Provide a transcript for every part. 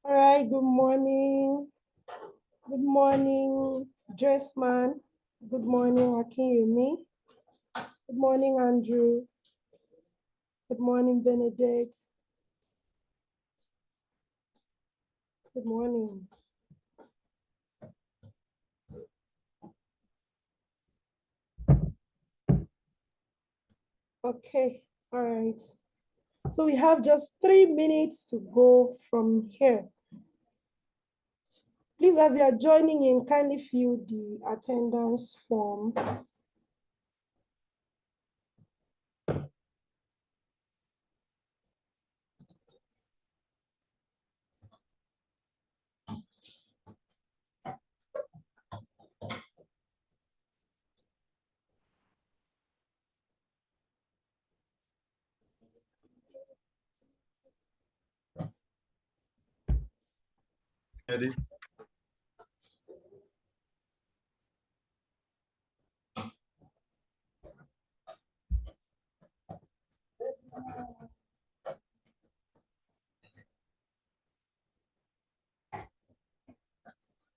All right, good morning. Good morning, Dressman. Good morning, Akinyemi. Good morning, Andrew. Good morning, Benedict. Good morning. Okay, all right. So we have just 3 minutes to go from here. Please, as you are joining in, kindly fill the attendance form. Ready?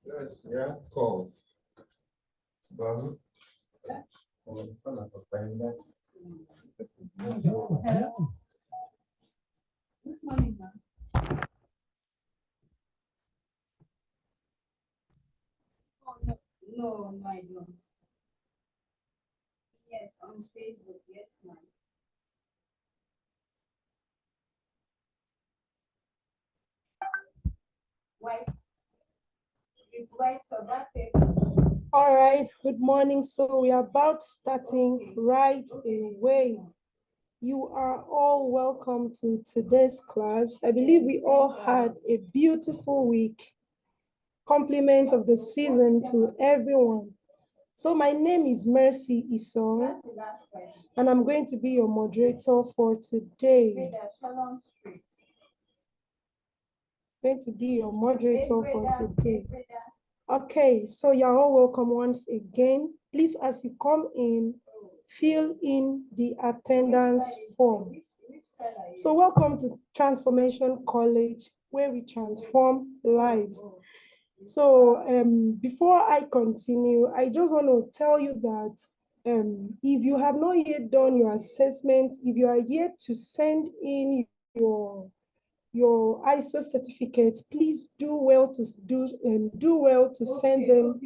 Yes, yeah, cool. Hello. Good morning, ma'am. Oh, no, I don't. Yes, on Facebook, yes, ma'am. White. It's white, so that paper. All right, good morning. So we are about starting right away. You are all welcome to today's class. I believe we all had a beautiful week. Compliment of the season to everyone. So my name is Mercy Isong, and I'm going to be your moderator for today. Going to be your moderator for today. Okay, so you're all welcome once again. Please, as you come in, fill in the attendance form. So welcome to Transformation College, where we transform lives. So before I continue, I just want to tell you that if you have not yet done your assessment, if you are yet to send in your ISO certificates, please do well to send them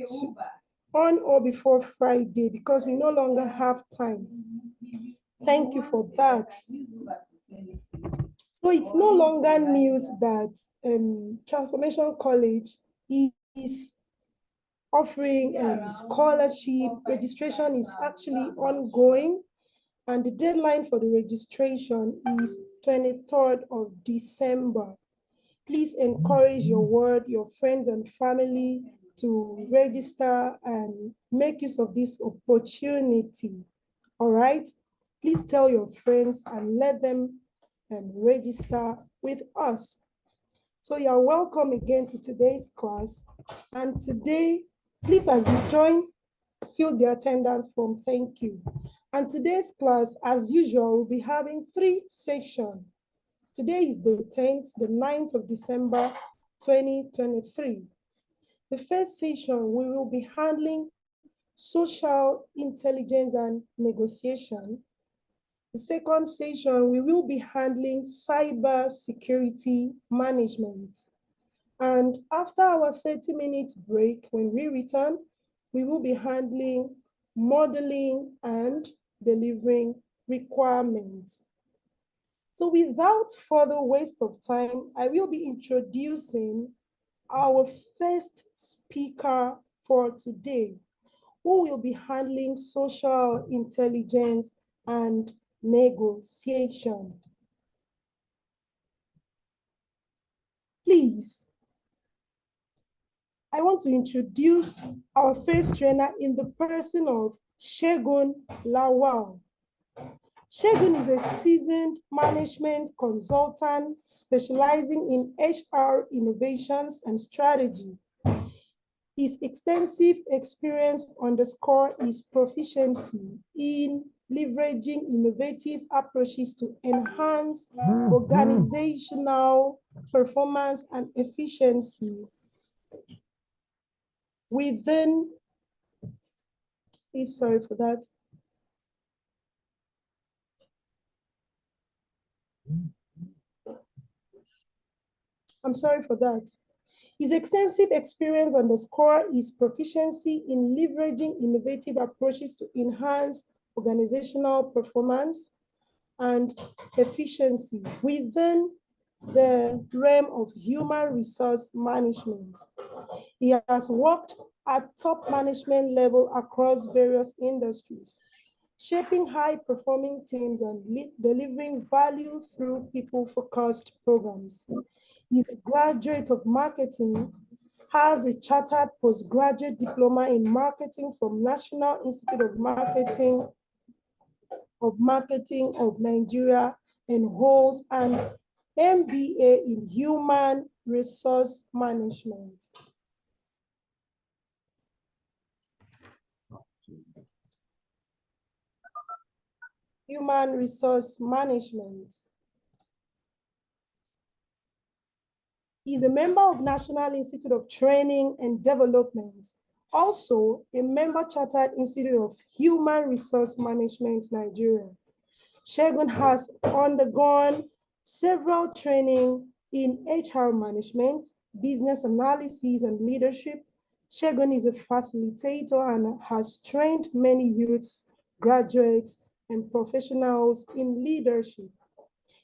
on or before Friday, because we no longer have time. Thank you for that. So it's no longer news that Transformation College is offering scholarship. Registration is actually ongoing, and the deadline for the registration is 23rd of December. Please encourage your friends and family to register and make use of this opportunity. All right? Please tell your friends and let them register with us. So you're welcome again to today's class. And today, please, as you join, fill the attendance form. Thank you. And today's class, as usual, we'll be having 3 sessions. Today is the 10th, the 9th of December, 2023. The first session, we will be handling social intelligence and negotiation. The second session, we will be handling cybersecurity management. And after our 30-minute break, when we return, we will be handling modeling and delivering requirements. So without further waste of time, I will be introducing our first speaker for today, who will be handling social intelligence and negotiation. Please, I want to introduce our first trainer in the person of Segun Lawal. Segun is a seasoned management consultant specializing in HR innovations and strategy. His extensive experience underscores his proficiency in leveraging innovative approaches to enhance organizational performance, and efficiency within, please, sorry for that. I'm sorry for that. His extensive experience underscore his proficiency in leveraging innovative approaches to enhance organizational performance and efficiency within the realm of human resource management. He has worked at top management level across various industries, shaping high-performing teams and delivering value through people-focused programs. He's a graduate of marketing, has a chartered postgraduate diploma in marketing from National Institute of Marketing of Nigeria, and holds an MBA in human resource management. Human resource management. He's a member of National Institute of Training and Development, also a member Chartered Institute of Human Resource Management, Nigeria. Segun has undergone several training in HR management, business analysis, and leadership. Segun is a facilitator and has trained many youths, graduates, and professionals in leadership,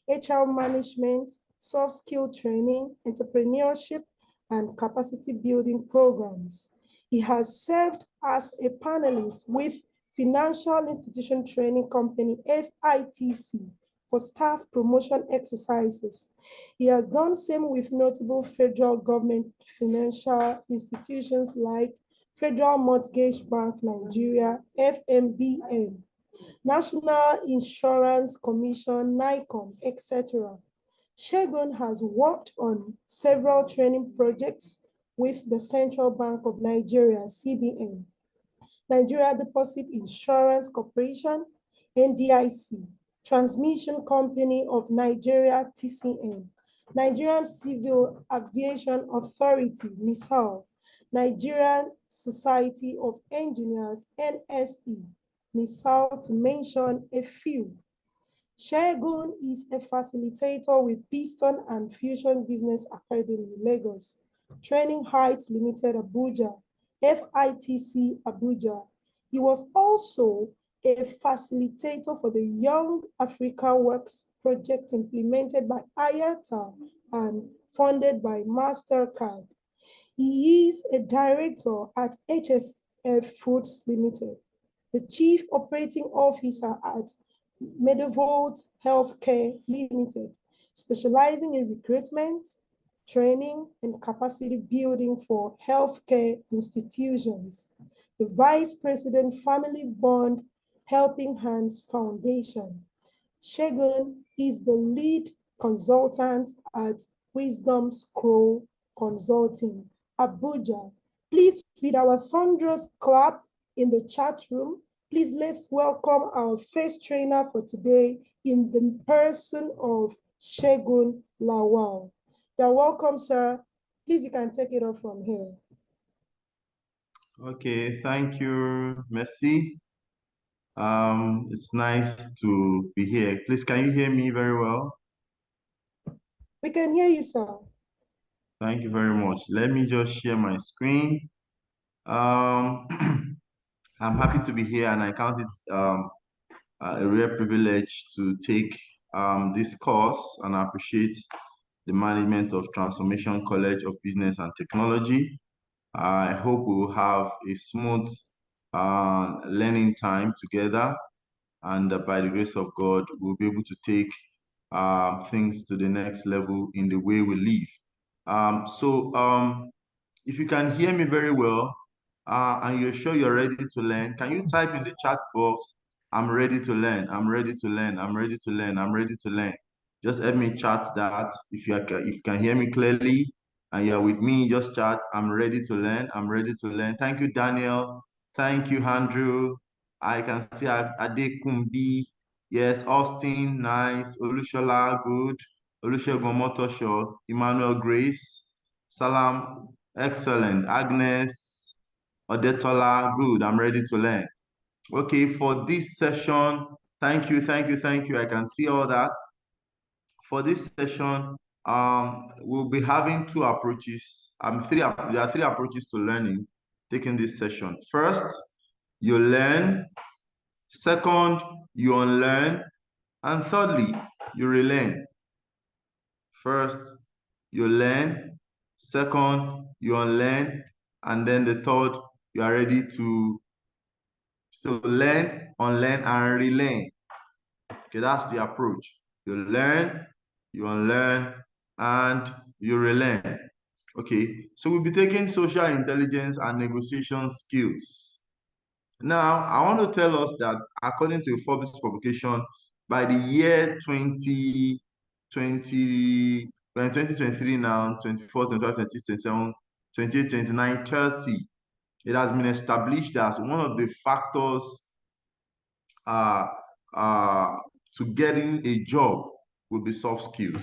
HR management, soft skill training, entrepreneurship, and capacity building programs. He has served as a panelist with Financial Institution Training Company, FITC, for staff promotion exercises. He has done same with notable federal government financial institutions like Federal Mortgage Bank Nigeria, FMBN, National Insurance Commission, NICOM, etc. Segun has worked on several training projects with the Central Bank of Nigeria, CBN, Nigeria Deposit Insurance Corporation, NDIC, Transmission Company of Nigeria, TCN, Nigerian Civil Aviation Authority, NISAL, Nigerian Society of Engineers, NSE, NISAL, to mention a few. Segun is a facilitator with Piston and Fusion Business Academy, Lagos, Training Heights Limited, Abuja, FITC, Abuja. He was also a facilitator for the Young Africa Works project implemented by IATA and funded by MasterCard. He is a director at HSF Foods Limited, the chief operating officer at Medovolt Healthcare Limited, specializing in recruitment, training, and capacity building for healthcare institutions. The Vice President, Family Bond Helping Hands Foundation. Segun is the lead consultant at Wisdom Scroll Consulting, Abuja. Please, with our thunderous clap in the chat room, please let's welcome our first trainer for today in the person of Segun Lawal. You're welcome, sir. Please, you can take it off from here. Okay, thank you, Messi. It's nice to be here. Please, can you hear me very well? We can hear you, sir. Thank you very much. Let me just share my screen. I'm happy to be here, and I count it a rare privilege to take this course, and I appreciate the management of Transformation College of Business and Technology. I hope we will have a smooth learning time together, and by the grace of God, we'll be able to take things to the next level in the way we live. If you can hear me very well, and you're sure you're ready to learn, can you type in the chat box, I'm ready to learn, I'm ready to learn, I'm ready to learn, I'm ready to learn. Just help me chat that. If you can hear me clearly and you're with me, just chat, I'm ready to learn, I'm ready to learn. Thank you, Daniel. Thank you, Andrew. I can see Adekumbi. Yes, Austin, nice. Olushola, good. Olusegun Motosho, Emmanuel Grace, Salam, excellent. Agnes, Odetola, good. I'm ready to learn. Okay, for this session, thank you, thank you, thank you. I can see all that. For this session, we'll be having two approaches. There are three approaches to learning taking this session. First, you learn. Second, you unlearn. And thirdly, you relearn. First, you learn. Second, you unlearn. And then the third, you are ready to learn, unlearn, and relearn. Okay, that's the approach. You learn, you unlearn, and you relearn. Okay, so we'll be taking social intelligence and negotiation skills. Now, I want to tell us that according to a Forbes publication, by the year 2020, we're in 2023 now, 24, 25, 26, 27, 28, 29, 30, it has been established as one of the factors uh, uh, to getting a job will be soft skills.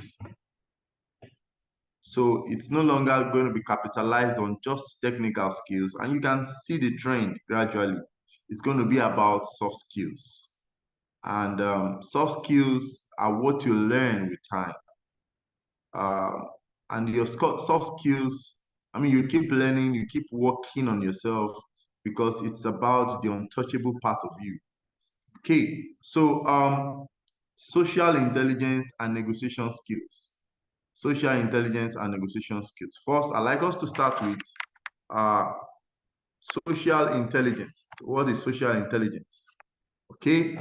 So it's no longer going to be capitalized on just technical skills. And you can see the trend gradually. It's going to be about soft skills. And soft skills are what you learn with time. And your soft skills, I mean, you keep learning, you keep working on yourself because it's about the untouchable part of you. Okay, so social intelligence and negotiation skills. Social intelligence and negotiation skills. First, I'd like us to start with uh, social intelligence. What is social intelligence? Okay,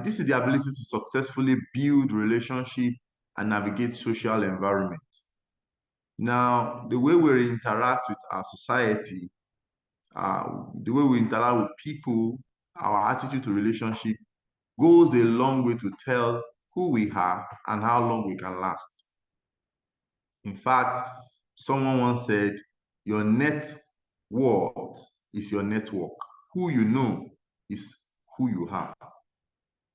this is the ability to successfully build relationship and navigate social environment. Now, the way we interact with our society, the way we interact with people, our attitude to relationship goes a long way to tell who we are and how long we can last. In fact, someone once said, your net worth is your network. Who you know is who you are.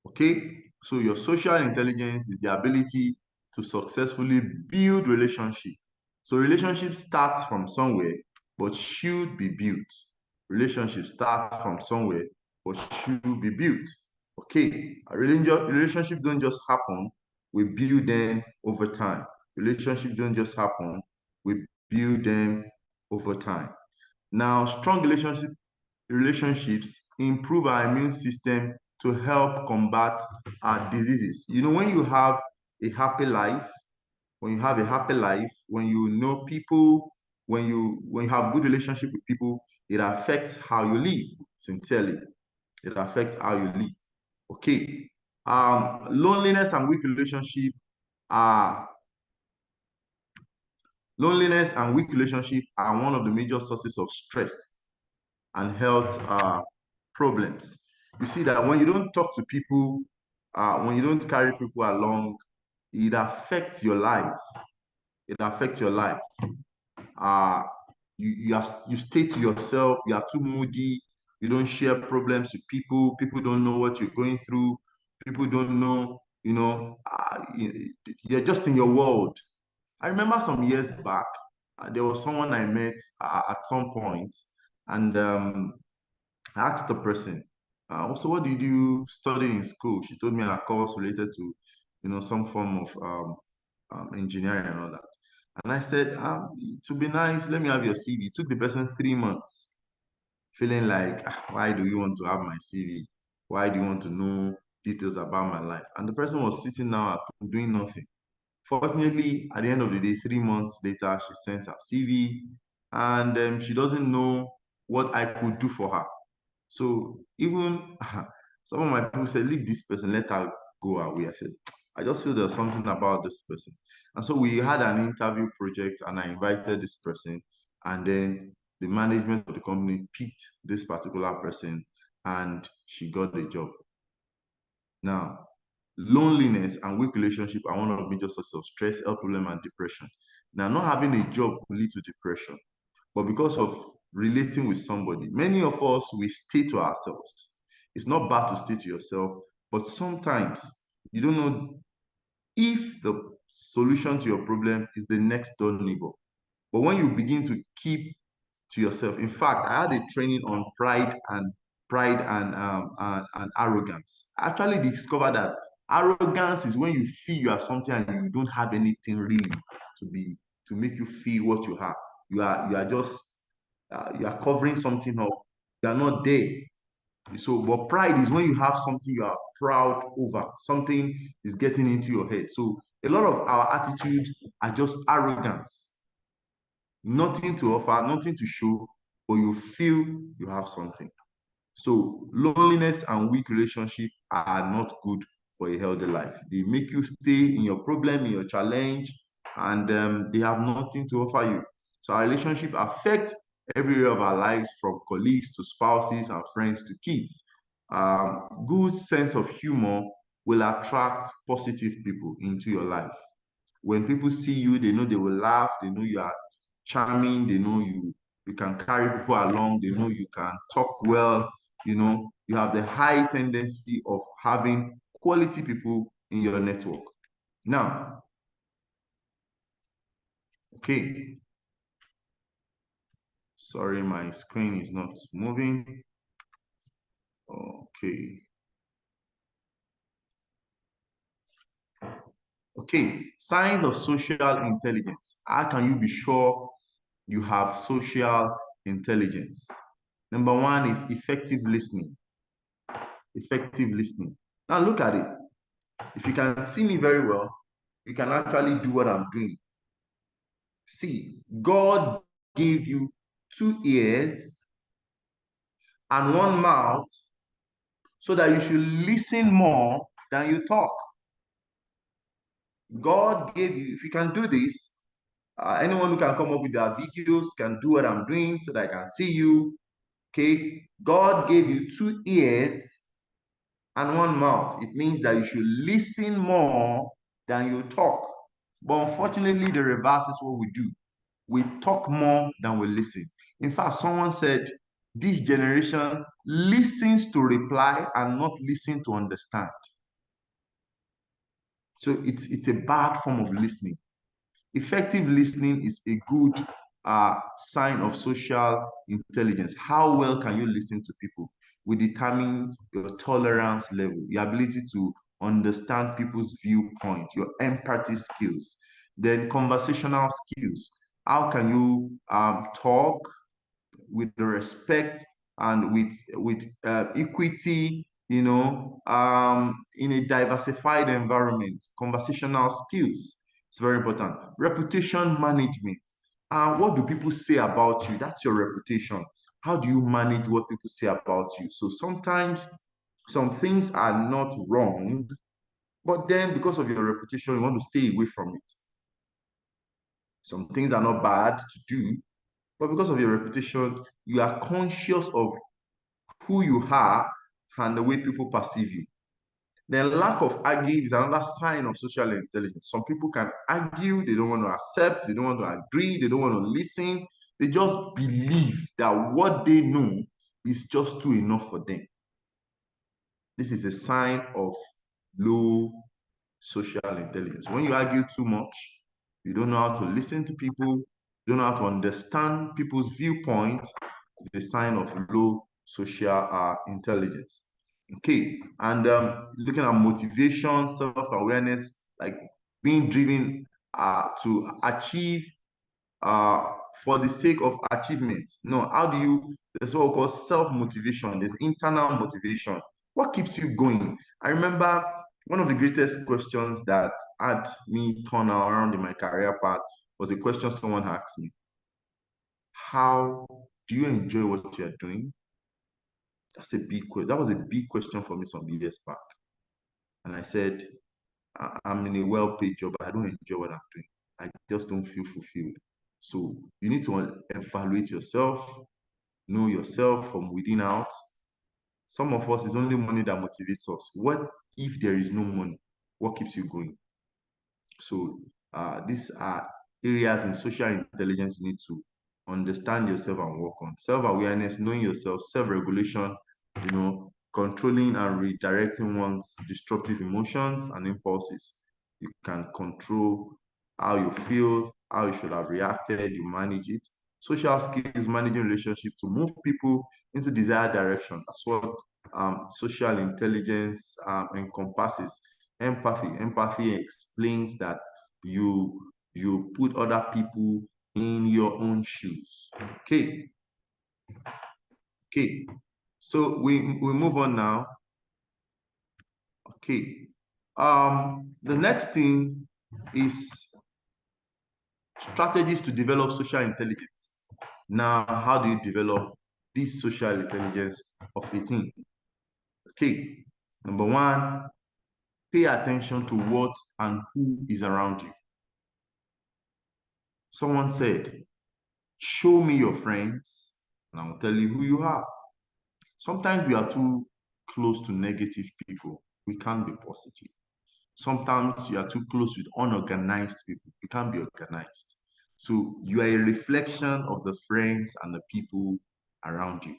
Okay? So your social intelligence is the ability to successfully build relationship. So relationship starts from somewhere, but should be built. Relationship starts from somewhere, but should be built. Okay, relationship don't just happen, we build them over time. Relationship don't just happen, we build them over time. Now, strong relationships improve our immune system to help combat our diseases. You know, when you have a happy life, when you have a happy life, when you know people, when you have good relationship with people, it affects how you live, sincerely. It affects how you live. Okay. Loneliness and weak relationship are loneliness and weak relationship are one of the major sources of stress and health problems. You see that when you don't talk to people, when you don't carry people along, it affects your life. It affects your life. Uh, you stay to yourself. You are too moody. You don't share problems with people. People don't know what you're going through. People don't know. You're just in your world. I remember some years back, there was someone I met at some point, and I asked the person, so what did you study in school? She told me a course related to, some form of engineering and all that. And I said, to be nice, let me have your CV. It took the person 3 months, feeling like, why do you want to have my CV? Why do you want to know details about my life? And the person was sitting now at home doing nothing. Fortunately, at the end of the day, 3 months later, she sent her CV, and she doesn't know what I could do for her. So even some of my people said, leave this person, let her go away. I said, I just feel there's something about this person. And so we had an interview project, and I invited this person, and then the management of the company picked this particular person, and she got the job. Now, loneliness and weak relationship are one of the major sources of stress, health problem, and depression. Now, not having a job could lead to depression, but because of relating with somebody, many of us, we stay to ourselves. It's not bad to stay to yourself, but sometimes you don't know if the solution to your problem is the next door neighbor. But when you begin to keep to yourself, in fact, I had a training on pride and arrogance. I actually discovered that arrogance is when you feel you are something and you don't have anything really to be to make you feel what you have. You are just you are covering something up. You are not there. So, but pride is when you have something you are proud over, something is getting into your head. So, a lot of our attitude are just arrogance, nothing to offer, nothing to show, but you feel you have something. So loneliness and weak relationship are not good for a healthy life. They make you stay in your problem, in your challenge, and they have nothing to offer you. So our relationship affect every area of our lives, from colleagues to spouses and friends to kids. Good sense of humor will attract positive people into your life. When people see you, they know they will laugh, they know you are charming, they know you can carry people along, they know you can talk well, you have the high tendency of having quality people in your network. Now, okay, sorry, my screen is not moving. Okay. Okay, signs of social intelligence. How can you be sure you have social intelligence? Number one is effective listening. Effective listening. Now look at it. If you can see me very well, you can actually do what I'm doing. See, God gave you 2 ears and 1 mouth so that you should listen more than you talk. God gave you, if you can do this, anyone who can come up with their videos can do what I'm doing so that I can see you. Okay, God gave you 2 ears and 1 mouth. It means that you should listen more than you talk. But unfortunately, the reverse is what we do. We talk more than we listen. In fact, someone said, this generation listens to reply and not listen to understand. So it's a bad form of listening. Effective listening is a good sign of social intelligence. How well can you listen to people? We determine your tolerance level, your ability to understand people's viewpoint, your empathy skills, then conversational skills. How can you talk with the respect and with equity, in a diversified environment? Conversational skills, it's very important. Reputation management. What do people say about you? That's your reputation. How do you manage what people say about you? So sometimes some things are not wrong, but then because of your reputation, you want to stay away from it. Some things are not bad to do, but because of your reputation, you are conscious of who you are and the way people perceive you. Then lack of arguing is another sign of social intelligence. Some people can argue, they don't want to accept, they don't want to agree, they don't want to listen. They just believe that what they know is just too enough for them. This is a sign of low social intelligence. When you argue too much, you don't know how to listen to people, you don't know how to understand people's viewpoint, it's a sign of low social intelligence. Okay, and looking at motivation, self-awareness, like being driven to achieve uh, for the sake of achievement. No, how do you, there's what we call self-motivation, there's internal motivation. What keeps you going? I remember one of the greatest questions that had me turn around in my career path was a question someone asked me. How do you enjoy what you're doing? That's a big question. That was a big question for me some years back. And I said, I'm in a well-paid job, but I don't enjoy what I'm doing. I just don't feel fulfilled. So you need to evaluate yourself, know yourself from within out. Some of us, it's only money that motivates us. What if there is no money? What keeps you going? So these are areas in social intelligence you need to understand yourself and work on. Self-awareness, knowing yourself, self-regulation, controlling and redirecting one's destructive emotions and impulses. You can control how you feel, how you should have reacted, you manage it. Social skills, managing relationship to move people into desired direction. That's what social intelligence encompasses. Empathy explains that you put other people in your own shoes. Okay. Okay. So we move on now. Okay. The next thing is strategies to develop social intelligence. Now, how do you develop this social intelligence of a team? Okay. Number one, pay attention to what and who is around you. Someone said, show me your friends, and I'll tell you who you are. Sometimes we are too close to negative people. We can't be positive. Sometimes you are too close with unorganized people. You can't be organized. So you are a reflection of the friends and the people around you.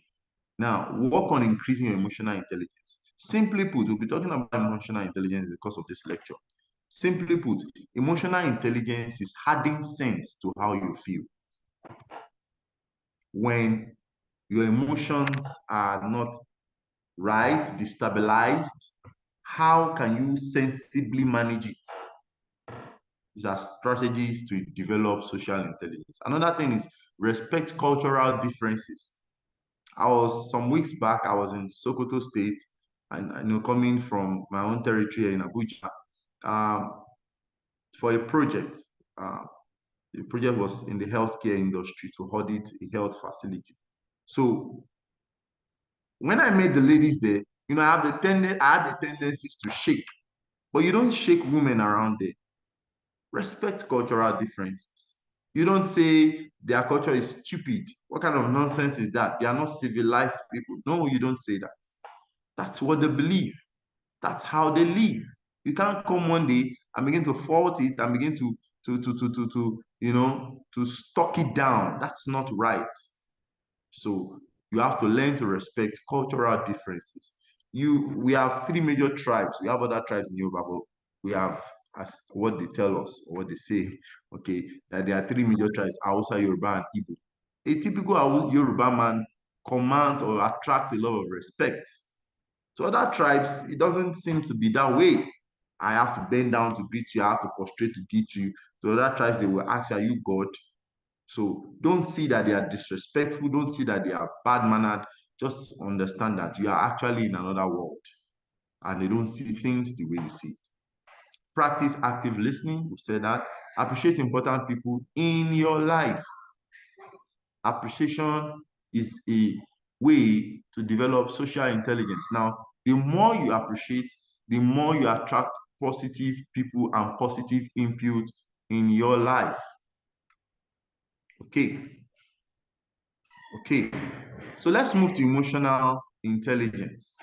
Now, work on increasing your emotional intelligence. Simply put, we'll be talking about emotional intelligence because of this lecture. Simply put, emotional intelligence is adding sense to how you feel. When your emotions are not right, destabilized, how can you sensibly manage it? These are strategies to develop social intelligence. Another thing is respect cultural differences. Some weeks back, I was in Sokoto State, and coming from my own territory in Abuja, for a project. The project was in the healthcare industry to audit a health facility. So when I met the ladies there, I had the tendencies to shake, but you don't shake women around there. Respect cultural differences. You don't say their culture is stupid. What kind of nonsense is that? They are not civilized people. No, you don't say that. That's what they believe. That's how they live. You can't come one day and begin to fault it and begin to stock it down. That's not right. So you have to learn to respect cultural differences. We have three major tribes. We have other tribes in Yoruba, but we have, as what they tell us or what they say, okay, that there are three major tribes: Hausa, Yoruba, and Igbo. A typical Yoruba man commands or attracts a lot of respect. To other tribes, it doesn't seem to be that way. I have to bend down to greet you. I have to prostrate to greet you. To other tribes, they will ask, are you God? So don't see that they are disrespectful. Don't see that they are bad-mannered. Just understand that you are actually in another world and they don't see things the way you see it. Practice active listening. We said that. Appreciate important people in your life. Appreciation is a way to develop social intelligence. Now, the more you appreciate, the more you attract positive people and positive input in your life. Okay. Okay. So let's move to emotional intelligence.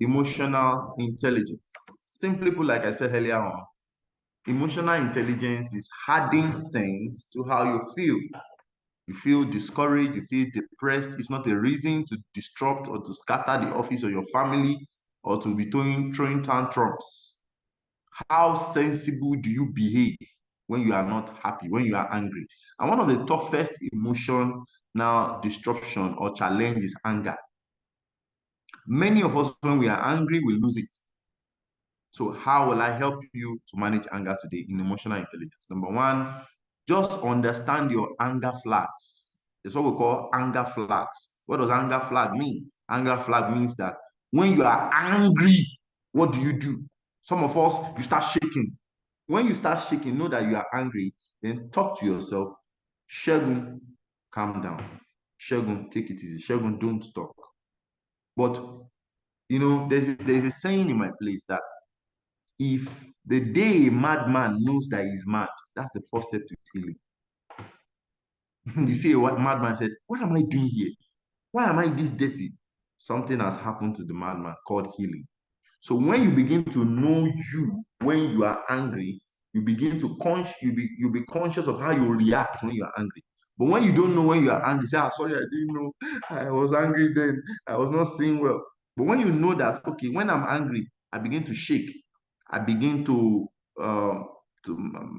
Emotional intelligence. Simply put, like I said earlier on, emotional intelligence is adding sense to how you feel. You feel discouraged, you feel depressed. It's not a reason to disrupt or to scatter the office or your family or to be throwing tantrums. How sensible do you behave when you are not happy, when you are angry? And one of the toughest emotion now disruption or challenge is anger. Many of us, when we are angry, we lose it. So how will I help you to manage anger today in emotional intelligence? Number one, just understand your anger flags. It's what we call anger flags. What does anger flag mean? Anger flag means that when you are angry, what do? Some of us, you start shaking. When you start shaking, know that you are angry, then talk to yourself. Shegun, calm down. Shegun, take it easy. Shegun, don't talk. But there's a saying in my place that if the day a madman knows that he's mad, that's the first step to healing. You see, what madman said, what am I doing here? Why am I this dirty? Something has happened to the madman called healing. So when you begin to know you when you are angry, you begin to you'll be conscious of how you react when you are angry. But when you don't know when you are angry, say, sorry, I didn't know. I was angry then. I was not seeing well. But when you know that, okay, when I'm angry, I begin to shake. I begin to um,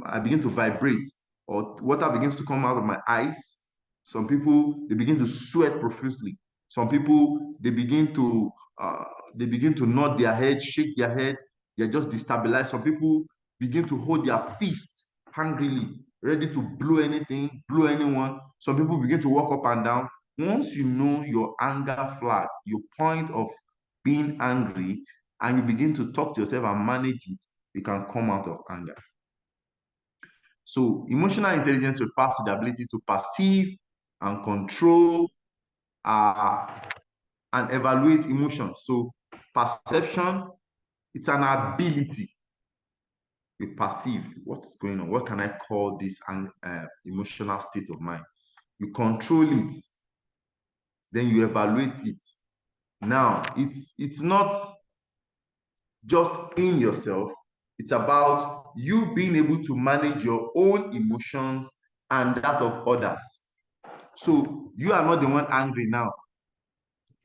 I begin to vibrate, or water begins to come out of my eyes. Some people, they begin to sweat profusely. Some people, uh, they begin to nod their head, shake their head. They're just destabilized. Some people begin to hold their fists hungrily, ready to blow anything, blow anyone. Some people begin to walk up and down. Once you know your anger flag, your point of being angry, and you begin to talk to yourself and manage it, you can come out of anger. So emotional intelligence refers to the ability to perceive and control and evaluate emotions. So perception, it's an ability. You perceive what's going on. What can I call this emotional state of mind? You control it, then you evaluate it. Now, it's not just in yourself. It's about you being able to manage your own emotions and that of others. So you are not the one angry now.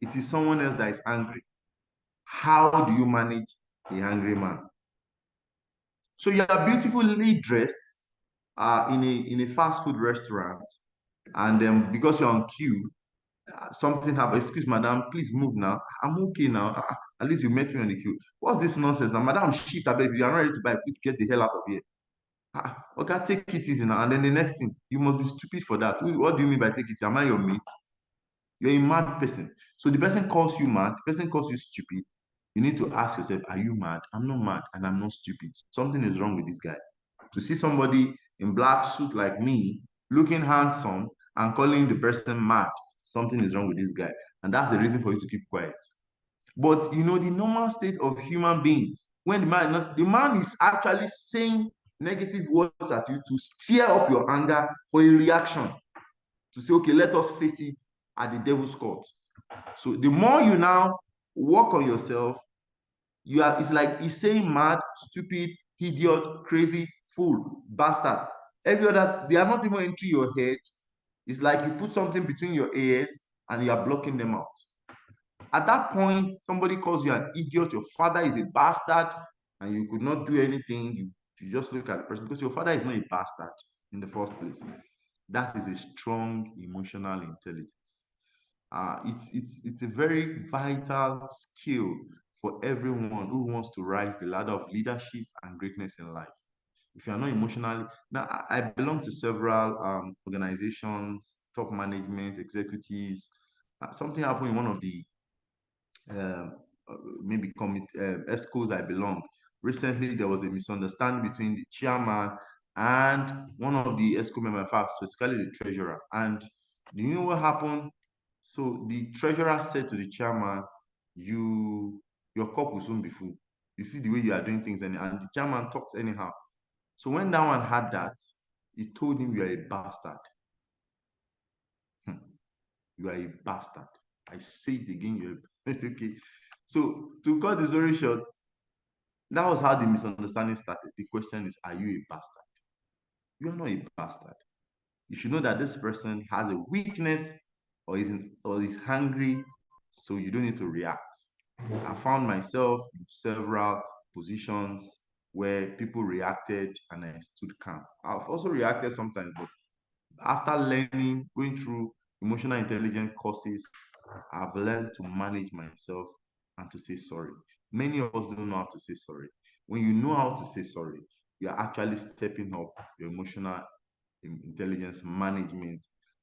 It is someone else that is angry. How do you manage a angry man? So you are beautifully dressed in a fast food restaurant, and because you're on queue, something happened. Excuse, madam, please move now. I'm okay now. At least you met me on the queue. What's this nonsense now? Madam, shift, I beg you. Are not ready to buy. Please get the hell out of here. Okay, take it easy now. And then the next thing, you must be stupid for that. What do you mean by take it easy? Am I your mate? You're a mad person. So the person calls you mad, the person calls you stupid. You need to ask yourself, are you mad? I'm not mad and I'm not stupid. Something is wrong with this guy. To see somebody in black suit like me, looking handsome and calling the person mad, something is wrong with this guy. And that's the reason for you to keep quiet. But you know, the normal state of human being, when the man is actually saying negative words at you to stir up your anger for a reaction, to say, okay, let us face it at the devil's court. So the more you now work on yourself, it's like he's saying mad, stupid, idiot, crazy, fool, bastard. Every other, they are not even entering your head. It's like you put something between your ears and you are blocking them out. At that point, somebody calls you an idiot, your father is a bastard, and you could not do anything. You just look at the person because your father is not a bastard in the first place. That is a strong emotional intelligence. It's a very vital skill for everyone who wants to rise the ladder of leadership and greatness in life. If you are not emotionally, now I belong to several organizations, top management, executives. Something happened in one of the um, maybe ESCOs I belong. Recently, there was a misunderstanding between the chairman and one of the ESCO members, specifically the treasurer. And do you know what happened? So the treasurer said to the chairman, your cup will soon be full. You see the way you are doing things, and the chairman talks anyhow. So when that one had that, he told him, you are a bastard. You are a bastard. I say it again, you're okay. So to cut the story short, that was how the misunderstanding started. The question is, are you a bastard? You are not a bastard. You should know that this person has a weakness or is hungry, so you don't need to react. I found myself in several positions where people reacted and I stood calm. I've also reacted sometimes, but after learning, going through emotional intelligence courses, I've learned to manage myself and to say sorry. Many of us don't know how to say sorry. When you know how to say sorry, you are actually stepping up your emotional intelligence management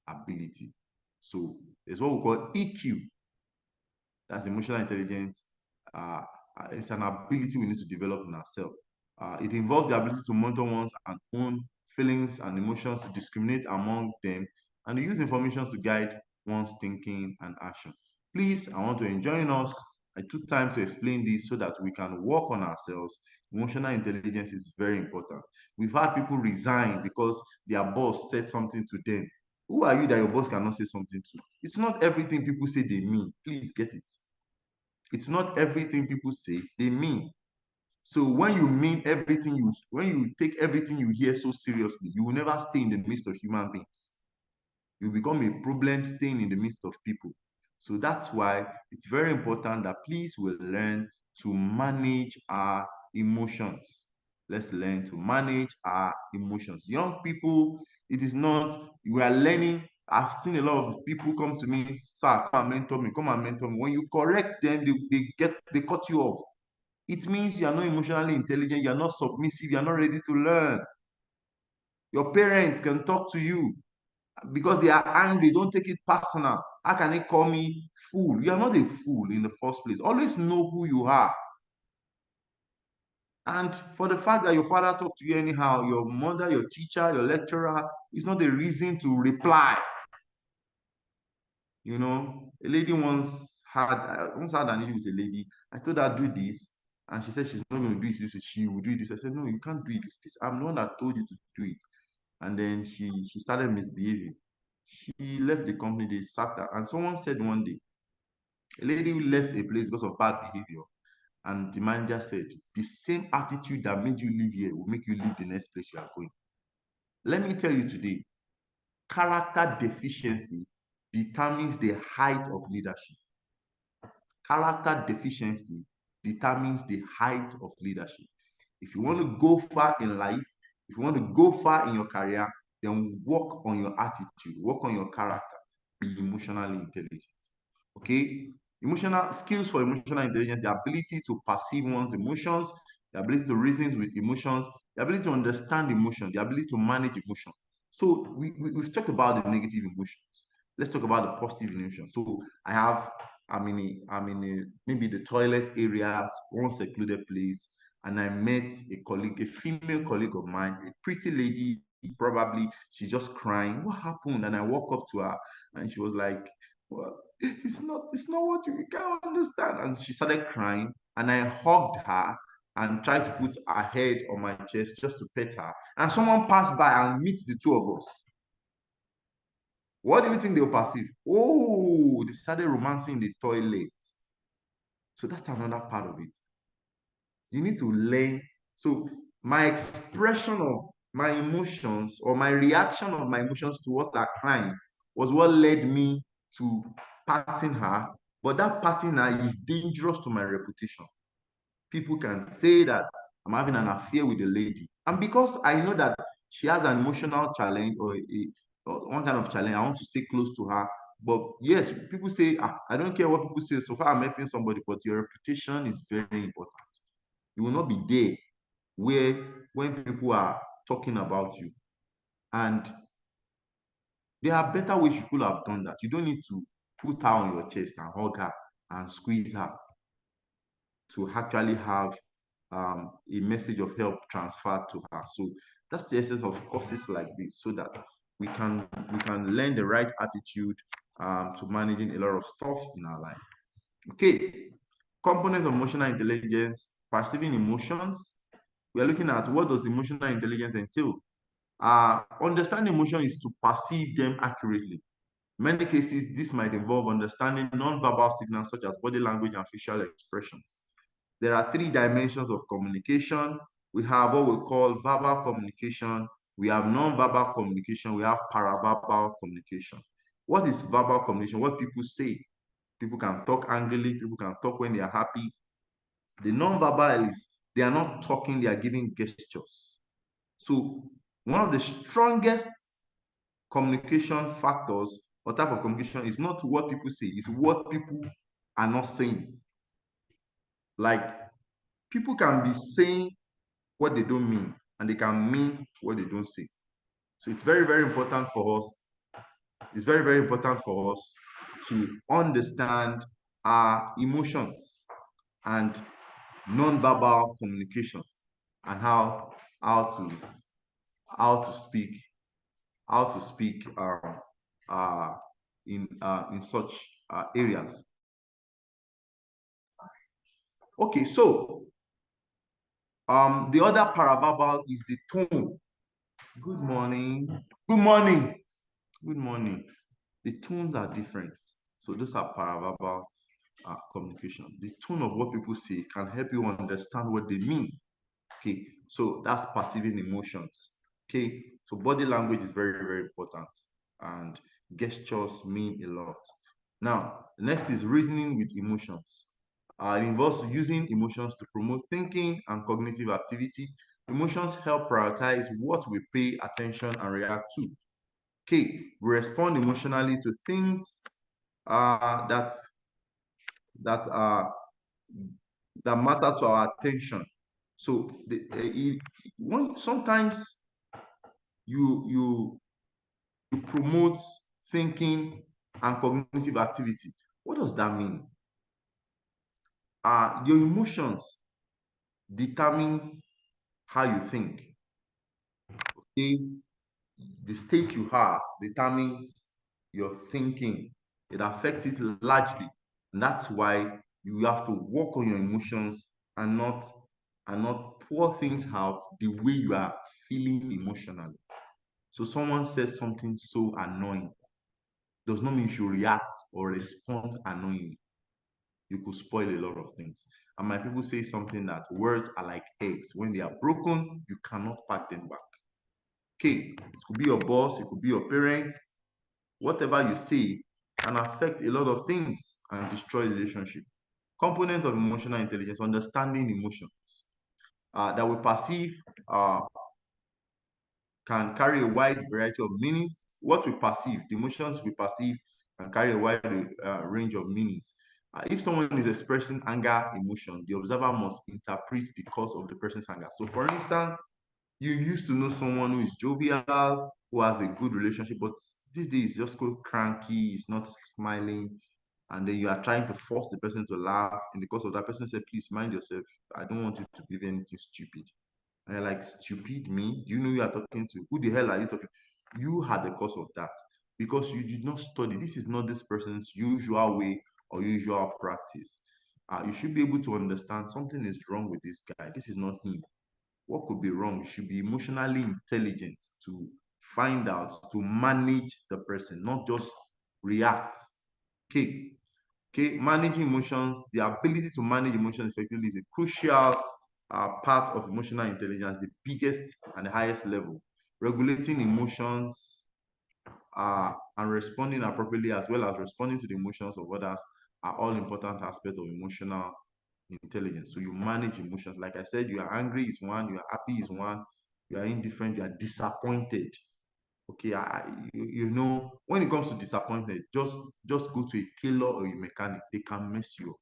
ability. So there's what we call EQ. That's emotional intelligence. It's an ability we need to develop in ourselves. It involves the ability to monitor one's own feelings and emotions, to discriminate among them, and to use information to guide one's thinking and action. Please, I want to join us. I took time to explain this so that we can work on ourselves. Emotional intelligence is very important. We've had people resign because their boss said something to them. Who are you that your boss cannot say something to? It's not everything people say they mean. Please get it. It's not everything people say they mean. So when you take everything you hear so seriously, you will never stay in the midst of human beings. You become a problem staying in the midst of people. So that's why it's very important that please will learn to manage our emotions. Let's learn to manage our emotions. Young people, it is not, we are learning. I've seen a lot of people come to me, sir, come and mentor me, come and mentor me. When you correct them, they cut you off. It means you are not emotionally intelligent, you are not submissive, you are not ready to learn. Your parents can talk to you because they are angry. Don't take it personal. How can they call me fool? You are not a fool in the first place. Always know who you are. And for the fact that your father talked to you anyhow, your mother, your teacher, your lecturer, is not a reason to reply. You know, a lady I once had an issue with a lady. I told her, do this. And she said she's not going to do this. She will do this. I said, no, you can't do it. I'm the one that told you to do it. And then she started misbehaving. She left the company, they sacked her. And someone said one day, a lady left a place because of bad behavior. And the manager said, the same attitude that made you live here will make you leave the next place you are going. Let me tell you today, character deficiency determines the height of leadership. Character deficiency determines the height of leadership. If you want to go far in life, if you want to go far in your career, then work on your attitude, work on your character, be emotionally intelligent. Okay? Emotional skills for emotional intelligence, the ability to perceive one's emotions, the ability to reason with emotions, the ability to understand emotion, the ability to manage emotion. So we've talked about the negative emotions. Let's talk about the positive emotions. So I'm in a maybe the toilet area, one secluded place, and I met a colleague, a female colleague of mine, a pretty lady, probably she's just crying. What happened? And I walk up to her and she was like, well, it's not what you can't understand. And she started crying, and I hugged her and tried to put her head on my chest just to pet her. And someone passed by and meets the two of us. What do you think they'll perceive? Oh, they started romancing the toilet. So that's another part of it. You need to learn. So my expression of my emotions or my reaction of my emotions towards that crime was what led me to patting her. But that patting her is dangerous to my reputation. People can say that I'm having an affair with a lady. And because I know that she has an emotional challenge or one kind of challenge, I want to stay close to her. But yes, people say, I don't care what people say. So far, I'm helping somebody, but your reputation is very important. You will not be there where when people are talking about you. And there are better ways you could have done that. You don't need to put her on your chest and hug her and squeeze her to actually have a message of help transferred to her. So that's the essence of courses like this, so that we can learn the right attitude to managing a lot of stuff in our life. Okay, components of emotional intelligence, perceiving emotions. We are looking at what does emotional intelligence entail. Understanding emotion is to perceive them accurately. In many cases, this might involve understanding non-verbal signals such as body language and facial expressions. There are three dimensions of communication. We have what we call verbal communication, we have non-verbal communication, we have paraverbal communication. What is verbal communication? What people say. People can talk angrily, people can talk when they are happy. The non-verbal is they are not talking, they are giving gestures. So one of the strongest communication factors or type of communication is not what people say, it's what people are not saying. Like, people can be saying what they don't mean, and they can mean what they don't say. So it's very, very important for us. It's very, very important for us to understand our emotions and non-verbal communications and how to how to speak how to speak in such areas. Okay, so the other paraverbal is the tone. Good morning. Good morning. Good morning. The tones are different. So those are paraverbal communication. The tone of what people say can help you understand what they mean. Okay, so that's perceiving emotions. Okay, so body language is very, very important, and gestures mean a lot. Now, the next is reasoning with emotions. It involves using emotions to promote thinking and cognitive activity. Emotions help prioritize what we pay attention and react to. Okay, we respond emotionally to things that that are that matter to our attention. So sometimes you promote thinking and cognitive activity. What does that mean? Your emotions determines how you think. Okay, the state you are determines your thinking. It affects it largely, and that's why you have to work on your emotions and not pour things out the way you are feeling emotionally. So someone says something so annoying does not mean you should react or respond annoyingly. You could spoil a lot of things. And my people say something that words are like eggs. When they are broken, you cannot pack them back. Okay, it could be your boss, it could be your parents. Whatever you say can affect a lot of things and destroy relationship. Component of emotional intelligence, understanding emotions that we perceive can carry a wide variety of meanings. What we perceive, the emotions we perceive can carry a wide range of meanings. If someone is expressing anger emotion, the observer must interpret the cause of the person's anger. So for instance, you used to know someone who is jovial, who has a good relationship, but these days just go cranky, is not smiling, and then you are trying to force the person to laugh. And because of that, person said, please mind yourself. I don't want you to believe anything stupid. And you're like, stupid me? Do you know who you are talking to? Who the hell are you talking to? You had the cause of that because you did not study. This is not this person's usual way or usual practice. You should be able to understand something is wrong with this guy. This is not him. What could be wrong? You should be emotionally intelligent to find out, to manage the person, not just react. Okay. Okay, managing emotions, the ability to manage emotions effectively is a crucial part of emotional intelligence, the biggest and the highest level. Regulating emotions and responding appropriately, as well as responding to the emotions of others, are all important aspects of emotional intelligence. So you manage emotions. Like I said, you are angry is one, you are happy is one, you are indifferent, you are disappointed. Okay, you know, when it comes to disappointment, just go to a tailor or a mechanic. They can mess you up.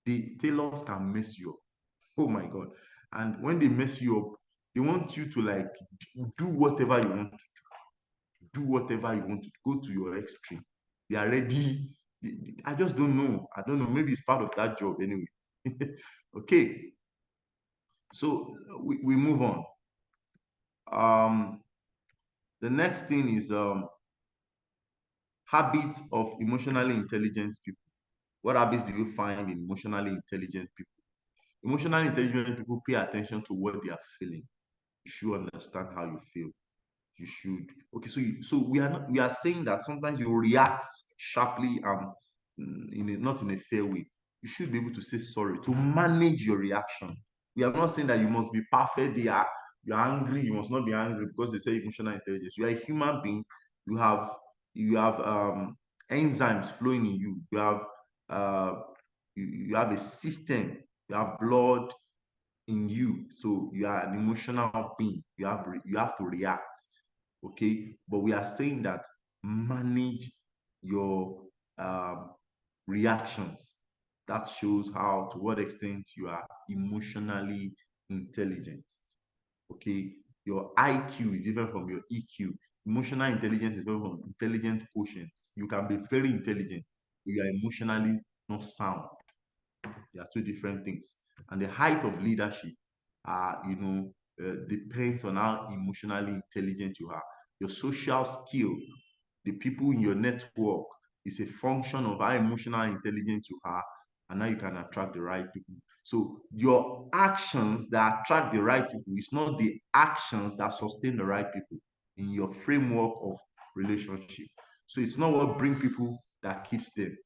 The tailors can mess you up. Oh my God. And when they mess you up, they want you to like do whatever you want to do whatever you want to go to your extreme. They are ready. I just don't know. I don't know. Maybe it's part of that job anyway. Okay. So we move on. The next thing is habits of emotionally intelligent people. What habits do you find in emotionally intelligent people? Emotionally intelligent people pay attention to what they are feeling. You should understand how you feel. You should. Okay, so we are saying that sometimes you react sharply and not in a fair way. You should be able to say sorry to manage your reaction. We are not saying that you must be perfect. You're angry. You must not be angry because they say emotional intelligence. You are a human being. You have you have enzymes flowing in you. You have uh, you have a system. You have blood in you. So you are an emotional being. You have to react. Okay, but we are saying that manage your um, reactions. That shows how to what extent you are emotionally intelligent. Okay, your IQ is different from your EQ. Emotional intelligence is different from intelligent quotient. You can be very intelligent, but you are emotionally not sound. They are two different things. And the height of leadership, depends on how emotionally intelligent you are. Your social skill, the people in your network, is a function of how emotional intelligent you are and how you can attract the right people. So your actions that attract the right people is not the actions that sustain the right people in your framework of relationship. So it's not what bring people that keeps them.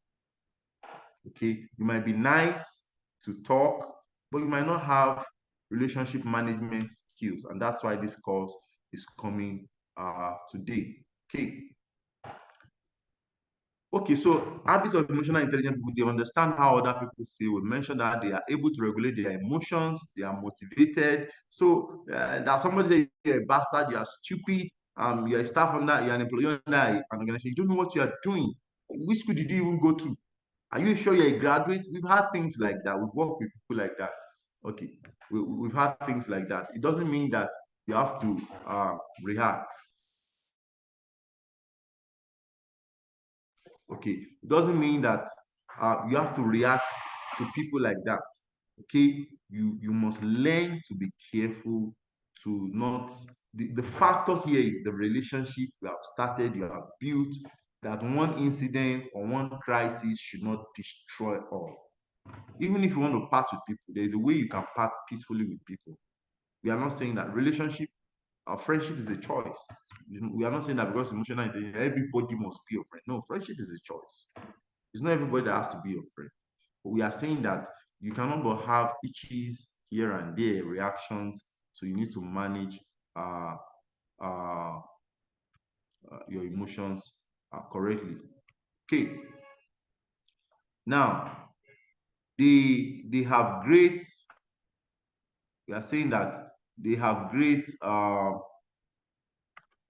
Okay, you might be nice to talk, but you might not have relationship management skills, and that's why this course is coming today. Okay, Okay, so habits of emotional intelligence people, they understand how other people feel. We mentioned that they are able to regulate their emotions, they are motivated. So that somebody say you're a bastard, you are stupid, you're a staff from that, you're an employee on that an organization, you don't know what you are doing. Which school did you even go to? Are you sure you're a graduate? We've had things like that. We've worked with people like that. Okay, we've had things like that. It doesn't mean that you have to react. Okay, it doesn't mean that you have to react to people like that. Okay, you must learn to be careful to not. The factor here is the relationship you have started, you have built. That one incident or one crisis should not destroy all. Even if you want to part with people, there is a way you can part peacefully with people. We are not saying that relationship our friendship is a choice. We are not saying that because emotional intelligence, everybody must be your friend. No, friendship is a choice. It's not everybody that has to be your friend. But we are saying that you cannot but have itches here and there, reactions. So you need to manage uh, uh, your emotions correctly. Okay. Now they have great. We are saying that they have great.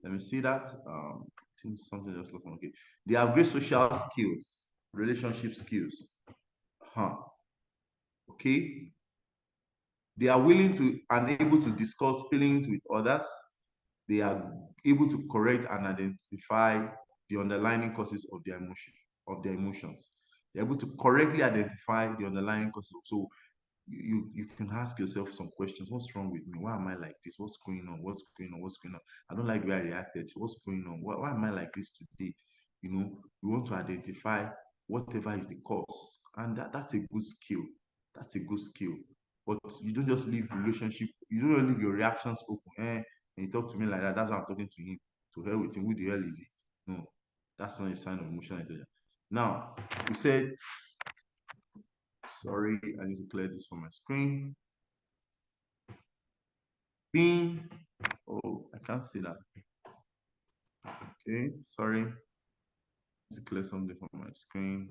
Let me see that. I think something just looking okay. They have great social skills, relationship skills. Huh. Okay. They are willing to and able to discuss feelings with others. They are able to correct and identify the underlying causes of their emotions. They're able to correctly identify the underlying causes. So you can ask yourself some questions. What's wrong with me? Why am I like this? What's going on? What's going on? What's going on? I don't like the way I reacted. What's going on? Why am I like this today? We want to identify whatever is the cause, and that's a good skill. That's a good skill. But you don't just leave relationship. You don't leave your reactions open. And you talk to me like that. That's why I'm talking to him. To hell with him. Who the hell is he? No, that's not a sign of emotional intelligence. Now, we said, sorry, I need to clear this from my screen. Being, oh, I can't see that. Okay, sorry. Let's clear something from my screen.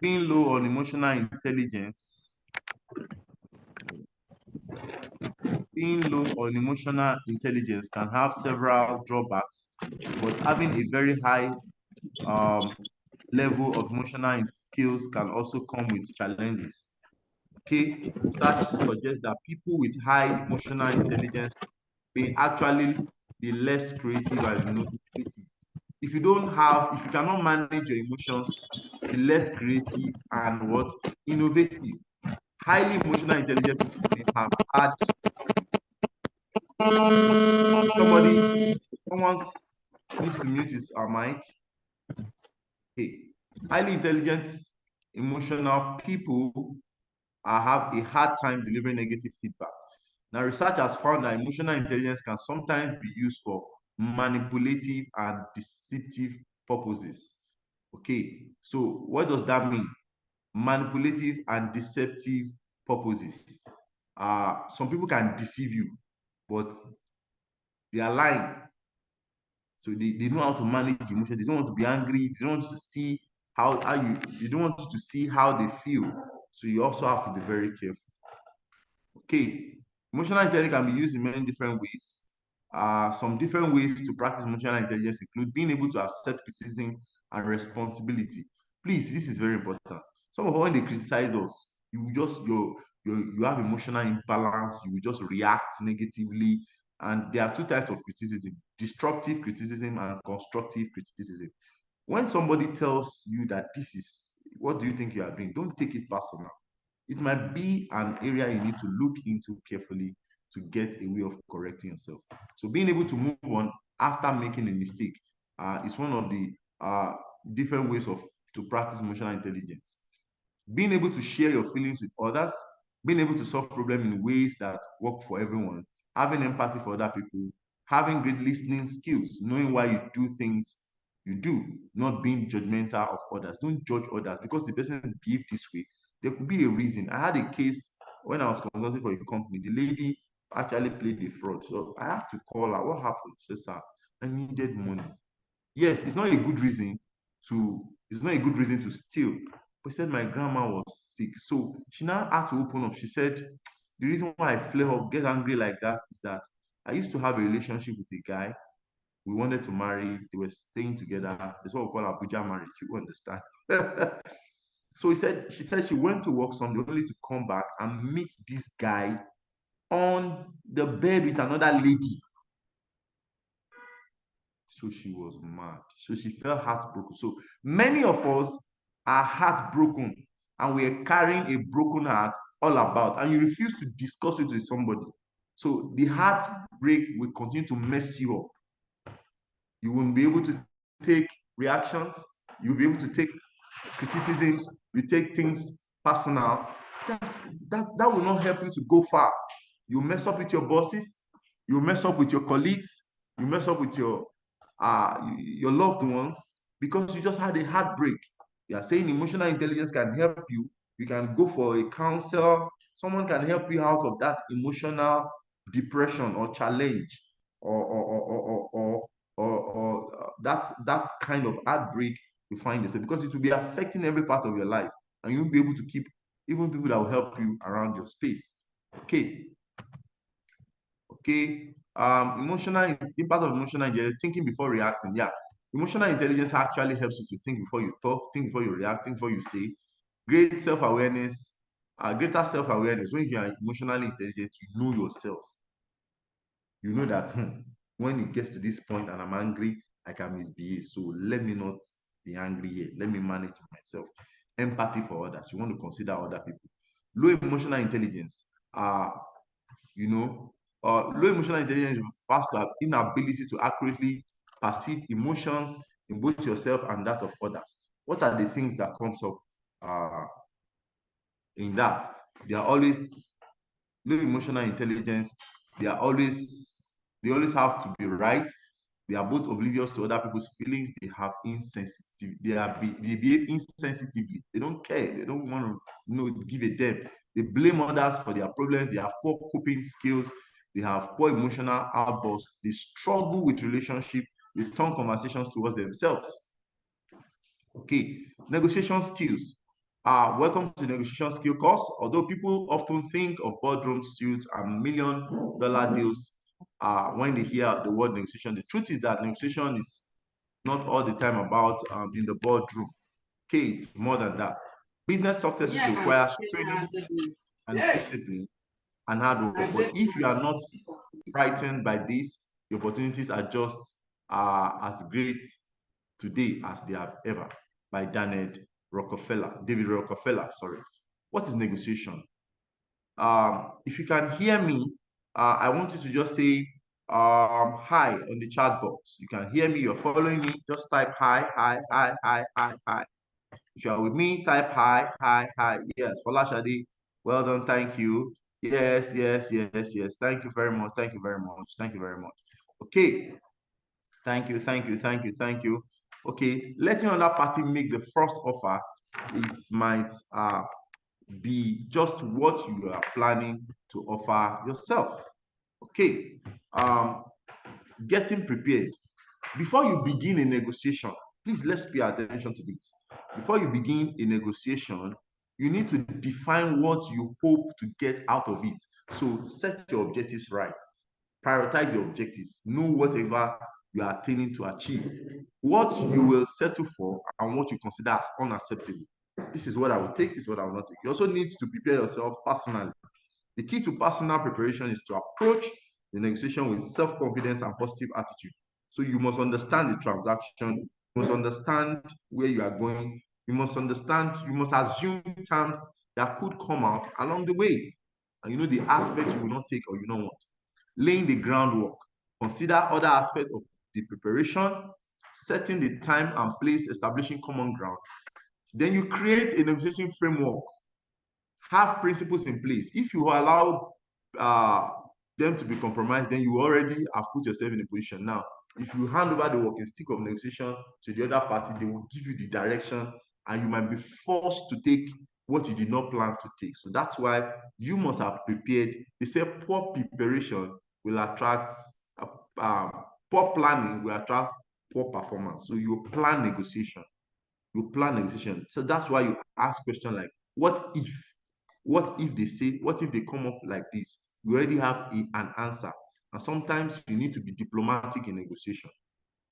Being low on emotional intelligence. Being low on emotional intelligence can have several drawbacks, but having a very high level of emotional skills can also come with challenges. Okay, research suggests that people with high emotional intelligence may actually be less creative and innovative. If you cannot manage your emotions, be less creative and what? Innovative. Highly emotional intelligent people may have had someone needs to mute his mic. Hey, highly intelligent, emotional people have a hard time delivering negative feedback. Now, research has found that emotional intelligence can sometimes be used for manipulative and deceptive purposes. Okay, so what does that mean? Manipulative and deceptive purposes. Some people can deceive you, but they are lying. So they know how to manage emotions. They don't want to be angry. They don't want to see they don't want you to see how they feel. So you also have to be very careful. Okay, emotional intelligence can be used in many different ways. Some different ways to practice emotional intelligence include being able to accept criticism and responsibility. Please, this is very important. Some of us, when they criticize us, you have emotional imbalance. You will just react negatively, and there are two types of criticism: destructive criticism and constructive criticism. When somebody tells you that this is what do you think you are doing, don't take it personal. It might be an area you need to look into carefully to get a way of correcting yourself. So being able to move on after making a mistake is one of the different ways of to practice emotional intelligence. Being able to share your feelings with others, being able to solve problems in ways that work for everyone, having empathy for other people, having great listening skills, knowing why you do things you do, not being judgmental of others. Don't judge others because the person behaved this way. There could be a reason. I had a case when I was consulting for a company. The lady actually played the fraud. So I had to call her. What happened? She said, sir, I needed money. yes, it's not a good reason to steal. But she said my grandma was sick. So she now had to open up. She said, the reason why I flare up, get angry like that is that I used to have a relationship with a guy. We wanted to marry, they were staying together. That's what we call Abuja marriage, you understand. So she said she went to work Sunday only to come back and meet this guy on the bed with another lady. So she was mad. So she felt heartbroken. So many of us are heartbroken and we are carrying a broken heart all about, and you refuse to discuss it with somebody. So the heartbreak will continue to mess you up. You won't be able to take reactions. You'll be able to take criticisms. You take things personal. That will not help you to go far. You mess up with your bosses. You mess up with your colleagues. You mess up with your loved ones because you just had a heartbreak. You are saying emotional intelligence can help you. You can go for a counsel. Someone can help you out of that emotional depression or challenge or that kind of heartbreak you find yourself, because it will be affecting every part of your life and you won't be able to keep even people that will help you around your space. Okay. Emotional impact of emotional intelligence, thinking before reacting. Yeah, emotional intelligence actually helps you to think before you talk, think before you react, think before you say. Great self-awareness, greater self-awareness. When you are emotionally intelligent, you know yourself. You know that when it gets to this point and I'm angry, I can misbehave. So let me not be angry here. Let me manage myself. Empathy for others. You want to consider other people. Low emotional intelligence. You know, low emotional intelligence refers to inability to accurately perceive emotions in both yourself and that of others. What are the things that comes up in that? They are always low emotional intelligence. They always have to be right. They are both oblivious to other people's feelings. They have insensitive. They behave insensitively. They don't care. They don't want to give a damn. They blame others for their problems. They have poor coping skills. They have poor emotional outbursts. They struggle with relationship. They turn conversations towards themselves. Okay, negotiation skills. Welcome to negotiation skill course. Although people often think of boardroom suits and $1 million deals when they hear the word negotiation, the truth is that negotiation is not all the time about in the boardroom. Okay, it's more than that. Business success requires training and discipline and hard work. But if you are not frightened by this, the opportunities are just as great today as they have ever. By David Rockefeller, sorry. What is negotiation? If you can hear me, I want you to just say hi on the chat box. You can hear me, you're following me, just type hi, hi, hi, hi, hi, hi. If you are with me, type hi, hi, hi. Yes, Folashade, well done, thank you. Yes, yes, yes, yes. Thank you very much. Thank you very much. Thank you very much. Okay. Thank you, thank you, thank you, thank you. Okay, letting another party make the first offer, it might be just what you are planning to offer yourself. Okay, getting prepared. Before you begin a negotiation, please let's pay attention to this. Before you begin a negotiation, you need to define what you hope to get out of it. So set your objectives right. Prioritize your objectives. Know whatever you are attaining to achieve, what you will settle for, and what you consider as unacceptable. This is what I will take, this is what I will not take. You also need to prepare yourself personally. The key to personal preparation is to approach the negotiation with self-confidence and positive attitude. So you must understand the transaction, you must understand where you are going, you must assume terms that could come out along the way. And you know the aspects you will not take or you don't want. Laying the groundwork. Consider other aspects of the preparation, setting the time and place, establishing common ground. Then you create a negotiation framework. Have principles in place. If you allow uh, them to be compromised, then you already have put yourself in a position. Now, if you hand over the walking stick of negotiation to the other party, they will give you the direction and you might be forced to take what you did not plan to take. So that's why you must have prepared. They say poor preparation will attract, poor planning will attract poor performance. So you plan negotiation. You plan negotiation. So that's why you ask questions like, what if? What if they say, what if they come up like this? You already have an answer. And sometimes you need to be diplomatic in negotiation.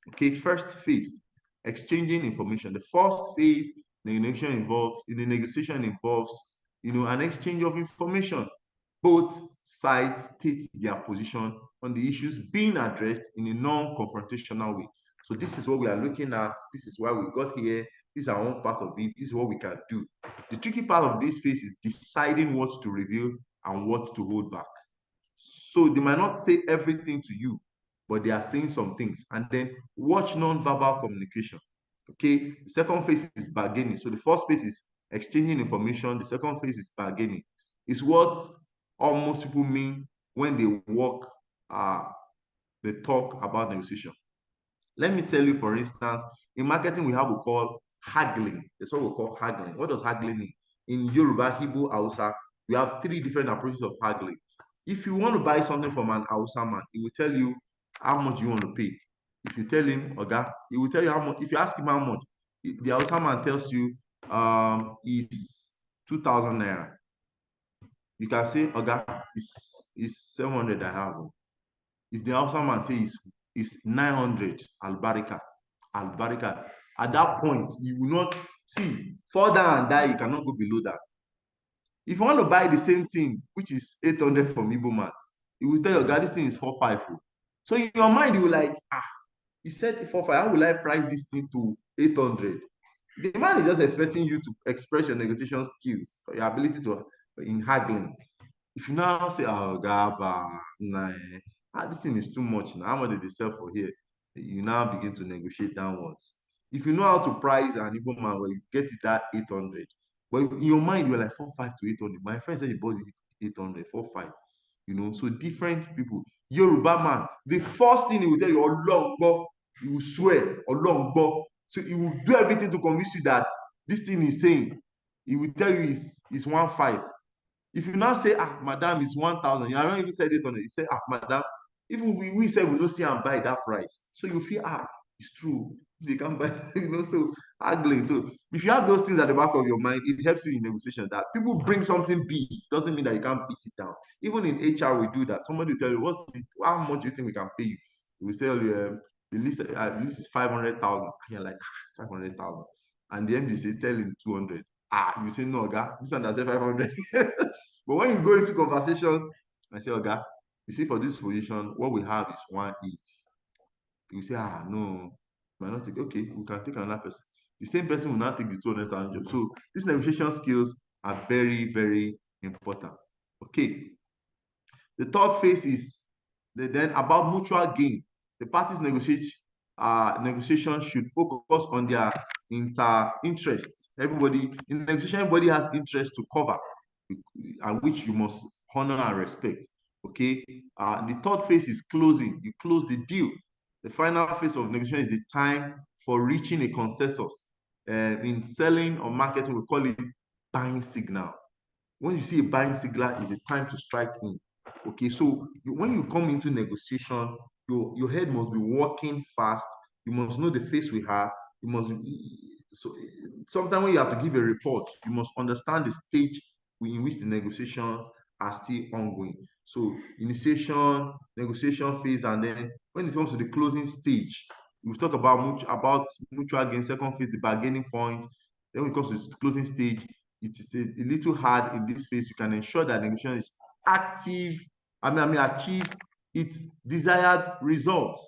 Okay, first phase, exchanging information. The first phase, the negotiation involves, an exchange of information. Both sides state their position on the issues being addressed in a non-confrontational way. So this is what we are looking at. This is why we got here. This is our own part of it. This is what we can do. The tricky part of this phase is deciding what to reveal and what to hold back. So they might not say everything to you, but they are saying some things. And then watch non-verbal communication. Okay. The second phase is bargaining. So the first phase is exchanging information. The second phase is bargaining. It's what almost people mean when they walk, they talk about negotiation. Let me tell you, for instance, in marketing, we have what we call haggling. That's what we call haggling. What does haggling mean? In Yoruba, Hebrew, Hausa, we have three different approaches of haggling. If you want to buy something from an Hausa man, he will tell you how much you want to pay. If you tell him, Oga, he will tell you how much. If you ask him how much, the Hausa man tells you is 2,000 naira. You can say, Oga, it's 700 I have. If the Hausa man says it's 900 albarika, albarika, at that point, you will not see, fall down and die, you cannot go below that. If you want to buy the same thing, which is 800 from Igbo man, he will tell your guy this thing is 450. So in your mind, you will like, he said 450, how will I price this thing to 800? The man is just expecting you to express your negotiation skills, or your ability to in haggling. If you now say, oh, Gaba, nah, this thing is too much now, how much did they sell for here? You now begin to negotiate downwards. If you know how to price an Igbo man, well, you get it at 800. But in your mind, you're like 45 to 800. My friend said he bought it 800, 45. So different people. Yoruba man, the first thing he will tell you, Olongbo, he will swear, Olongbo. So he will do everything to convince you that this thing he's saying, he will tell you is 1.5. If you now say, madam, is 1,000, you haven't even said it on it. You say, madam, even we said we don't see and buy that price. So you feel, it's true. They can't buy, so haggling. So if you have those things at the back of your mind, it helps you in negotiation. That people bring something big doesn't mean that you can't beat it down. Even in HR, we do that. Somebody will tell you, how much do you think we can pay you? We will tell you, the list is 500,000. You're like, 500,000. And the MD say, tell him 200. You say, no, guy, this one does say 500. But when you go into conversation, I say, okay, you see, for this position, what we have is 180. You say, no, might not take. Okay, we can take another person. The same person will not take the 200,000 job. So these negotiation skills are very, very important. Okay. The third phase is then about mutual gain. The parties negotiation should focus on their interests. Everybody in negotiation, everybody has interest to cover, and which you must honor and respect. Okay. The third phase is closing. You close the deal. The final phase of negotiation is the time for reaching a consensus. In selling or marketing, we call it buying signal. When you see a buying signal, it's a time to strike in. Okay, so when you come into negotiation, your head must be working fast. You must know the face we have. You must so sometimes when you have to give a report, you must understand the stage in which the negotiations are still ongoing. So initiation, negotiation phase, and then when it comes to the closing stage, we talk about mutual gain. Second phase, the bargaining point. Then when it comes to the closing stage, it is a little hard in this phase. You can ensure that negotiation is active, achieves its desired results,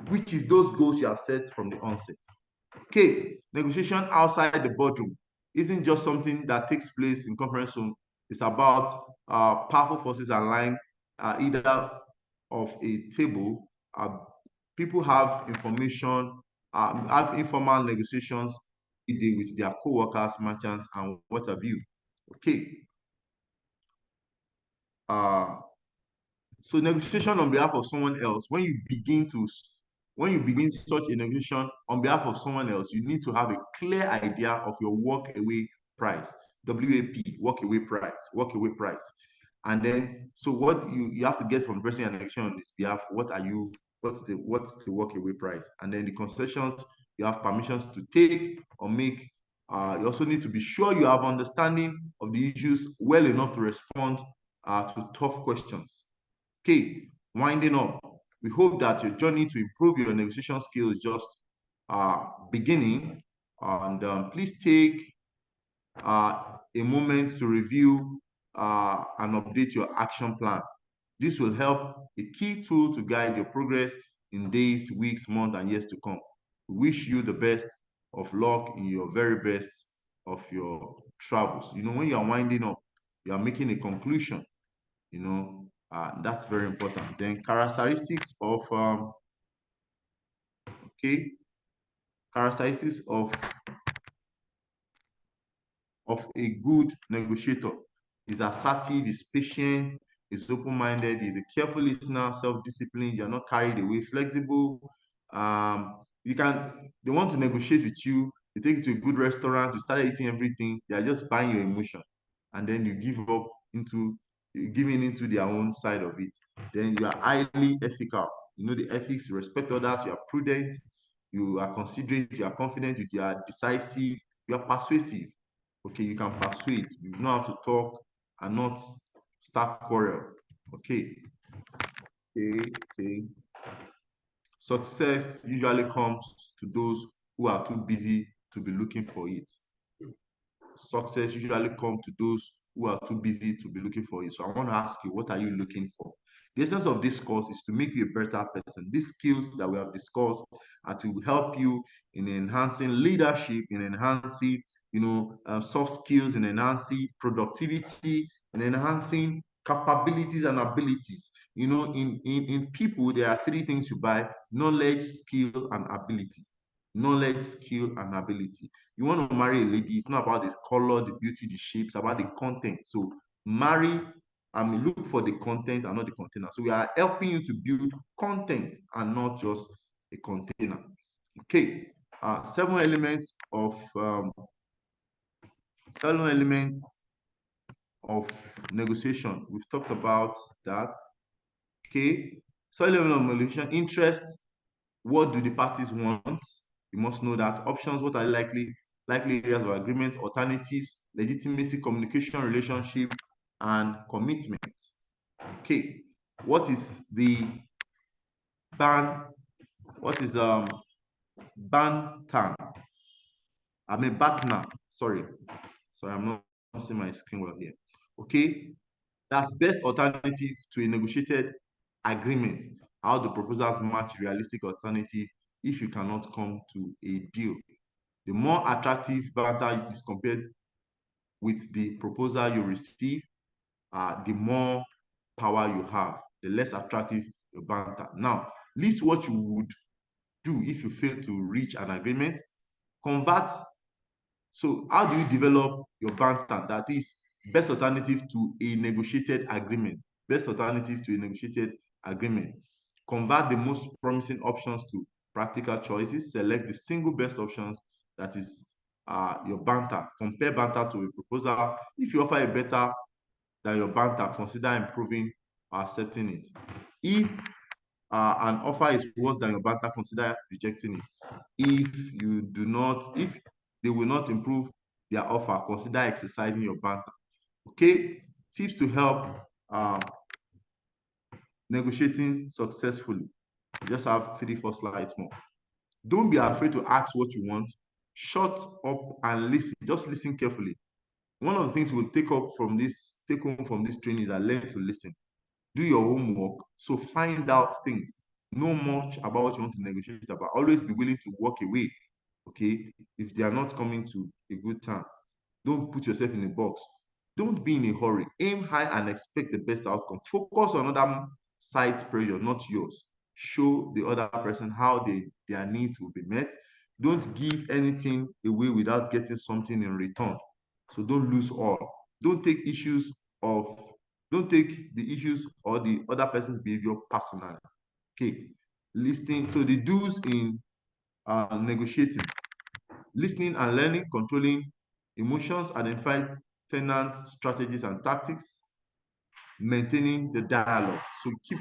which is those goals you have set from the onset. Okay, negotiation outside the boardroom isn't just something that takes place in conference room. It's about powerful forces aligned either of a table. People have information, have informal negotiations with their co-workers, merchants, and what have you. Okay. So negotiation on behalf of someone else, when you begin such a negotiation on behalf of someone else, you need to have a clear idea of your walk away price, WAP, walk away price. And then, so what you have to get from the person you're negotiating on this behalf, what are you what's the walk away price, and then the concessions you have permissions to take or make. You also need to be sure you have understanding of the issues well enough to respond to tough questions. Okay, winding up. We hope that your journey to improve your negotiation skills is just beginning, and please take a moment to review and update your action plan. This will help a key tool to guide your progress in days, weeks, months, and years to come. We wish you the best of luck in your very best of your travels. You know, when you are winding up, you are making a conclusion, you know, that's very important. Then characteristics of, okay, characteristics of a good negotiator is assertive, is patient, is open-minded, is a careful listener, self-disciplined, you're not carried away, flexible. They want to negotiate with you, they take you to a good restaurant, you start eating everything, they are just buying your emotion. And then you give up into giving into their own side of it. Then you are highly ethical. You know the ethics, you respect others, you are prudent, you are considerate, you are confident, you are decisive, you are persuasive. Okay, you can persuade, you know how to talk and not start quarrel. Okay, okay. Success usually comes to those who are too busy to be looking for it. Success usually comes to those who are too busy to be looking for it. So I want to ask you, what are you looking for? The essence of this course is to make you a better person. These skills that we have discussed are to help you in enhancing leadership, in enhancing, soft skills, in enhancing productivity, in enhancing capabilities and abilities. You know, in people, there are three things you buy: knowledge, skill, and ability. Knowledge, skill, and ability. You want to marry a lady, it's not about the color, the beauty, the shape, it's about the content. So marry, look for the content and not the container. So we are helping you to build content and not just a container. Okay, seven elements of negotiation. We've talked about that. Okay, so level of negotiation: interest. What do the parties want? You must know that. Options: what are likely areas of agreement? Alternatives: legitimacy, communication, relationship, and commitment. Okay, what is the ban? What is bantan? Batna. Sorry, I'm not seeing my screen well here. Okay, that's best alternative to a negotiated agreement. How the proposals match realistic alternative if you cannot come to a deal. The more attractive banter is compared with the proposal you receive, the more power you have, the less attractive your banter. Now, list what you would do if you fail to reach an agreement. Convert. So how do you develop your banter? That is best alternative to a negotiated agreement. Best alternative to a negotiated agreement. Convert the most promising options to practical choices. Select the single best options that is your banter. Compare banter to a proposal. If you offer a better than your banter, consider improving or accepting it. If an offer is worse than your banter, consider rejecting it. If they will not improve their offer, consider exercising your banter. Okay, tips to help negotiating successfully. Just have 3-4 slides more. Don't be afraid to ask what you want. Shut up and listen. Just listen carefully. One of the things we'll take home from this training is that learn to listen. Do your homework. So find out things. Know much about what you want to negotiate about. Always be willing to walk away. Okay, if they are not coming to a good time. Don't put yourself in a box. Don't be in a hurry. Aim high and expect the best outcome. Focus on other side's pressure, not yours. Show the other person how their needs will be met. Don't give anything away without getting something in return. So don't lose all. Don't take don't take the issues or the other person's behavior personally. Okay. Listening. So the do's in negotiating: listening and learning, controlling emotions, identify tenant strategies and tactics, maintaining the dialogue. So keep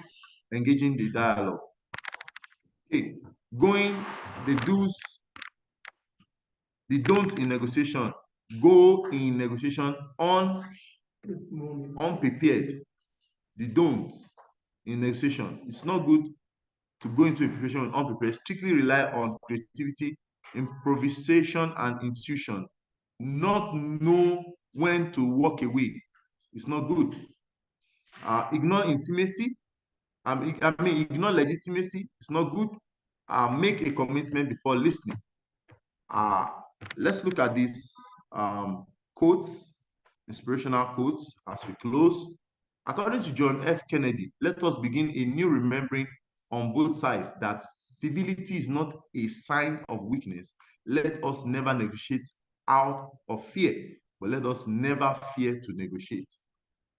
engaging the dialogue. Okay, going the do's, the don'ts in negotiation. Go in negotiation unprepared. The don'ts in negotiation. It's not good to go into a preparation unprepared. Strictly rely on creativity, improvisation, and intuition. Not know when to walk away. It's not good. Ignore intimacy. Ignore legitimacy. It's not good. Make a commitment before listening. Uh, let's look at these quotes, inspirational quotes as we close. According to John F. Kennedy, let us begin a new remembering on both sides that civility is not a sign of weakness. Let us never negotiate out of fear, but let us never fear to negotiate.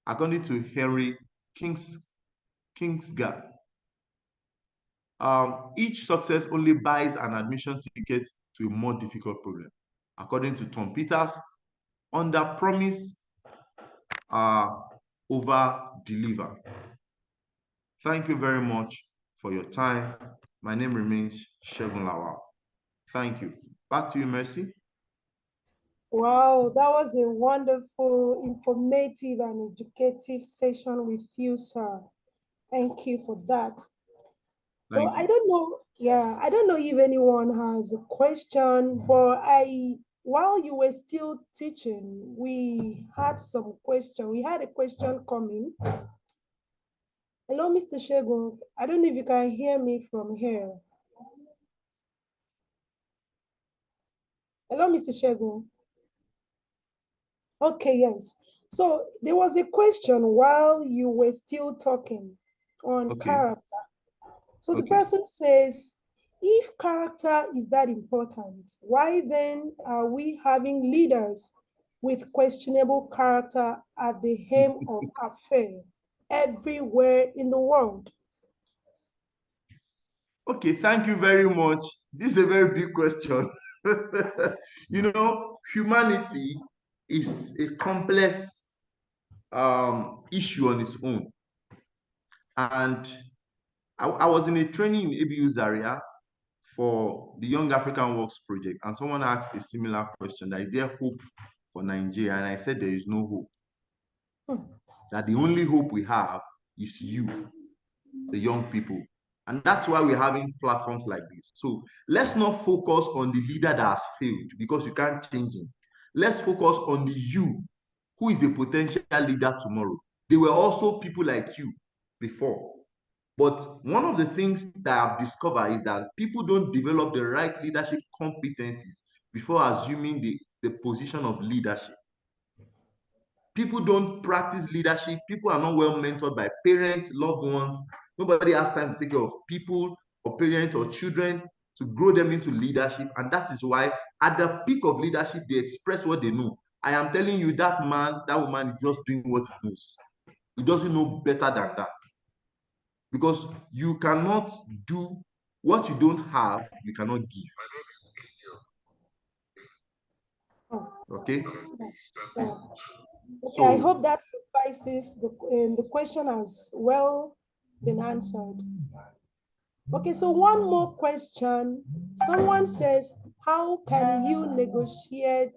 According to Henry Kingsguard, each success only buys an admission ticket to a more difficult problem. According to Tom Peters, under promise, over deliver. Thank you very much for your time. My name remains Shegun Lawal. Thank you. Back to you, Mercy. Wow, that was a wonderful, informative, and educative session with you, sir. Thank you for that. So Thank I you. don't know, yeah, I don't know if anyone has a question, but while you were still teaching, we had some question. We had a question coming. Hello, Mr. Shegun. I don't know if you can hear me from here. Hello, Mr. Shegun. Okay, yes. So there was a question while you were still talking on Okay. character. So the Okay. person says, if character is that important, why then are we having leaders with questionable character at the helm of affairs everywhere in the world? Okay, thank you very much. This is a very big question. Humanity is a complex issue on its own. And I was in a training in ABU Zaria for the Young African Works Project, and someone asked a similar question, that is there hope for Nigeria? And I said there is no hope. That the only hope we have is you, the young people. And that's why we're having platforms like this. So let's not focus on the leader that has failed, because you can't change him. Let's focus on the you who is a potential leader tomorrow. They were also people like you before. But one of the things that I've discovered is that people don't develop the right leadership competencies before assuming the position of leadership. People don't practice leadership. People are not well mentored by parents, loved ones. Nobody has time to take care of people or parents or children to grow them into leadership. And that is why at the peak of leadership, they express what they know. I am telling you, that man, that woman is just doing what he knows. He doesn't know better than that. Because you cannot do what you don't have, you cannot give. Okay? Yeah. Okay, I So hope that suffices. The question has well been answered. Okay, so one more question. Someone says, how can you negotiate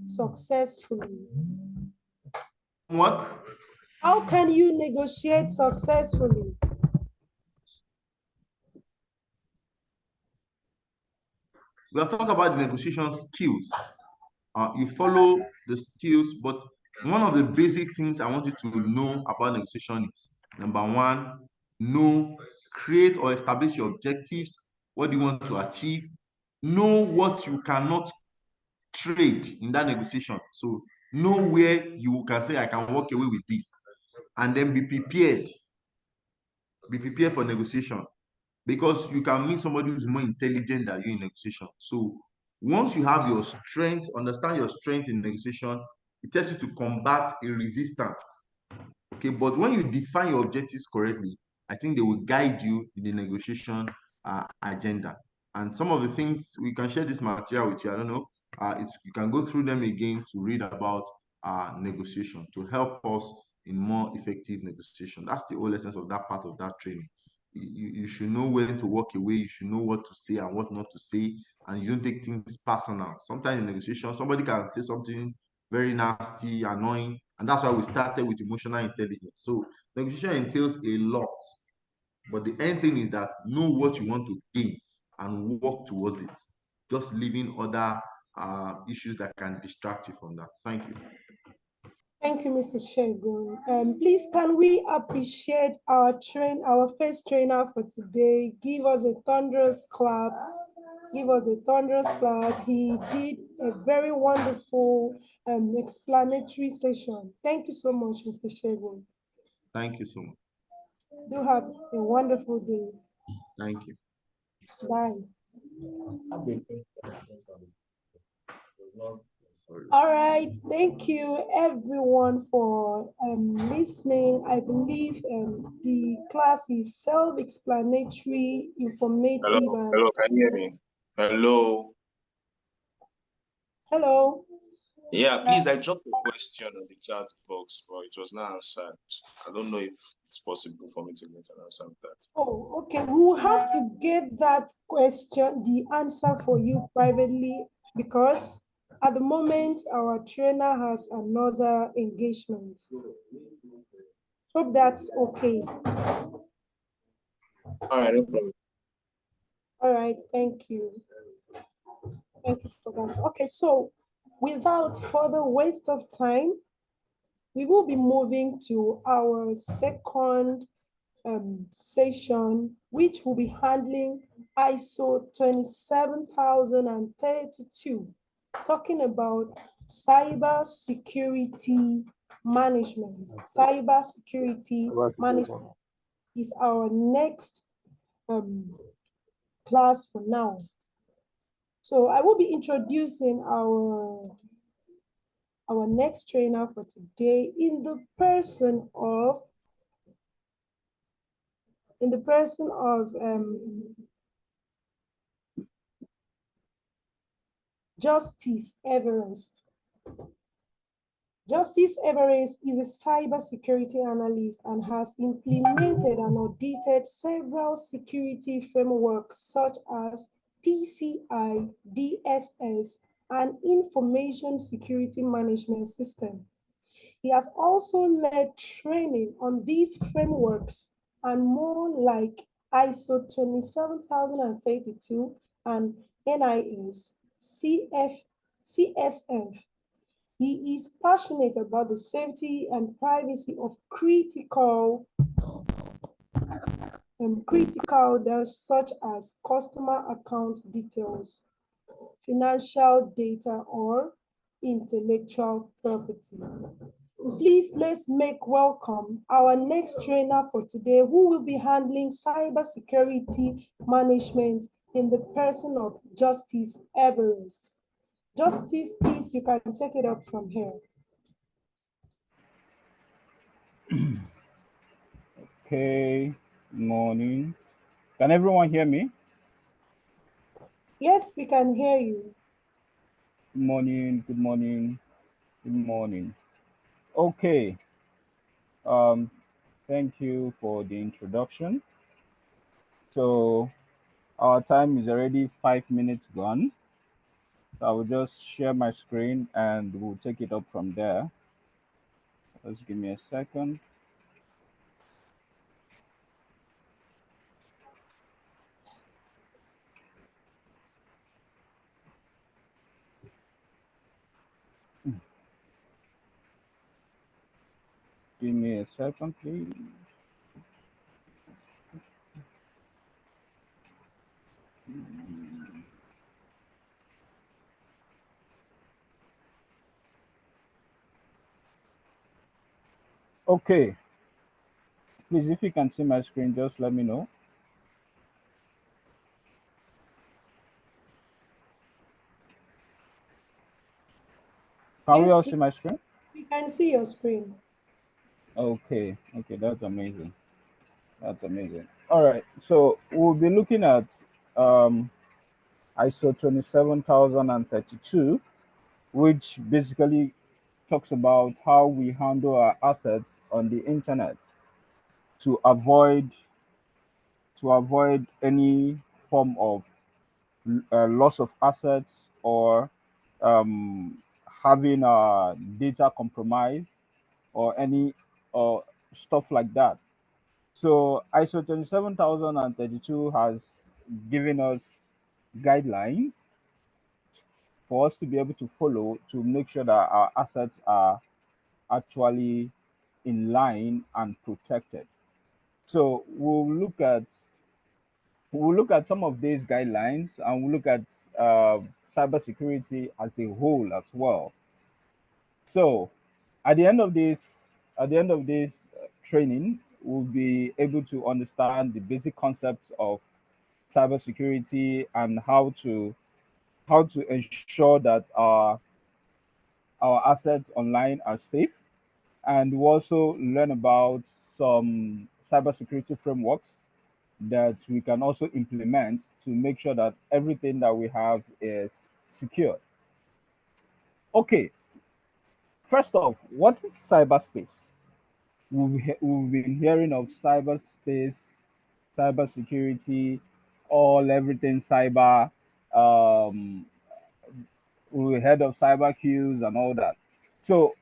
successfully? what? How can you negotiate successfully? We have talked about the negotiation skills. You follow the skills, but one of the basic things I want you to know about negotiation is, number one, know, create or establish your objectives. What do you want to achieve? Know what you cannot trade in that negotiation. So know where you can say, I can walk away with this. And then be prepared. Be prepared for negotiation, because you can meet somebody who's more intelligent than you in negotiation. So once you have your strength, understand your strength in negotiation, it helps you to combat a resistance. Okay, but when you define your objectives correctly, I think they will guide you in the negotiation agenda. And some of the things, we can share this material with you. I don't know. You can go through them again to read about negotiation to help us in more effective negotiation. That's the whole essence of that part of that training. you should know when to walk away. You should know what to say and what not to say, and you don't take things personal. Sometimes in negotiation, somebody can say something very nasty, annoying, and that's why we started with emotional intelligence. So negotiation entails a lot, but the end thing is that know what you want to gain and work towards it. Just leaving other issues that can distract you from that. Thank you. Thank you, Mr. Shegun. Please, can we appreciate our first trainer for today? Give us a thunderous clap. Give us a thunderous clap. He did a very wonderful explanatory session. Thank you so much, Mr. Shegun. Thank you so much. Do have a wonderful day. Thank you. Bye. Sorry. All right, thank you everyone for listening. I believe the class is self-explanatory, informative, Hello, can you hear me? Hello. Hello. Yeah, please, I dropped a question on the chat box, but it was not answered. I don't know if it's possible for me to get an answer on that. Oh, okay. We will have to get that question, the answer for you privately, because at the moment our trainer has another engagement. Hope that's okay. All right, no problem. All right, thank you. Thank you for that. Okay, so without further waste of time, we will be moving to our second session, which will be handling ISO 27032, talking about cyber security management. Cyber security management is our next class for now. So I will be introducing our next trainer for today in the person of Justice Everest. Justice Everest is a cybersecurity analyst and has implemented and audited several security frameworks such as PCI, DSS, and Information Security Management System. He has also led training on these frameworks and more, like ISO 27032 and NIS, CSF. He is passionate about the safety and privacy of critical data such as customer account details, financial data, or intellectual property. Please, let's make welcome our next trainer for today, who will be handling cybersecurity management in the person of Justice Everest. Justice, please, you can take it up from here. Okay, morning. Can everyone hear me? Yes, we can hear you. Good morning, good morning, good morning. Okay, thank you for the introduction. So our time is already 5 minutes gone. So I will just share my screen and we'll take it up from there. Just give me a second. Give me a second, please. Okay. Please, if you can see my screen, just let me know. Can we all see my screen? We can see your screen. Okay, that's amazing. That's amazing. All right, so we'll be looking at ISO 27032, which basically talks about how we handle our assets on the internet to avoid to avoid any form of loss of assets or um, having data compromise or any stuff like that. So ISO 27032 has given us guidelines for us to be able to follow to make sure that our assets are actually in line and protected. So we'll look at some of these guidelines, and we'll look at cybersecurity as a whole as well. So at the end of this training, we'll be able to understand the basic concepts of cybersecurity and how to ensure that our assets online are safe. And we also learn about some cybersecurity frameworks that we can also implement to make sure that everything that we have is secure. Okay, first off, what is cyberspace? We've been hearing of cyberspace, cybersecurity, everything cyber. Um, we heard of cyber queues and all that. So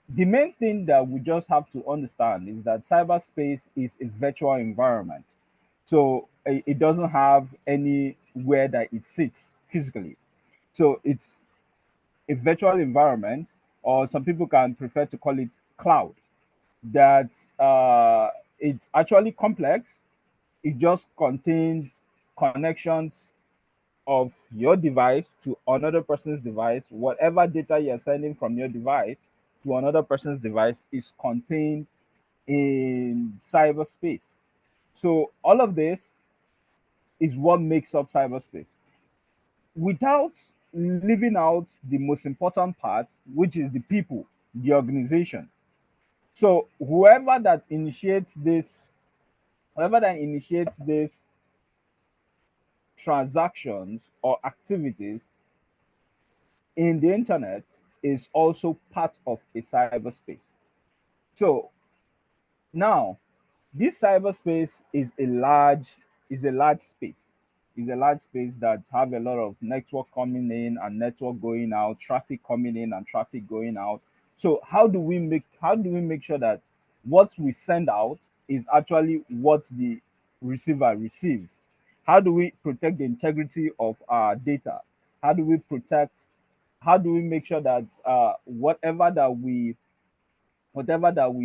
the main thing that we just have to understand is that cyberspace is a virtual environment. So it doesn't have anywhere that it sits physically. So it's a virtual environment, or some people can prefer to call it cloud, that it's actually complex. It just contains connections of your device to another person's device. Whatever data you're sending from your device to another person's device is contained in cyberspace. So all of this is what makes up cyberspace. Without leaving out the most important part, which is the people, the organization. So whoever that initiates this transactions or activities in the internet is also part of a cyberspace. So now, this cyberspace is a large space. Is a large space that have a lot of network coming in and network going out, traffic coming in and traffic going out. So how do we make sure that what we send out is actually what the receiver receives? How do we protect the integrity of our data? How do we protect? How do we make sure that whatever that we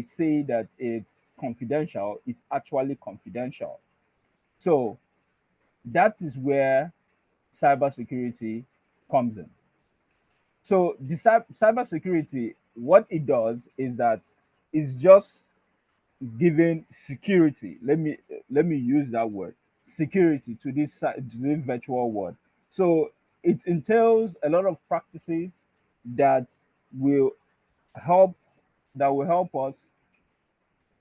say that it's confidential is actually confidential? So that is where cybersecurity comes in. So the cybersecurity, what it does is that it's just giving security. Let me use that word, security, to this virtual world. So it entails a lot of practices that will help that will help us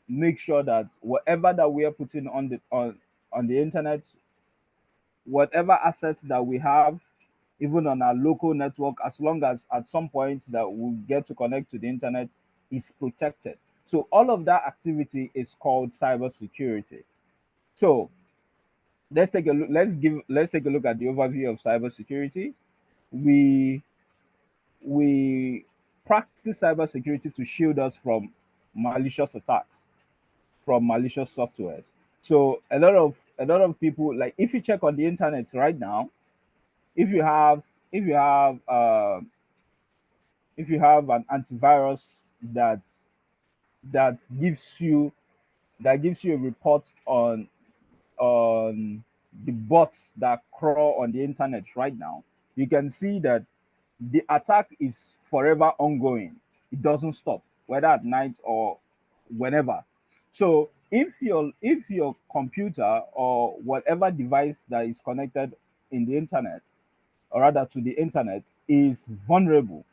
make sure that whatever that we are putting on the internet, whatever assets that we have, even on our local network, as long as at some point that we get to connect to the internet, is protected. So all of that activity is called cybersecurity. So let's take a look. Let's take a look at the overview of cybersecurity. We we practice cybersecurity to shield us from malicious attacks, from malicious softwares. So a lot of people, like, if you check on the internet right now, if you have if you have if you have an antivirus that that gives you a report on the bots that crawl on the internet right now, you can see that the attack is forever ongoing. It doesn't stop, whether at night or whenever. So if your computer or whatever device that is connected in the internet, or rather to the internet, is vulnerable,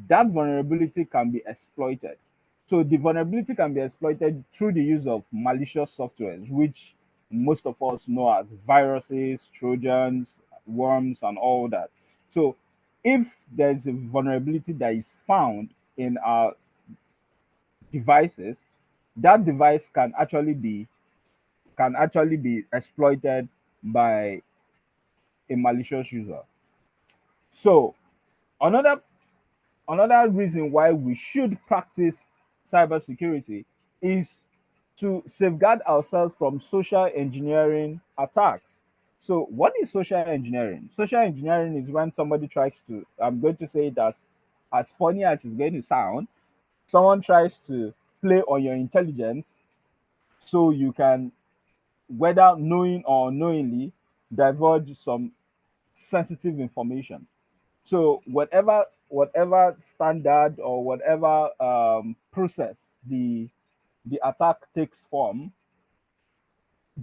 that vulnerability can be exploited. So the vulnerability can be exploited through the use of malicious softwares, which most of us know as viruses, trojans, worms, and all that. So if there's a vulnerability that is found in our devices, that device can actually be exploited by a malicious user. So another another reason why we should practice cybersecurity is to safeguard ourselves from social engineering attacks. So, what is social engineering? Social engineering is when somebody tries to, I'm going to say it as funny as it's going to sound, someone tries to play on your intelligence so you can, whether knowing or unknowingly, divulge some sensitive information. So whatever standard or whatever process the attack takes form,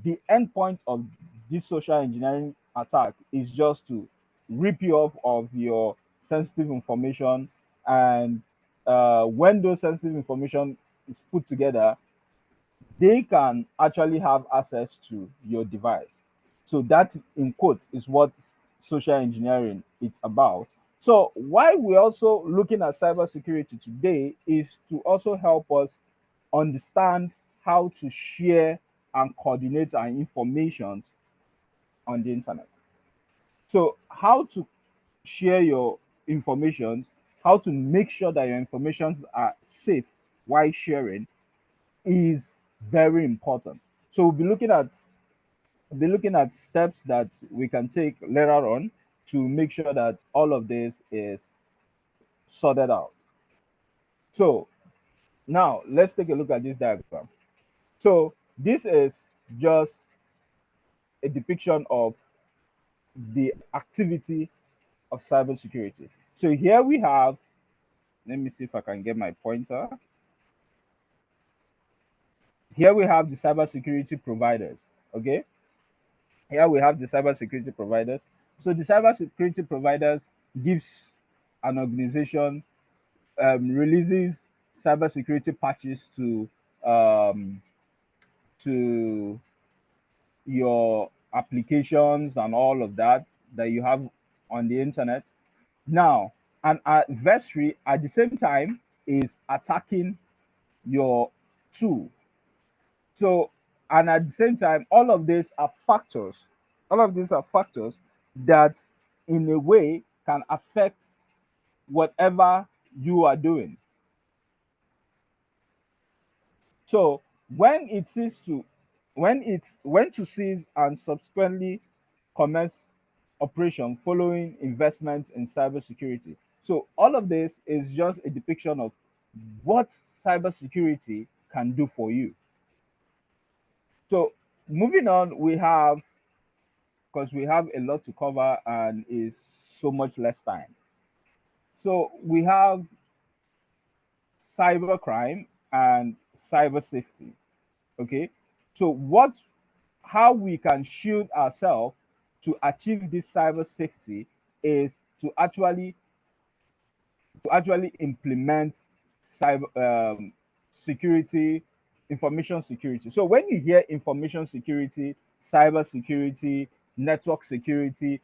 the end point of this social engineering attack is just to rip you off of your sensitive information. And when those sensitive information is put together, they can actually have access to your device. So that, in quotes, is what social engineering it's about. So why we're also looking at cybersecurity today is to also help us understand how to share and coordinate our information on the internet. So how to share your information, how to make sure that your informations are safe while sharing is very important. So we'll be looking at steps that we can take later on to make sure that all of this is sorted out. So now let's take a look at this diagram. So this is just a depiction of the activity of cybersecurity. So here we have, let me see if I can get my pointer. Here we have the cybersecurity providers. Okay. Here we have the cybersecurity providers. So the cybersecurity providers gives an organization, releases cybersecurity patches um, to your applications and all of that you have on the internet. Now, an adversary at the same time is attacking your tool. So, and at the same time, all of these are factors that in a way can affect whatever you are doing. So when to cease and subsequently commence operation following investment in cybersecurity. So all of this is just a depiction of what cybersecurity can do for you. So moving on, because we have a lot to cover and is so much less time. So we have cybercrime and cyber safety. Okay. So how we can shield ourselves to achieve this cyber safety is to actually implement cyber security, information security. So when you hear information security, cyber security, network security,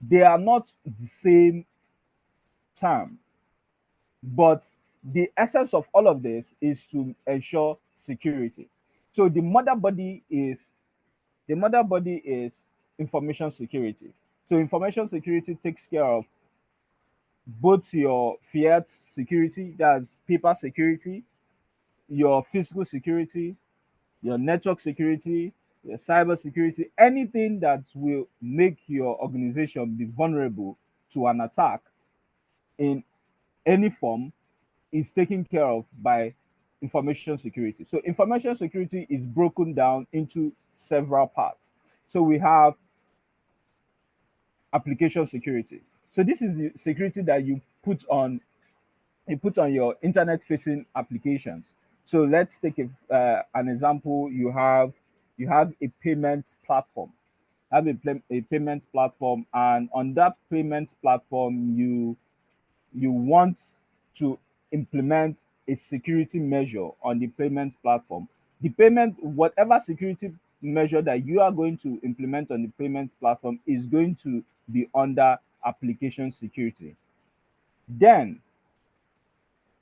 they are not the same term, but the essence of all of this is to ensure security. So the mother body is information security. So information security takes care of both your fiat security, that's paper security, your physical security, your network security, your cyber security, anything that will make your organization be vulnerable to an attack in any form is taken care of by information security. So information security is broken down into several parts. So we have application security. So this is the security that you put on your internet facing applications. So let's take an example. You have a payment platform. A payment platform, and on that payment platform, you want to implement a security measure on the payment platform. Whatever security measure that you are going to implement on the payment platform is going to be under application security. Then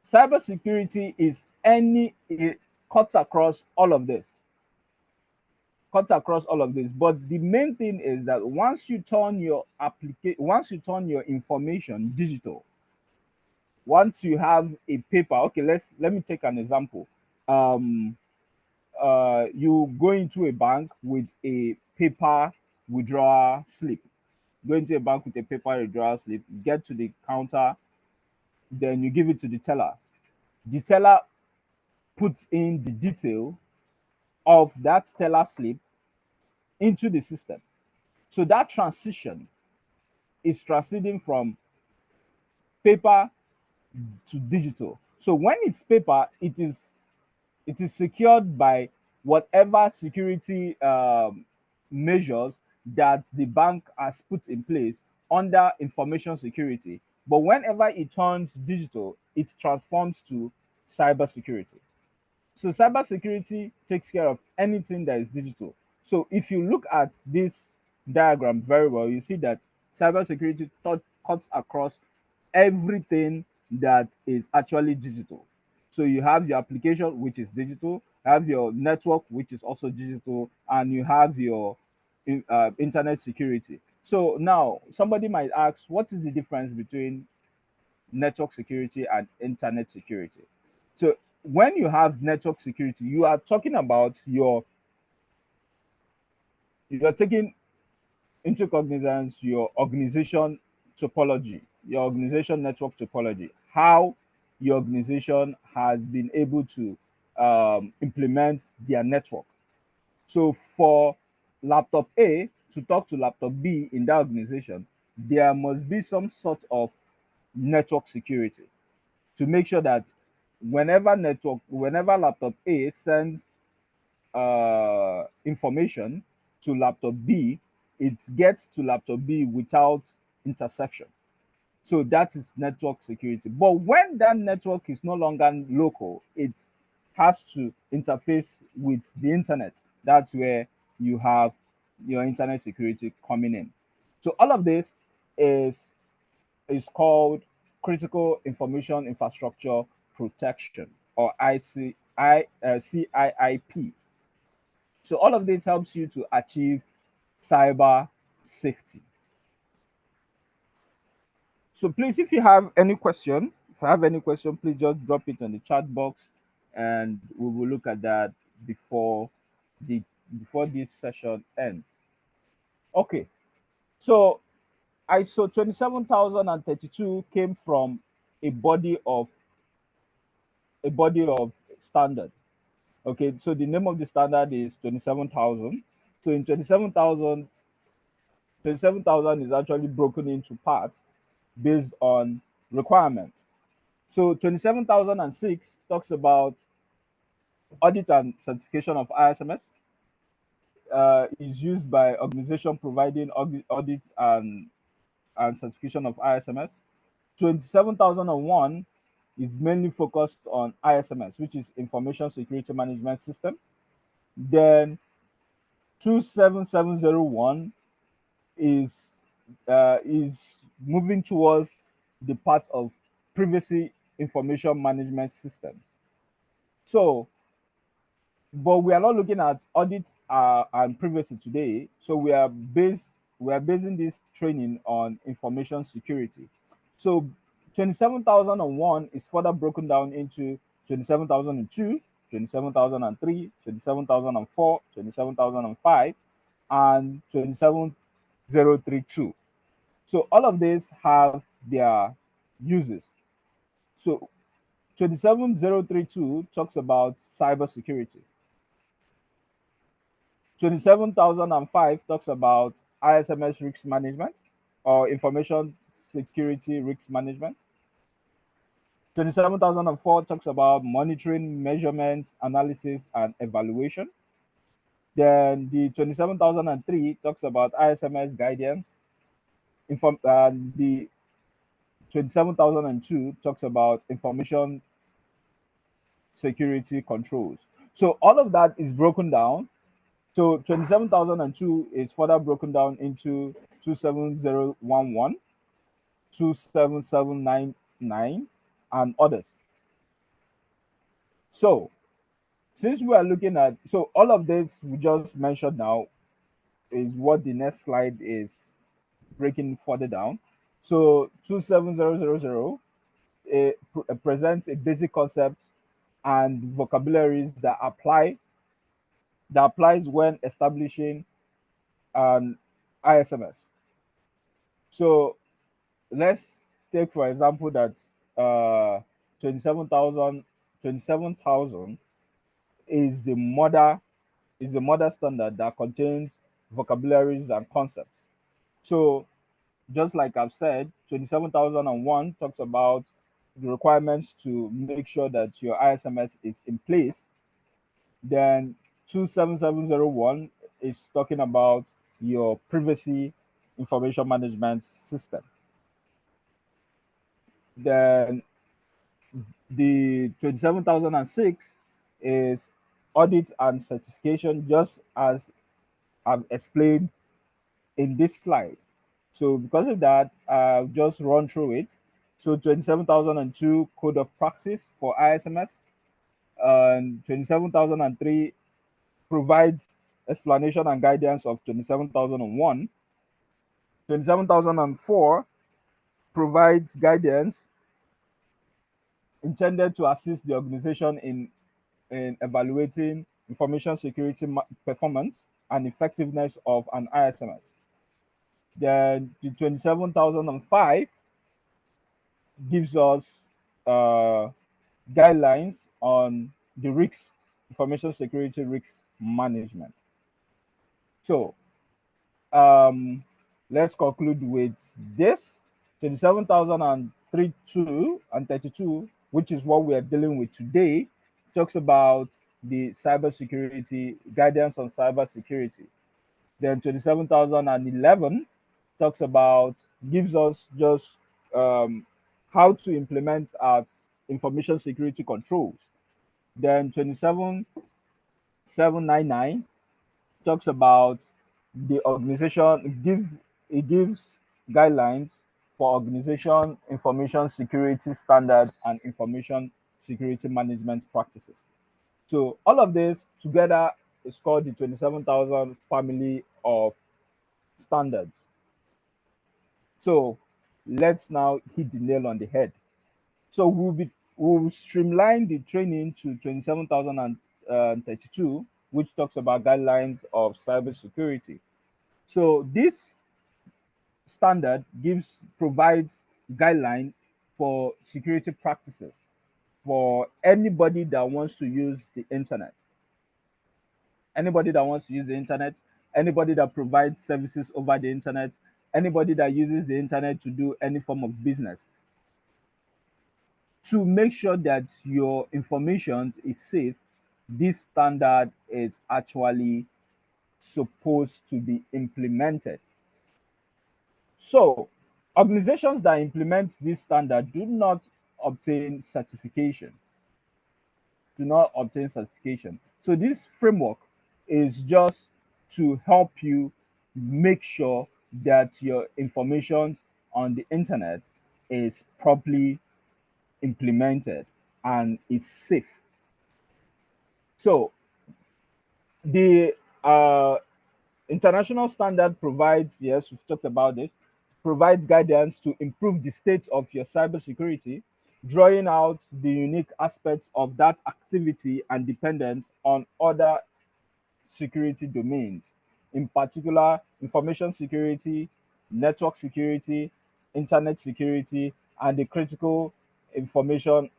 cybersecurity is it cuts across all of this. cuts across all of this. But the main thing is that once you turn your information digital, once you have a paper, okay, let me take an example. Um, you go into a bank with a paper withdrawal slip. Go into a bank with a paper withdrawal slip, get to the counter, then you give it to the teller. The teller puts in the detail of that teller slip into the system. So that transition is transiting from paper to digital. So when it's paper, it is secured by whatever security measures that the bank has put in place under information security. But whenever it turns digital, it transforms to cybersecurity. So cybersecurity takes care of anything that is digital. So if you look at this diagram very well, you see that cybersecurity cuts across everything that is actually digital. So you have your application, which is digital, have your network, which is also digital, and you have your internet security. So now somebody might ask, what is the difference between network security and internet security? So when you have network security, you are talking about you're taking into cognizance your organization topology, your organization network topology, how your organization has been able to implement their network. So for laptop A to talk to laptop B in that organization, there must be some sort of network security to make sure that whenever laptop A sends information to laptop B, it gets to laptop B without interception. So that is network security. But when that network is no longer local, it has to interface with the internet. That's where you have your internet security coming in. So all of this is is called critical information infrastructure protection, or CIIP. So all of this helps you to achieve cyber safety. So please, if you have any question, please just drop it on the chat box, and we will look at that before the before this session ends. Okay, so ISO 27032 came from a body of standard. Okay, so the name of the standard is 27,000. So in 27,000 is actually broken into parts based on requirements. So 27,006 talks about audit and certification of ISMS. Is used by organization providing audits and certification of ISMS. 27,001 is mainly focused on ISMS, which is Information Security Management System. Then 27701 is moving towards the part of privacy information management systems. So, but we are not looking at audit and privacy today. So we are basing this training on information security. So 27,001 is further broken down into 27,002, 27,003, 27,004, 27,005, and 27,032. So all of these have their uses. So 27,032 talks about cybersecurity. 27,005 talks about ISMS risk management or information security risk management. 27,004 talks about monitoring, measurements, analysis, and evaluation. Then the 27,003 talks about ISMS guidance. The 27,002 talks about information security controls. So all of that is broken down. So 27,002 is further broken down into 27011, 27799, and others. So since we are looking at, so all of this we just mentioned now is what the next slide is breaking further down. So 27000 presents a basic concept and vocabularies that applies when establishing an ISMS. So let's take for example that uh 27,000 is the mother standard that contains vocabularies and concepts. So just like I've said, 27,001 talks about the requirements to make sure that your ISMS is in place. Then 27701 is talking about your privacy information management system. Then the 27,006 is audit and certification, just as I've explained in this slide. So because of that, I'll just run through it. So 27,002 code of practice for ISMS, and 27,003 provides explanation and guidance of 27,001. 27,004 provides guidance intended to assist the organization in evaluating information security performance and effectiveness of an ISMS. Then the 27,005 gives us uh, guidelines on the risks, information security risk management. So let's conclude with this 27,032 and 32, which is what we are dealing with today, talks about the cybersecurity guidance on cybersecurity. Then 27,011 talks about, gives us just how to implement our information security controls. Then 27,799 talks about the organization, it gives guidelines for organization information security standards and information security management practices. So all of this together is called the 27,000 family of standards. So let's now hit the nail on the head. So we'll streamline the training to 27,032, which talks about guidelines of cybersecurity. So this standard provides guideline for security practices for anybody that wants to use the internet. Anybody that wants to use the internet, anybody that provides services over the internet, anybody that uses the internet to do any form of business, to make sure that your information is safe, this standard is actually supposed to be implemented. So organizations that implement this standard do not obtain certification. So this framework is just to help you make sure that your information on the internet is properly implemented and is safe. So the international standard provides, yes, we've talked about this, provides guidance to improve the state of your cybersecurity, drawing out the unique aspects of that activity and dependence on other security domains, in particular, information security, network security, internet security, and the critical information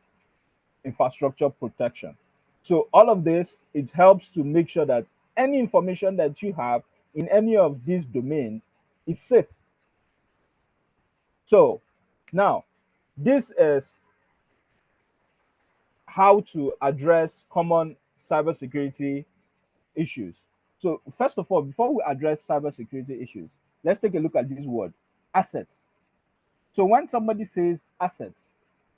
infrastructure protection. So all of this, it helps to make sure that any information that you have in any of these domains is safe. So now, this is how to address common cybersecurity issues. So first of all, before we address cybersecurity issues, let's take a look at this word, assets. So when somebody says assets,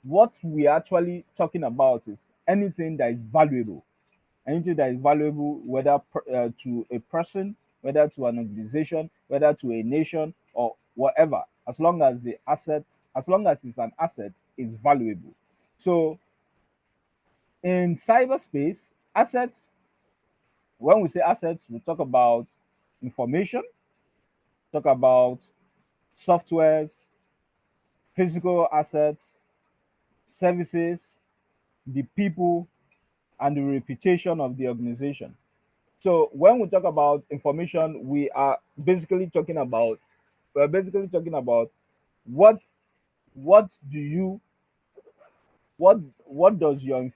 what we're actually talking about is anything that is valuable. Anything that is valuable, whether to a person, whether to an organization, whether to a nation or whatever, as long as it's an asset, is valuable. So in cyberspace, Assets, when we say assets, we talk about information, talk about softwares, physical assets, services, the people, and the reputation of the organization. So when we talk about information, we're basically talking about what what do you what does your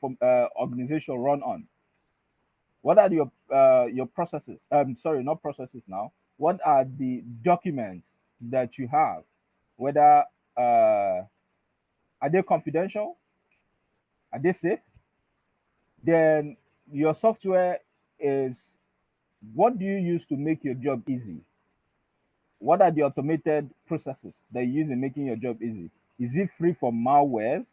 organization run on? What are your processes? Sorry, not processes now. What are the documents that you have? Whether are they confidential? Are they safe? Then your software is, what do you use to make your job easy? What are the automated processes that you use in making your job easy? Is it free from malwares?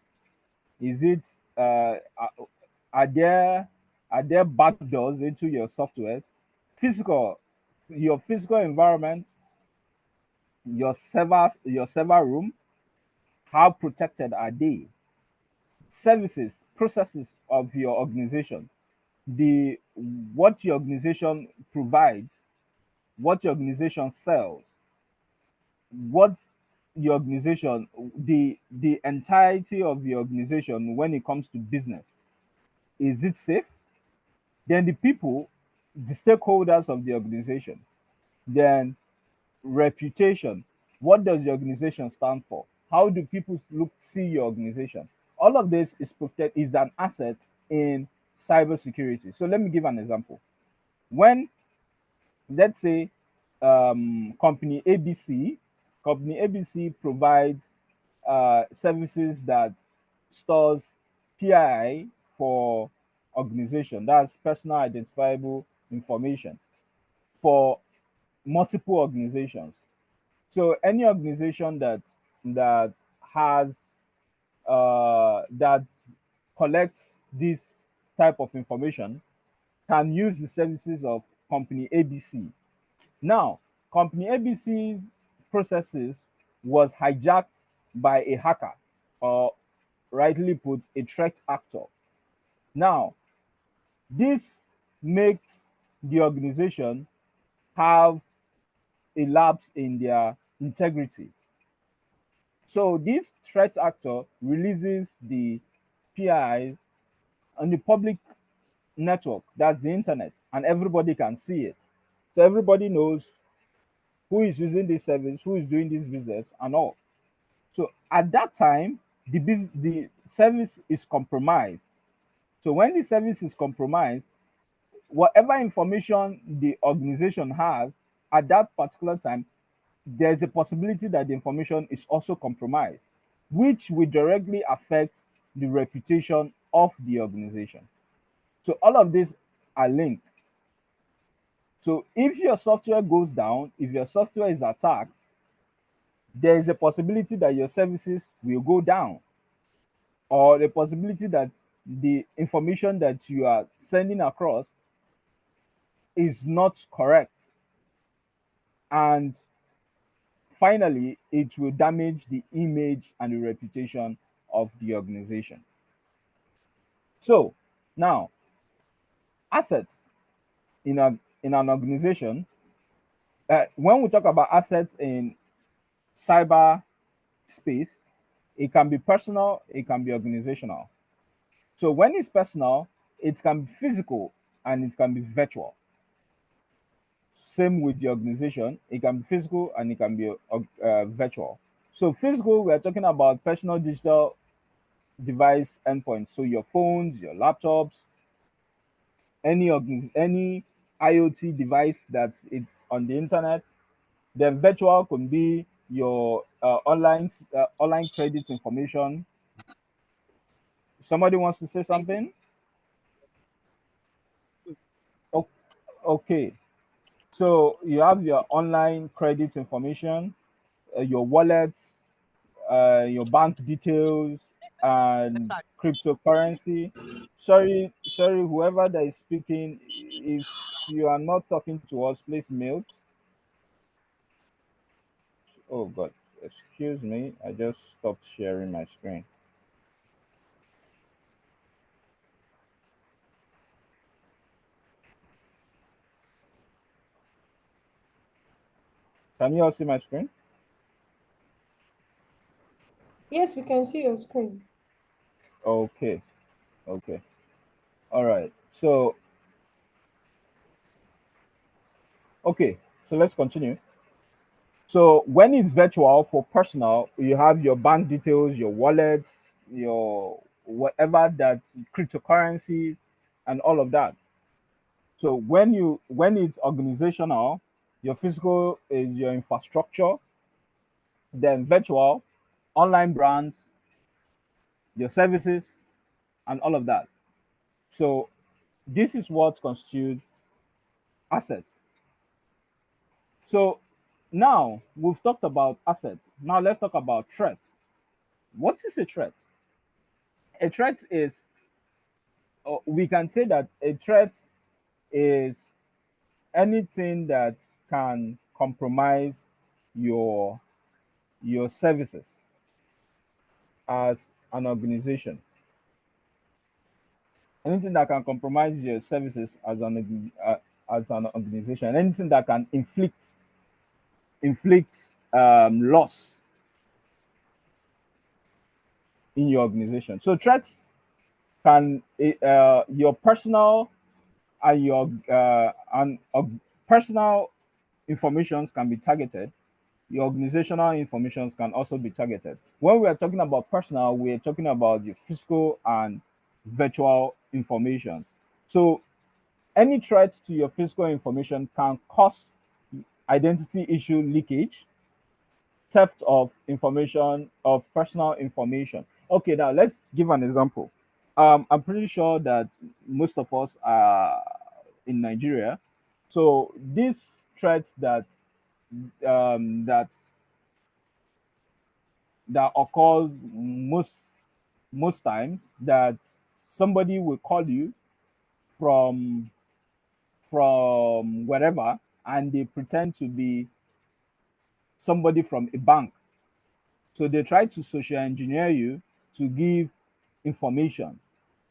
Is it are there are there backdoors into your softwares? Physical, your physical environment, your server room, how protected are they? Services, processes of your organization, the what your organization provides, what your organization sells, what your organization, the entirety of your organization when it comes to business, is it safe? Then the people, the stakeholders of the organization, then reputation, what does the organization stand for? How do people see your organization? All of this is an asset in cybersecurity. So let me give an example. When, let's say, company ABC provides services that stores PII for organization, that's personal identifiable information, for multiple organizations. So any organization that has that collects this type of information can use the services of company ABC. Now, company ABC's processes was hijacked by a hacker, or rightly put, a threat actor. Now, this makes the organization have a lapse in their integrity. So this threat actor releases the PIs on the public network, that's the internet, and everybody can see it. So everybody knows who is using this service, who is doing this business, and all. So at that time, the service is compromised. So when the service is compromised, whatever information the organization has at that particular time, there's a possibility that the information is also compromised, which will directly affect the reputation of the organization. So all of these are linked. So if your software goes down, if your software is attacked, there is a possibility that your services will go down, or the possibility that the information that you are sending across is not correct. And finally, it will damage the image and the reputation of the organization. So now, assets in an organization, when we talk about assets in cyber space, it can be personal, it can be organizational. So when it's personal, it can be physical and it can be virtual. Same with the organization, it can be physical and it can be virtual. So physical, we are talking about personal digital device endpoints. So your phones, your laptops, any IoT device that it's on the internet. Then virtual could be your online credit information. Somebody wants to say something? O- Okay. So you have your online credit information, your wallets, your bank details, and cryptocurrency. Sorry, whoever that is speaking, if you are not talking to us, please mute. Oh God, excuse me, I just stopped sharing my screen. Can you all see my screen? Yes, we can see your screen. Okay. Okay. All right. So, okay. So let's continue. So when it's virtual for personal, you have your bank details, your wallets, your whatever that cryptocurrencies and all of that. So when it's organizational, your physical is your infrastructure, then virtual, online brands, your services, and all of that. So this is what constitutes assets. So now we've talked about assets. Now let's talk about threats. What is a threat? A threat is, we can say that a threat is anything that can compromise your your services as an organization. Anything that can compromise your services as an organization. Anything that can inflict loss in your organization. So threats can your personal and your personal informations can be targeted. Your organizational informations can also be targeted. When we are talking about personal, we are talking about your physical and virtual information. So any threat to your physical information can cause identity issue leakage, theft of information, of personal information. Okay, now let's give an example. I'm pretty sure that most of us are in Nigeria. So this threat um, that that occurs most times, that somebody will call you from wherever, and they pretend to be somebody from a bank. So they try to social engineer you to give information.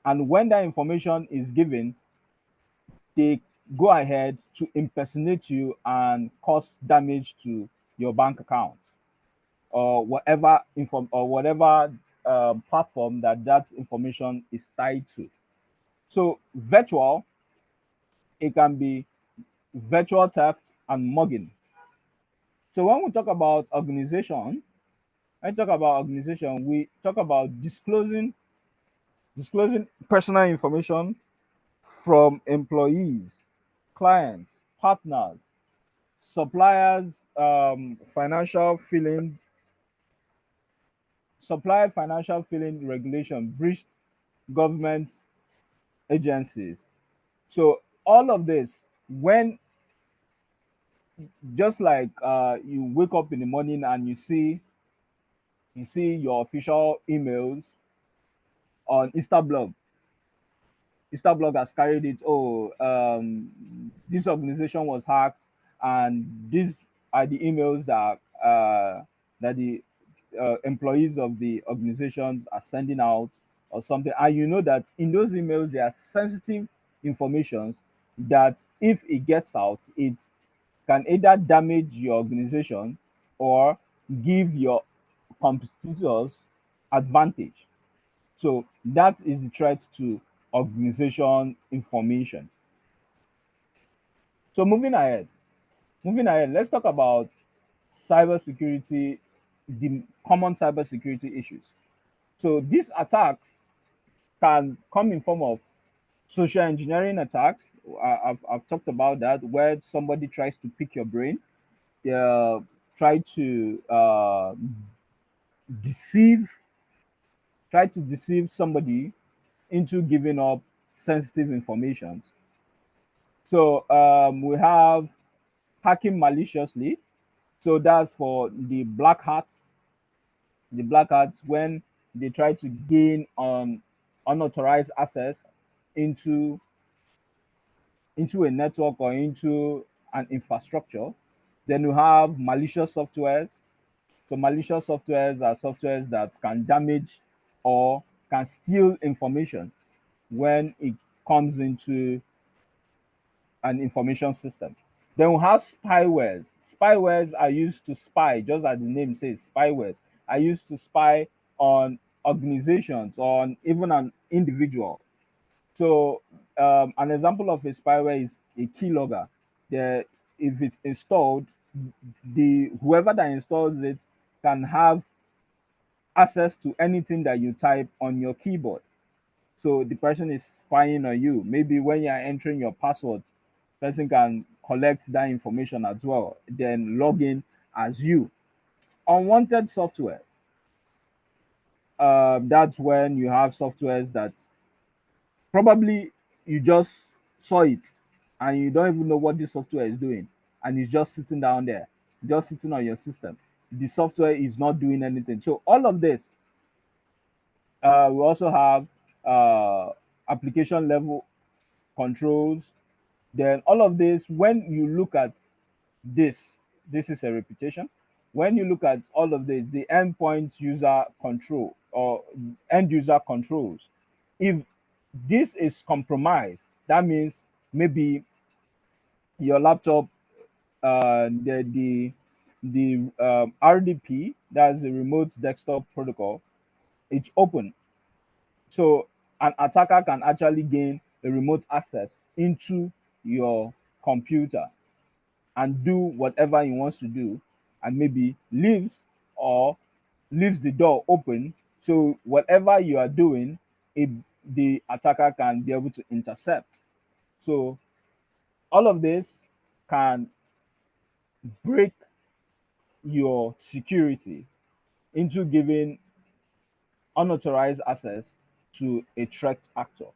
And when that information is given, they go ahead to impersonate you and cause damage to your bank account or whatever platform that information is tied to. So virtual, it can be virtual theft and mugging. So when we talk about organization, we talk about disclosing personal information from employees, clients, partners, suppliers, supplier financial filing regulation, breached government agencies. So all of this, when just like you wake up in the morning and you see your official emails on Instablog has carried it. Oh, this organization was hacked, and these are the emails that the employees of the organizations are sending out or something. And you know that in those emails there are sensitive information that if it gets out, it can either damage your organization or give your competitors advantage. So that is the threat to organization information. So moving ahead, let's talk about cybersecurity, the common cybersecurity issues. So these attacks can come in form of social engineering attacks. I've talked about that, where somebody tries to pick your brain, uh, try to deceive, somebody into giving up sensitive information. So we have hacking maliciously. So that's for the black hats, when they try to gain unauthorized access into a network or into an infrastructure. Then you have malicious softwares. So malicious softwares are softwares that can damage or can steal information when it comes into an information system. Then we have spywares. Spywares are used to spy, just as the name says, spywares are used to spy on organizations or on even an individual. So an example of a spyware is a keylogger. The If it's installed, the whoever that installs it can have access to anything that you type on your keyboard. So the person is spying on you. Maybe when you are entering your password, person can collect that information as well, then log in as you. Unwanted software. That's when you have softwares that probably you just saw it and you don't even know what this software is doing, and it's just sitting down there, just sitting on your system. The software is not doing anything. So all of this, we also have application level controls. Then all of this, when you look at this, this is a reputation. When you look at all of this, the endpoint user control or end user controls, if this is compromised, that means maybe your laptop, the RDP, that's the remote desktop protocol, it's open. So an attacker can actually gain a remote access into your computer and do whatever he wants to do, and maybe leaves the door open, so whatever you are doing, if the attacker can be able to intercept. So all of this can break your security into giving unauthorized access to a threat actor.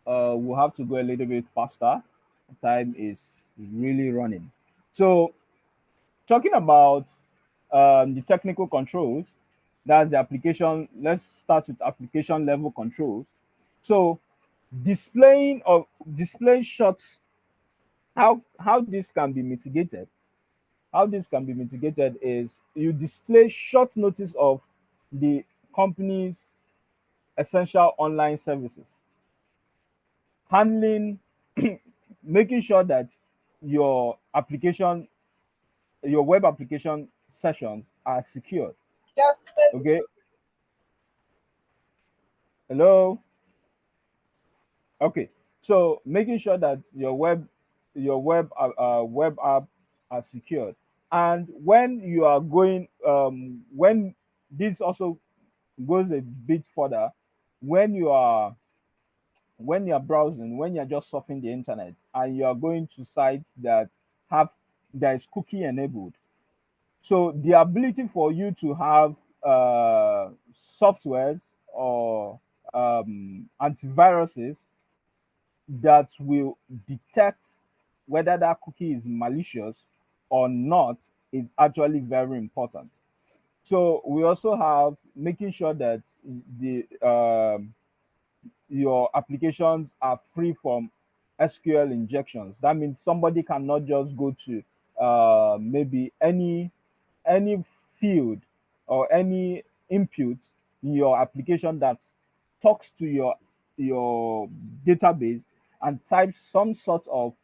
We'll have to go a little bit faster. Time is really running. So talking about the technical controls, that's the application. Let's start with application level controls. So display shots, how this can be mitigated. How this can be mitigated is you display short notice of the company's essential online services, handling, making sure that your application, your web application sessions are secured. Okay. Hello. Okay. So making sure that web app are secured, and when you are going, when this also goes a bit further, when you are browsing, when you're just surfing the internet and you are going to sites have that is cookie enabled. So the ability for you to have softwares or antiviruses that will detect whether that cookie is malicious or not is actually very important. So we also have making sure that the your applications are free from SQL injections. That means somebody cannot just go to maybe any field or any input in your application that talks to your database and type some sort of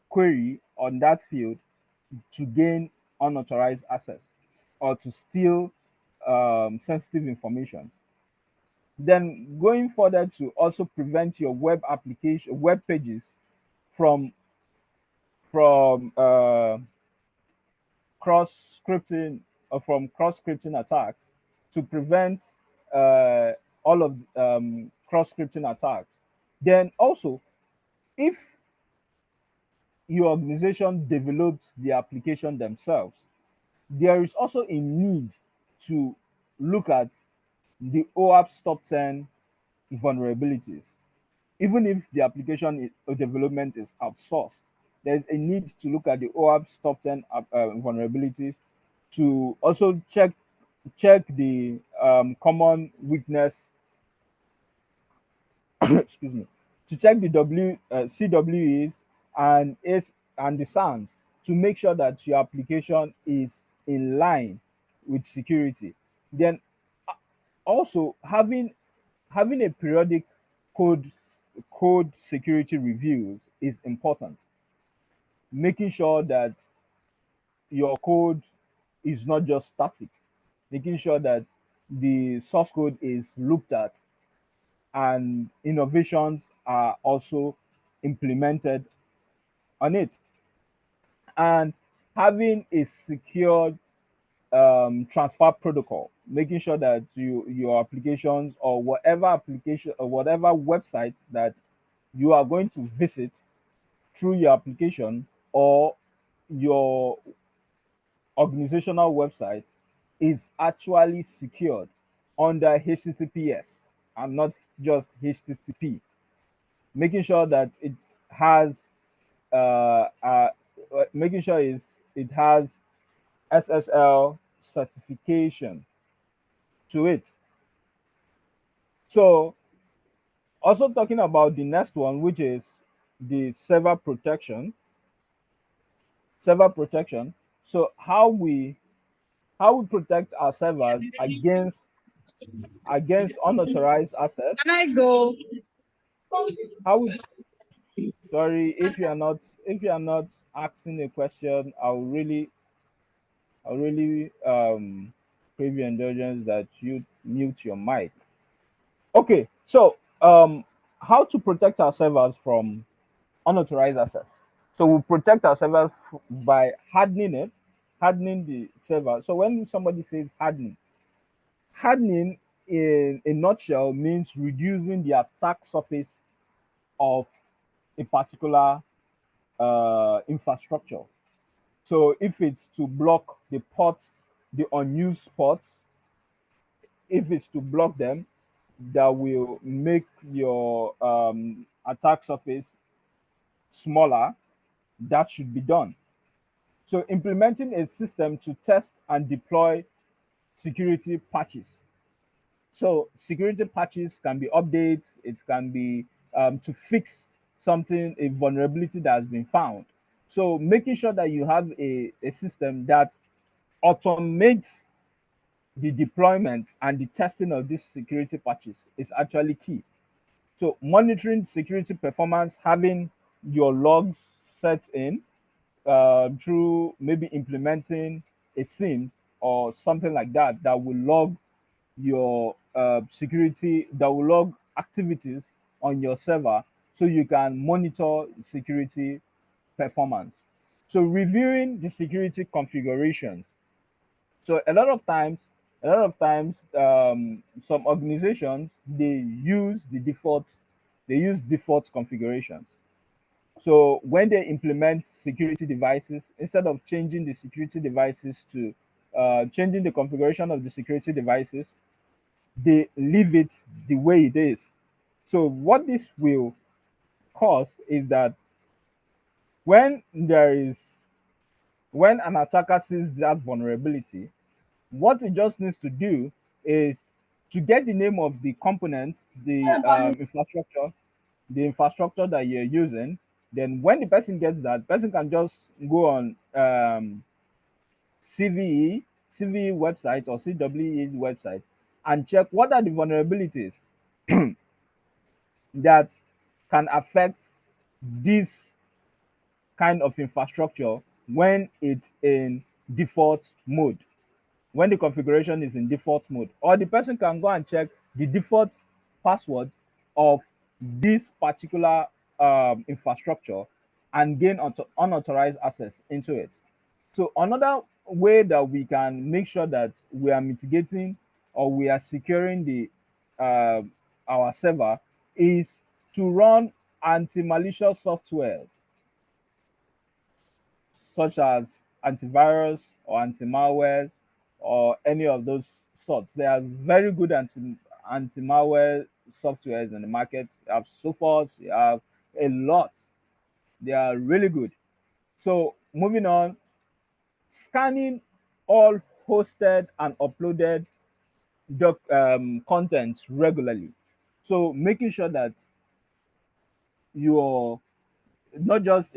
query on that field to gain unauthorized access or to steal sensitive information. Then going further to also prevent your web pages from from cross scripting from cross scripting attacks, to prevent uh, all of cross scripting attacks. Then also, if your organization develops the application themselves, there is also a need to look at the OAP's top 10 vulnerabilities. Even if the application development is outsourced, there's a need to look at the OAP's top 10 vulnerabilities, to also check the common weakness, excuse me, to check the CWEs and the SANs, to make sure that your application is in line with security. Then also having a periodic code code security reviews is important. making sure that your code is not just static, making sure that the source code is looked at and innovations are also implemented on it. And having a secure transfer protocol, making sure that your applications or whatever application or whatever website that you are going to visit through your application or your organizational website is actually secured under HTTPS and not just HTTP, making sure that it has uh, uh, making sure it has SSL certification to it. So also talking about the next one, which is the server protection. Server protection. So how we protect our servers against unauthorized access. Can I go? How we Sorry, if you are not asking a question, I'll really crave your indulgence that you mute your mic. Okay, so how to protect our servers from unauthorized access. So we protect our servers by hardening the server. So when somebody says hardening in a nutshell means reducing the attack surface of a particular infrastructure. So if it's to block the ports, the unused ports, if it's to block them, that will make your attack surface smaller. That should be done. So implementing a system to test and deploy security patches. So security patches can be updates, it can be to fix something, a vulnerability that has been found. So making sure that you have a system that automates the deployment and the testing of these security patches is actually key. So monitoring security performance, having your logs set in through maybe implementing a SIM or something like that that will log your security, that will log activities on your server so you can monitor security performance. So reviewing the security configurations. So a lot of times, some organizations they use default configurations. So when they implement security devices, instead of changing the security devices to changing the configuration of the security devices, they leave it the way it is. So what this will cause is that when there is when an attacker sees that vulnerability, what it just needs to do is to get the name of the components, the infrastructure that you're using. Then when the person gets that, person can just go on CVE website or CWE website and check what are the vulnerabilities that can affect this kind of infrastructure when it's in default mode, when the configuration is in default mode. Or the person can go and check the default passwords of this particular infrastructure and gain unauthorized access into it. So another way that we can make sure that we are mitigating or we are securing the uh, our server is to run anti-malicious softwares such as antivirus or anti-malwares or any of those sorts. There are very good anti-malware softwares in the market. You have Sophos, you have a lot. They are really good. So moving on, scanning all hosted and uploaded contents regularly. So making sure that you're not just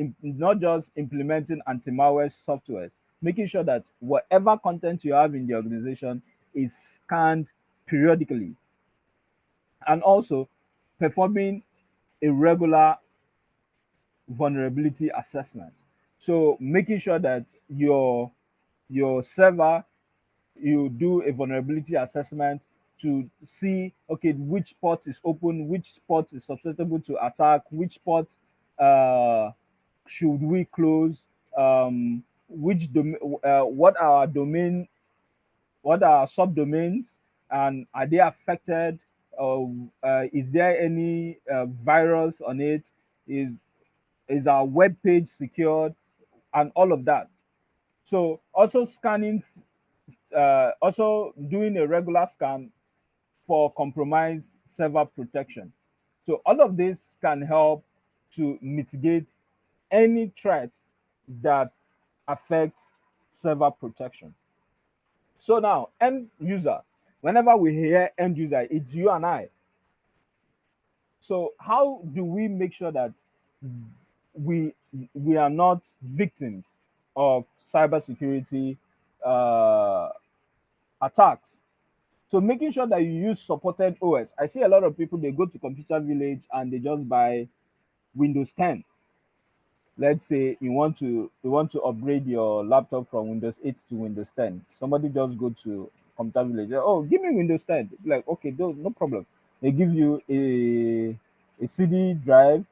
implementing anti-malware software, making sure that whatever content you have in the organization is scanned periodically, and also performing a regular vulnerability assessment. So making sure that your server, you do a vulnerability assessment to see, okay, which port is open, which port is susceptible to attack, which port uh, should we close, what are our domain, what are our subdomains, and are they affected? Is there any virus on it? Is our web page secured, and all of that. So also scanning, also doing a regular scan for compromised server protection. So all of this can help to mitigate any threat that affects server protection. So now, end user, whenever we hear end user, it's you and I. So how do we make sure that we we are not victims of cybersecurity uh, attacks? So making sure that you use supported OS. I see a lot of people, they go to Computer Village and they just buy Windows 10. Let's say you want to upgrade your laptop from Windows 8 to Windows 10. Somebody just go to Computer Village. Oh, give me Windows 10. Like, okay, no problem. They give you a CD drive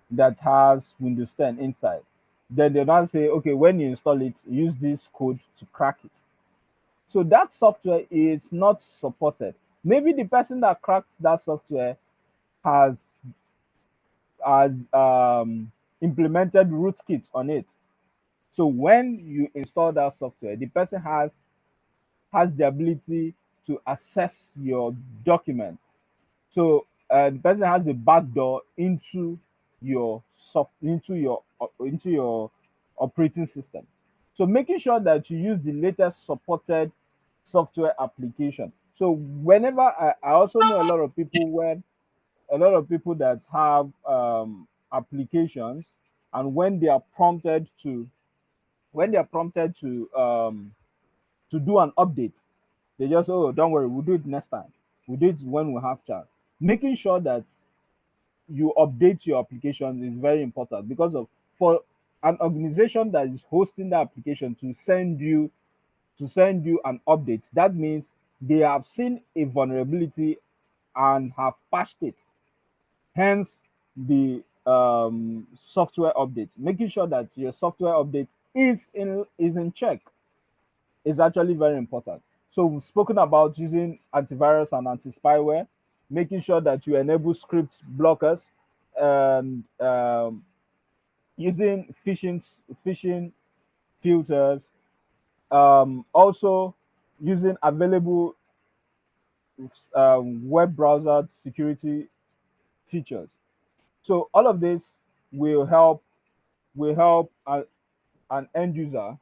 that has Windows 10 inside. Then they now say, okay, when you install it, use this code to crack it. So that software is not supported. Maybe the person that cracked that software has implemented rootkit on it. So when you install that software, the person has the ability to access your documents. So the person has a backdoor into your operating system. So making sure that you use the latest supported software application. So whenever I also know a lot of people that have applications, and when they are prompted to do an update, they just, oh, don't worry, we'll do it next time. We'll do it when we have chance. Making sure that you update your application is very important, because of for an organization that is hosting the application to send you an update, that means they have seen a vulnerability and have patched it. Hence the software update. Making sure that your software update is in check is actually very important. So we've spoken about using antivirus and anti-spyware, making sure that you enable script blockers, and using phishing filters, also using available web browser security features. So all of this will help an end user.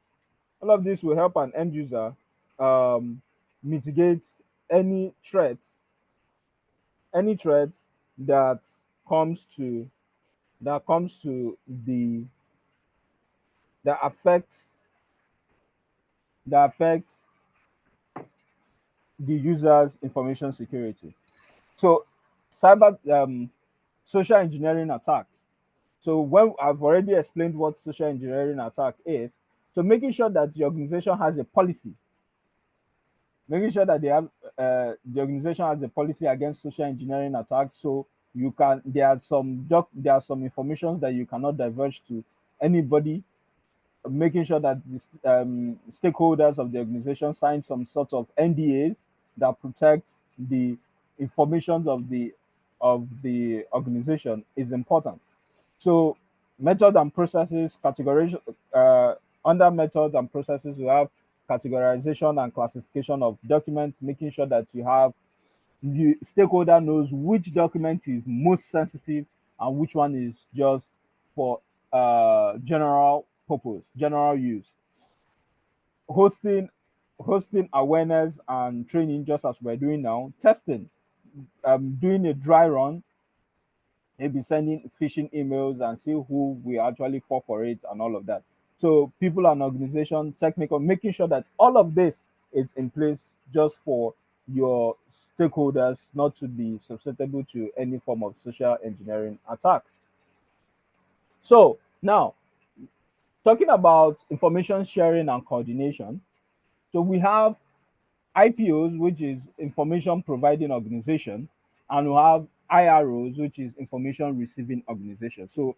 All of this will help an end user um, mitigate any threats, any threats that comes to that comes to the that affects the user's information security. So cyber social engineering attacks. So when I've already explained what social engineering attack is, so making sure that the organization has a policy, making sure that the organization has a policy against social engineering attacks. So there are some informations that you cannot divulge to anybody. Making sure that the stakeholders of the organization sign some sort of NDAs that protect the information of the organization is important. So method and processes categorization, under methods and processes, we have categorization and classification of documents, making sure that the stakeholder knows which document is most sensitive and which one is just for general purpose, general use. Hosting hosting awareness and training, just as we're doing now. Testing, doing a dry run, maybe sending phishing emails and see who will actually fall for it and all of that. So people and organization, technical, making sure that all of this is in place just for your stakeholders not to be susceptible to any form of social engineering attacks. So now Talking about information sharing and coordination, so we have IPOs, which is information providing organization, and we have IROs, which is information receiving organization. So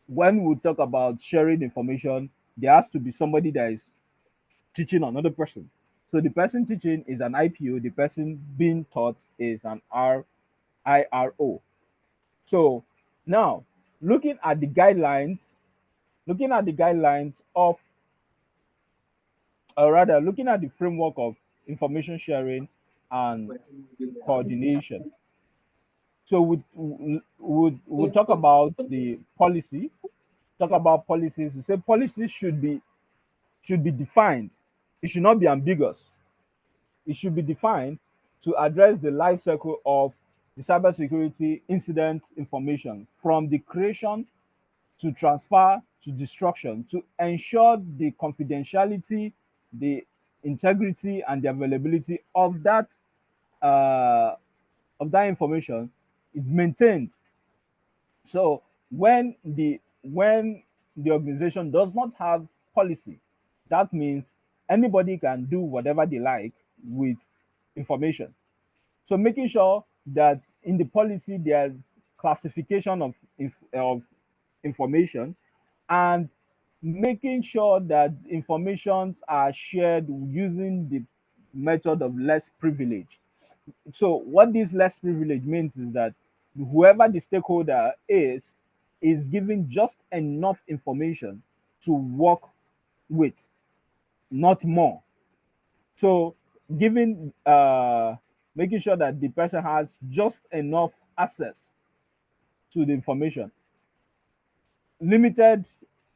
when we talk about sharing information, there has to be somebody that is teaching another person. So the person teaching is an IPO, the person being taught is an IRO. So now looking at the guidelines, looking at the guidelines of, or rather looking at the framework of information sharing and coordination. So we talk about the policies, talk about policies. We say policies should be defined. It should not be ambiguous. It should be defined to address the life cycle of the cybersecurity incident information from the creation to transfer to destruction to ensure the confidentiality, the integrity, and the availability uh, of that information is maintained. So when the organization does not have policy, that means anybody can do whatever they like with information. So making sure that in the policy there's classification of information, and making sure that informations are shared using the method of less privilege. So what this less privilege means is that whoever the stakeholder is given just enough information to work with, not more. So giving making sure that the person has just enough access to the information, limited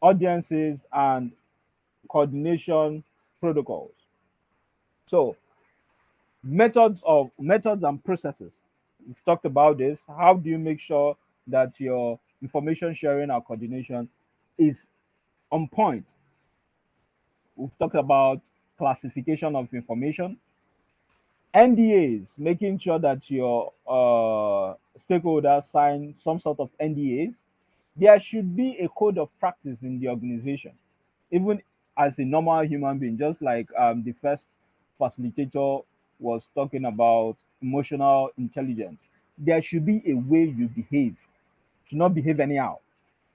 audiences, and coordination protocols. So methods and processes. We've talked about this. How do you make sure that your information sharing or coordination is on point? We've talked about classification of information, NDAs, making sure that your stakeholders sign some sort of NDAs. There should be a code of practice in the organization, even as a normal human being, just like the first facilitator was talking about emotional intelligence. There should be a way you behave. You should not behave anyhow.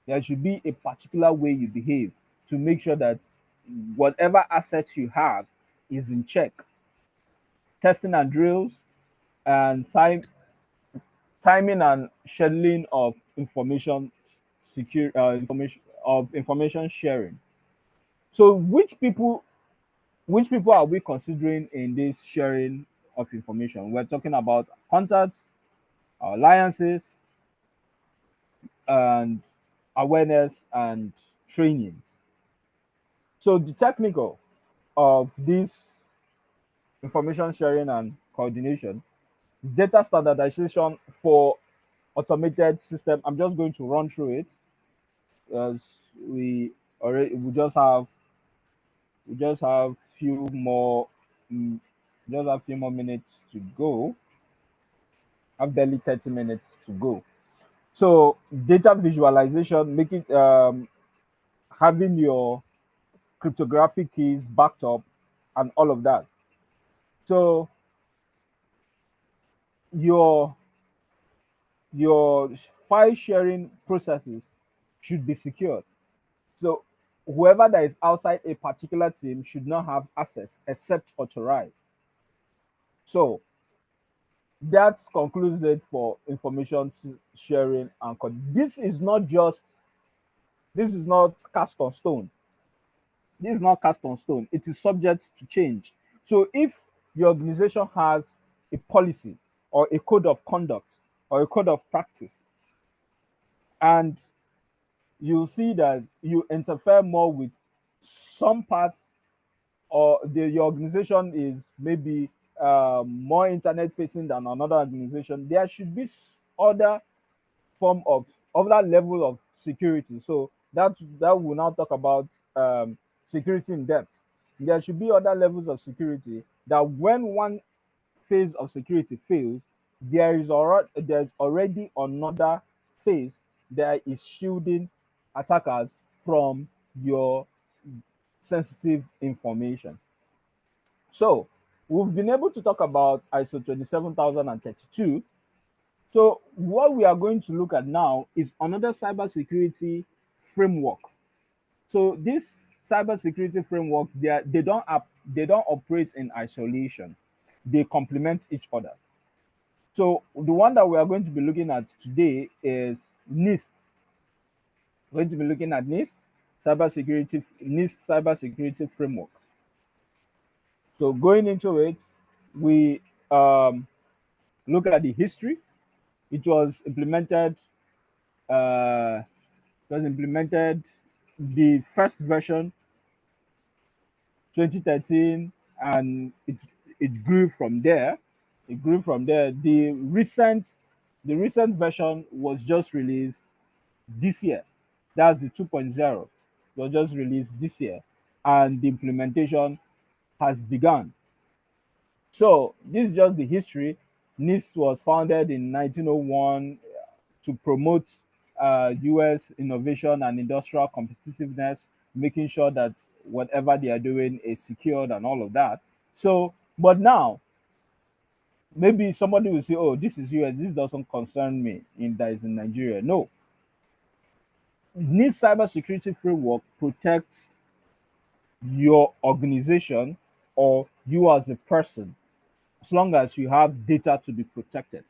There should be a particular way you behave to make sure that whatever assets you have is in check. Testing and drills, and timing and scheduling of information sharing. So which people are we considering in this sharing of information? We're talking about contacts, alliances, and awareness and trainings. So the technical of this information sharing and coordination is data standardization for automated system. I'm just going to run through it as we just have few more mm, just a few more minutes to go. Have barely 30 minutes to go. So data visualization, making having your cryptographic keys backed up and all of that. So your your file sharing processes should be secured. So whoever that is outside a particular team should not have access except authorized. So that concludes it for information sharing and this is not cast on stone. This is not cast on stone. It is subject to change. So if your organization has a policy or a code of conduct or a code of practice, and you see that you interfere more with some parts, or your organization is maybe more internet facing than another organization, there should be other form of other level of security. So that will now talk about security in depth. There should be other levels of security that when one phase of security fails, there's already another phase that is shielding attackers from your sensitive information. So we've been able to talk about ISO 27032. So what we are going to look at now is another cybersecurity framework. So these cybersecurity frameworks, they don't operate in isolation. They complement each other. So the one that we are going to be looking at today is NIST. We're going to be looking at NIST cybersecurity framework. So going into it, we look at the history. It was implemented. Uh, it was implemented. The first version 2013, and it grew from there. It grew from there. The recent version was just released this year. That's the 2.0. It was just released this year, and the implementation has begun. So this is just the history. NIST was founded in 1901 to promote US innovation and industrial competitiveness, making sure that whatever they are doing is secured and all of that. So, but now maybe somebody will say, "Oh, this is US. This doesn't concern me. That is in Nigeria." No, NIST cybersecurity framework protects your organization or you as a person, as long as you have data to be protected,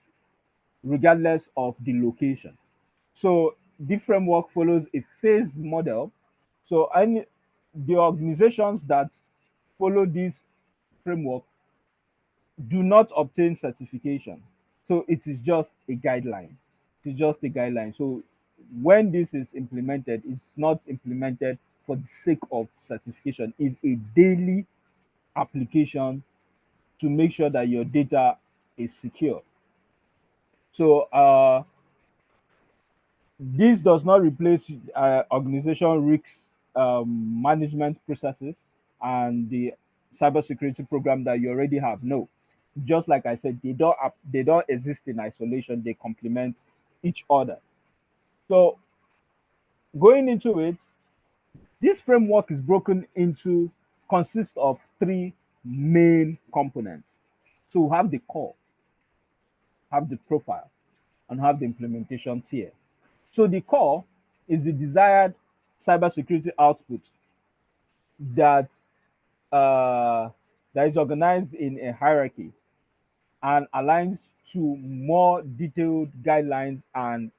regardless of the location. So the framework follows a phased model. So the organizations that follow this framework do not obtain certification. So it is just a guideline. It is just a guideline. So when this is implemented, it's not implemented for the sake of certification. It's a daily application to make sure that your data is secure. So this does not replace organization risk management processes and the cybersecurity program that you already have. No, just like I said, they don't exist in isolation. They complement each other. So going into it, this framework is broken into consists of three main components. So we have the core, have the profile, and have the implementation tier. So the core is the desired cybersecurity output that uh, that is organized in a hierarchy and aligns to more detailed guidelines and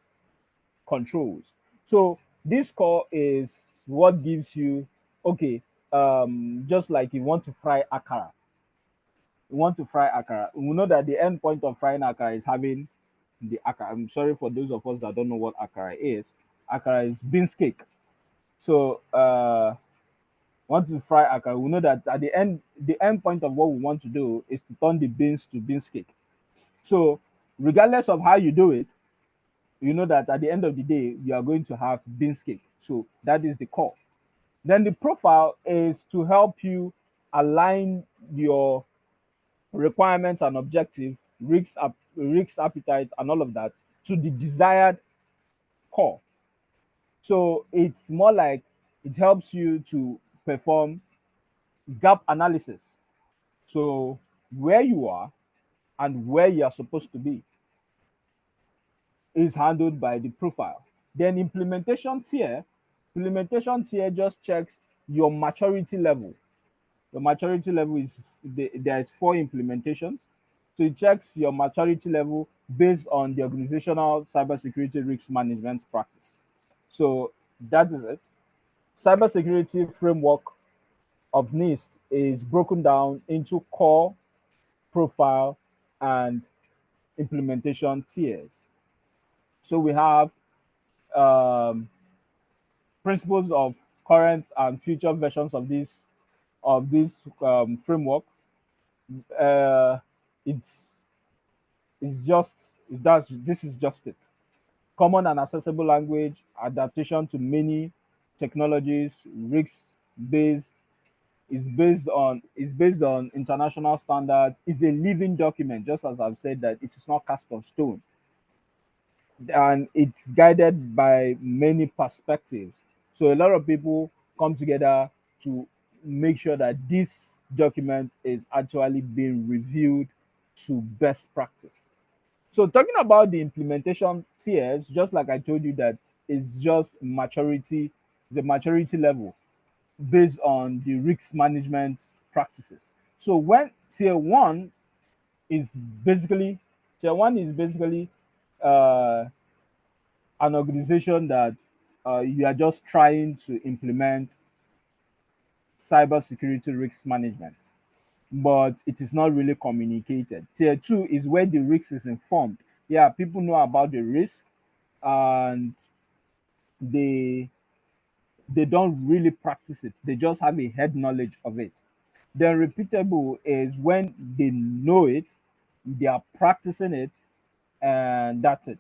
controls. So this core is what gives you, okay, just like you want to fry akara. You want to fry akara. We know that the end point of frying akara is having the akara. I'm sorry for those of us that don't know what akara is. Akara is beans cake. So want to fry akara, we know that at the end point of what we want to do is to turn the beans to beans cake. So regardless of how you do it, you know that at the end of the day, you are going to have beans cake. So that is the core. Then the profile is to help you align your requirements and objectives, risks appetite, and all of that to the desired core. So it's more like it helps you to perform gap analysis. So where you are and where you are supposed to be is handled by the profile. Then implementation tier just checks your maturity level. The maturity level is there's 4 implementations. So it checks your maturity level based on the organizational cybersecurity risk management practice. So that is it. Cybersecurity framework of NIST is broken down into core, profile, and implementation tiers. So we have um, principles of current and future versions of this framework. Uh, it's this is just it. Common and accessible language, adaptation to many technologies, risk based is based on international standards, is a living document, just as I've said that it is not cast on stone. And it's guided by many perspectives. So a lot of people come together to make sure that this document is actually being reviewed to best practice. So talking about the implementation tiers, just like I told you, that is just maturity, the maturity level based on the risk management practices. So when is basically tier one is basically uh, an organization that you are just trying to implement cybersecurity risk management, but it is not really communicated. Tier two is where the risk is informed. Yeah, people know about the risk, and they they don't really practice it. They just have a head knowledge of it. Then repeatable is when they know it, they are practicing it, and that's it.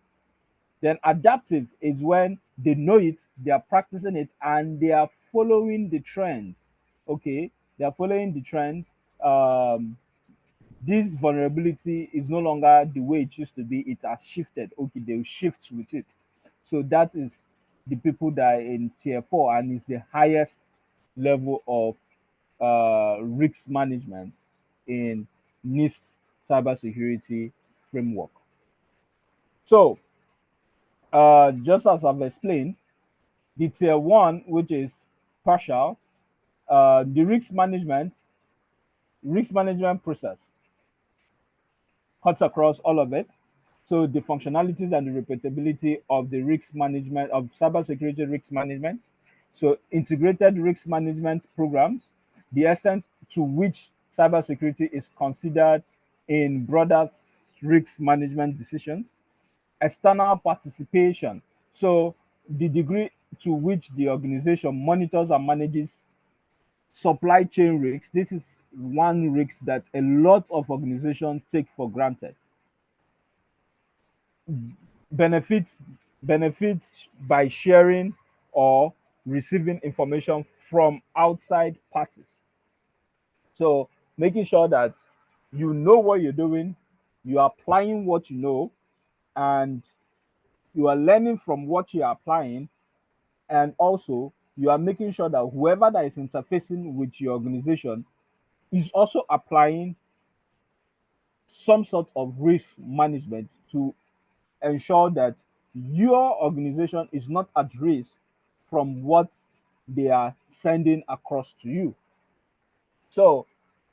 Then adaptive is when they know it, they are practicing it, and they are following the trends. Okay, they are following the trends. This vulnerability is no longer the way it used to be. It has shifted. Okay, they'll shift with it. So that is the people that are in tier four, and is the highest level of risk management in NIST cybersecurity framework. So just as I've explained, the tier one, which is partial, the risk management process cuts across all of it. So the functionalities and the repeatability of the risk management of cybersecurity risk management. So integrated risk management programs, the extent to which cybersecurity is considered in broader risk management decisions, external participation. So the degree to which the organization monitors and manages supply chain risks. This is one risk that a lot of organizations take for granted. benefits Benefits by sharing or receiving information from outside parties. So making sure that you know what you're doing, you are applying what you know, and you are learning from what you are applying, and also you are making sure that whoever that is interfacing with your organization is also applying some sort of risk management to ensure that your organization is not at risk from what they are sending across to you. So,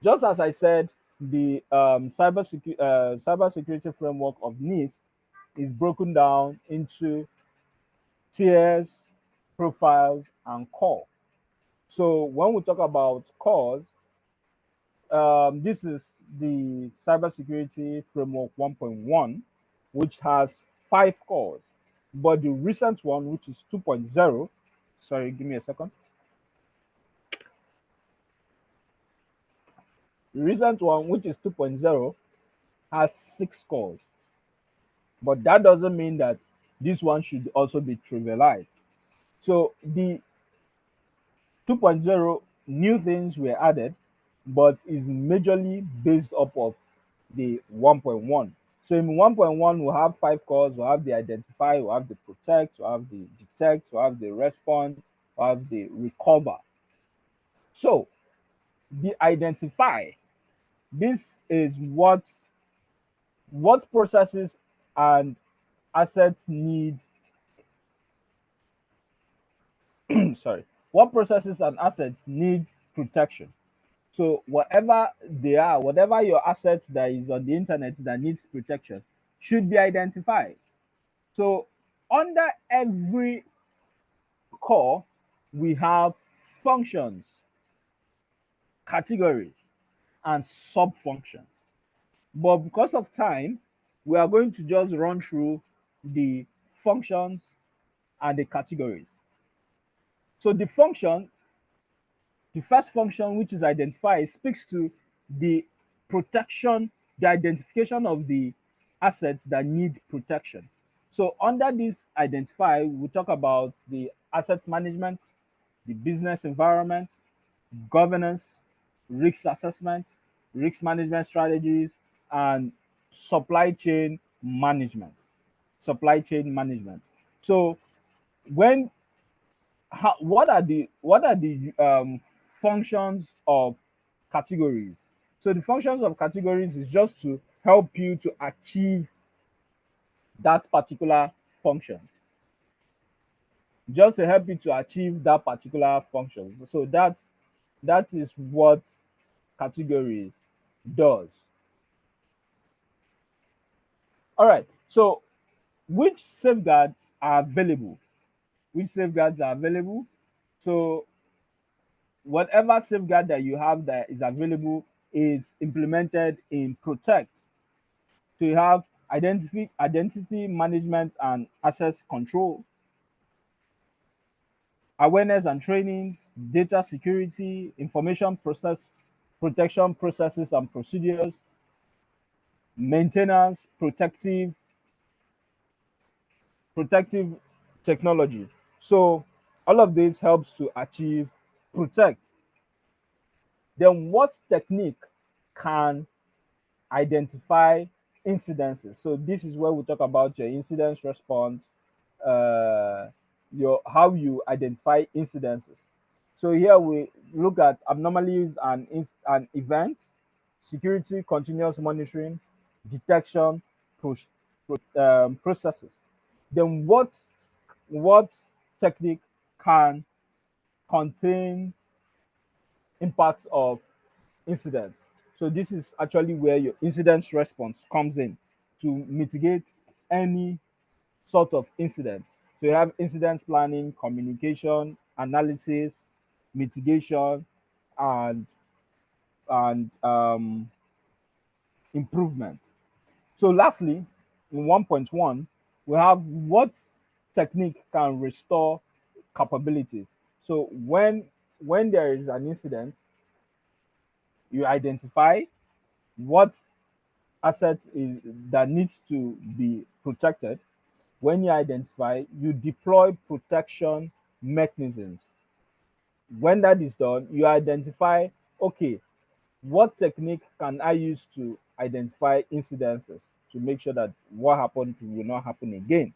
just as I said, the cybersecurity framework of NIST is broken down into tiers, profiles, and core. So, when we talk about cores, this is the cybersecurity framework 1.1, which has 5 cores. But the recent one, which is 2.0, sorry, give me a second. The recent one, which is 2.0, has 6 cores. But that doesn't mean that this one should also be trivialized. So the 2.0 new things were added, but is majorly based up of the 1.1. So in 1.1, we have 5 cores. We have the identify, we have the protect, we have the detect, we have the respond, we have the recover. So the identify, this is what processes and assets need sorry, what processes and assets need protection. So whatever they are, whatever your assets that is on the internet that needs protection should be identified. So under every core, we have functions, categories, and sub-functions. But because of time, we are going to just run through the functions and the categories. So the first function, which is identify, speaks to the protection, the identification of the assets that need protection. So under this identify, we talk about the asset management, the business environment, governance, risk assessment, risk management strategies, and supply chain management. Supply chain management. So when what are the functions of categories? So the functions of categories is just to help you to achieve that particular function, just to help you to achieve that particular function. So that is what categories does. All right. So which safeguards are available? Which safeguards are available? So whatever safeguard that you have that is available is implemented in protect. So you have identity management and access control, awareness and trainings, data security, information process protection processes and procedures, maintenance, protective technology. So all of this helps to achieve protect. Then what technique can identify incidences? So this is where we talk about your incidence response, your how you identify incidences. So here we look at anomalies and events, security continuous monitoring, detection, processes. Then what technique can contain impact of incidents? So this is actually where your incident response comes in to mitigate any sort of incident. So you have incident planning, communication, analysis, mitigation, and and improvement. So lastly, in 1.1, we have what technique can restore capabilities. So when there is an incident, you identify what asset that needs to be protected. When you identify, you deploy protection mechanisms. When that is done, you identify, okay, what technique can I use to identify incidences to make sure that what happened will not happen again.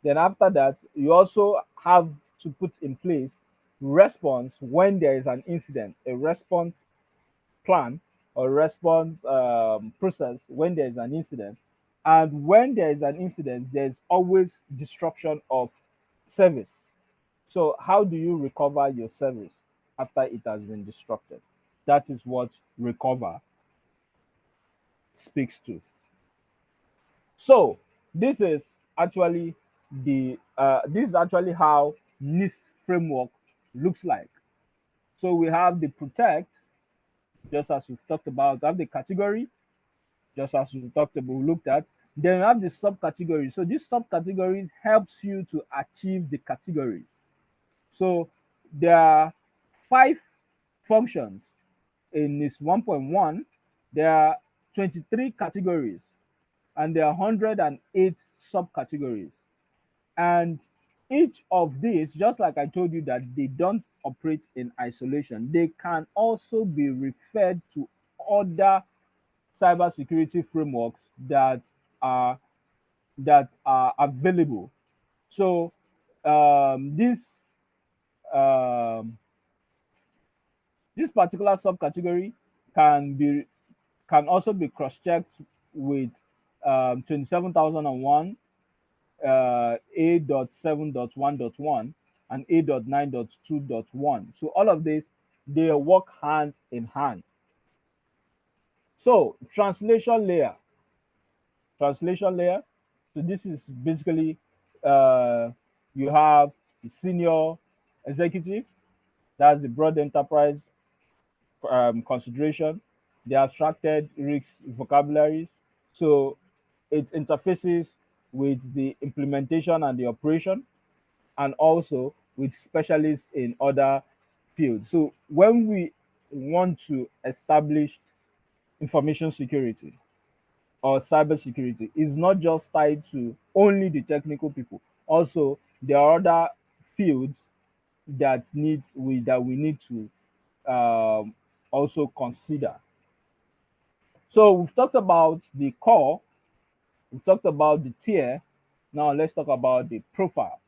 Then after that, you also have to put in place response when there is an incident, a response plan or response process when there is an incident. And when there is an incident, there's always disruption of service. So how do you recover your service after it has been disrupted? That is what recover speaks to. So this is actually how NIST framework looks like. So we have the protect, just as we've talked about, we have the category, just as we looked at. Then we have the subcategories. So these subcategories helps you to achieve the categories. So there are 5 functions in this 1.1. There are 23 categories and there are 108 subcategories. And each of these, just like I told you that they don't operate in isolation, they can also be referred to other cybersecurity frameworks are that are available. So this um, this particular subcategory can be can also be cross-checked with 27001, A.7.1.1 and A.9.2.1. So all of this, they work hand in hand. So translation layer. So this is basically you have the senior executive, that's the broad enterprise consideration, the abstracted risk vocabularies. So it interfaces with the implementation and the operation, and also with specialists in other fields. So when we want to establish information security or cybersecurity, is not just tied to only the technical people. Also, there are other fields that we need to also consider. So we've talked about the core, we've talked about the tier. Now let's talk about the profile.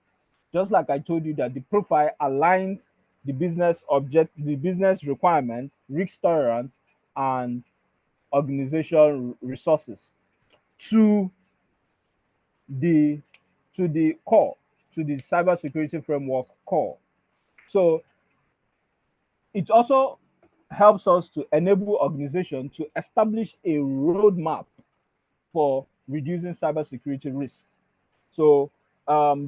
Just like I told you that the profile aligns the business object, the business requirements, risk tolerance, and organization resources to the core, to the cybersecurity framework core. So it also helps us to enable organizations to establish a roadmap for reducing cybersecurity risk. So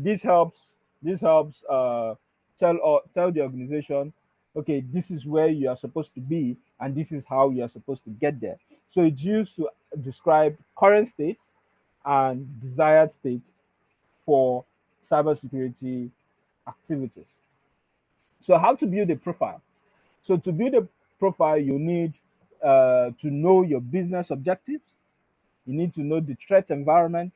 this helps tell the organization, okay, this is where you are supposed to be, and this is how you are supposed to get there. So it's used to describe current state and desired state for cybersecurity activities. So how to build a profile? So to build a profile, you need to know your business objectives. You need to know the threat environment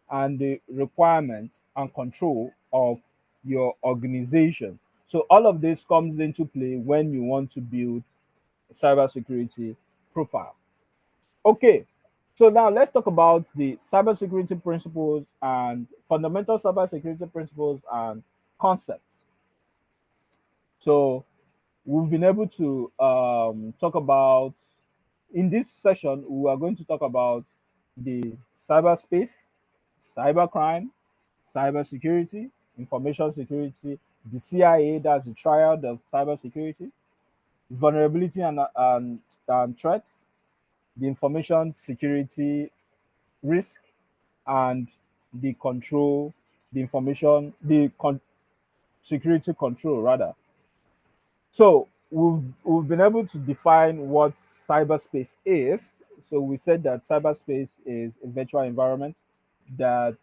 and the requirements and control of your organization. So all of this comes into play when you want to build a cybersecurity profile. Okay, so now let's talk about the cybersecurity principles and fundamental cybersecurity principles and concepts. So we've been able to talk about, in this session, we are going to talk about the cyberspace, cybercrime, cybersecurity, information security, the CIA, that's the triad of cybersecurity, vulnerability and threats, the information security risk, and the control, the information, security control rather. So we've been able to define what cyberspace is. So we said that cyberspace is a virtual environment that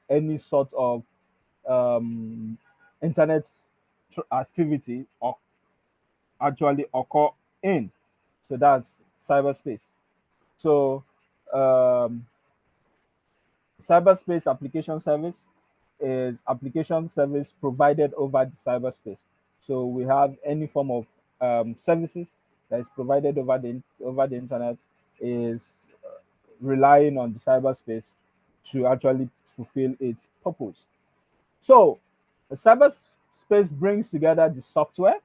any sort of um, internet activity or actually occur in. So that's cyberspace. So um, cyberspace application service is application service provided over the cyberspace. So we have any form of services that is provided over the internet is relying on the cyberspace to actually fulfill its purpose. So the cyberspace brings together the software,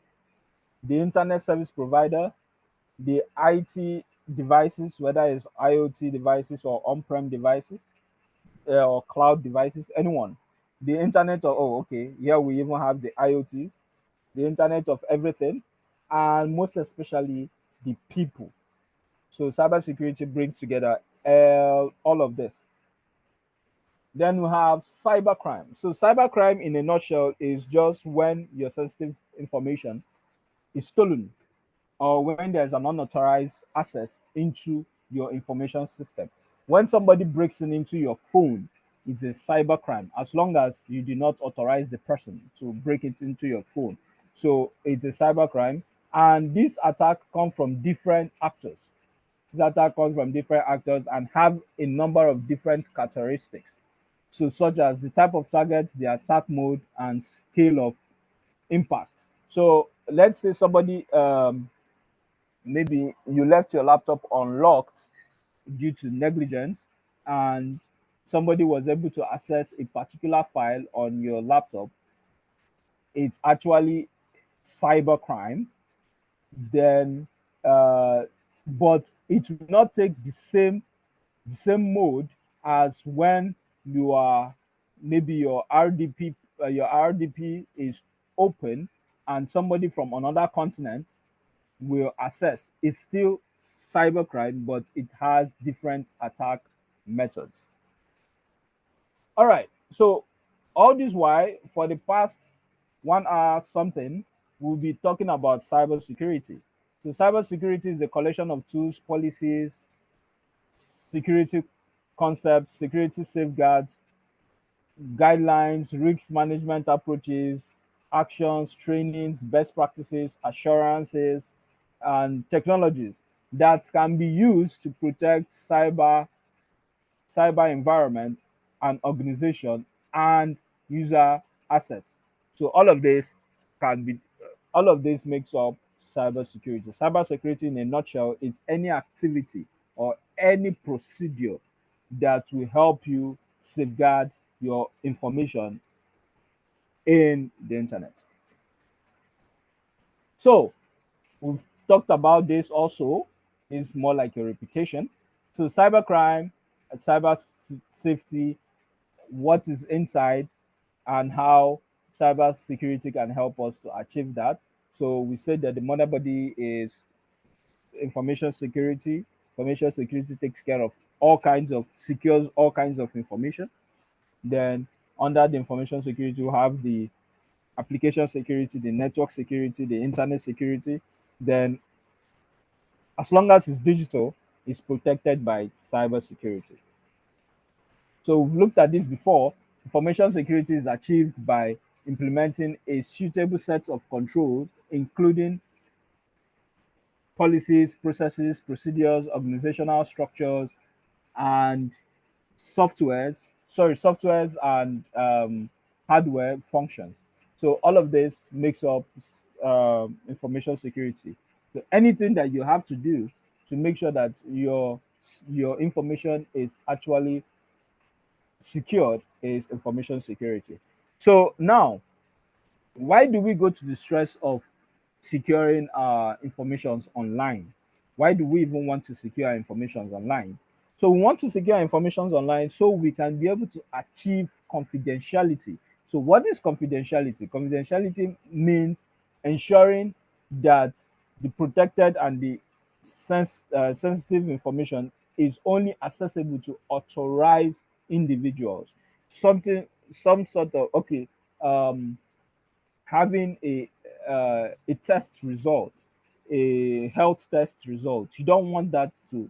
the internet service provider, the IT devices, whether it's IoT devices or on-prem devices, or cloud devices, anyone. The internet of, oh, okay, here we even have the IoTs, the internet of everything, and most especially the people. So cybersecurity brings together all of this. Then we have cybercrime. So cybercrime, in a nutshell, is just when your sensitive information is stolen or when there's an unauthorized access into your information system. When somebody breaks into your phone, it's a cybercrime as long as you do not authorize the person to break it into your phone. So it's a cybercrime. And these attacks come from different actors. These attacks come from different actors and have a number of different characteristics. So such as the type of target, the attack mode, and scale of impact. So let's say somebody maybe you left your laptop unlocked due to negligence and somebody was able to access a particular file on your laptop. It's actually cybercrime. Then but it will not take the same mode as when you are, maybe your RDP is open and somebody from another continent will access. It's still cybercrime, but it has different attack methods. All right. So all this why for the past 1 hour something, we'll be talking about cybersecurity. So cybersecurity is a collection of tools, policies, security concepts, security safeguards, guidelines, risk management approaches, actions, trainings, best practices, assurances, and technologies that can be used to protect cyber environment and organization and user assets. So all of this makes up cybersecurity. Cybersecurity in a nutshell is any activity or any procedure that will help you safeguard your information in the internet. So we've talked about this also. It's more like a repetition. So cybercrime, safety, what is inside, and how cyber security can help us to achieve that. So we said that the mother body is information security. Information security takes care of all kinds of secures all kinds of information. Then under the information security, we have the application security, the network security, the internet security. Then as long as it's digital, it's protected by cyber security. So we've looked at this before. Information security is achieved by implementing a suitable set of controls, including policies, processes, procedures, organizational structures, and softwares and hardware functions. So all of this makes up information security. So anything that you have to do to make sure that your information is actually secured is information security. So now, why do we go to the stress of securing our informations online? Why do we even want to secure our informations online? So we want to secure our informations online so we can be able to achieve confidentiality. So what is confidentiality? Confidentiality means ensuring that the protected and the sensitive information is only accessible to authorized individuals. Something, some sort of, okay, um, having a test result, a health test result. You don't want that to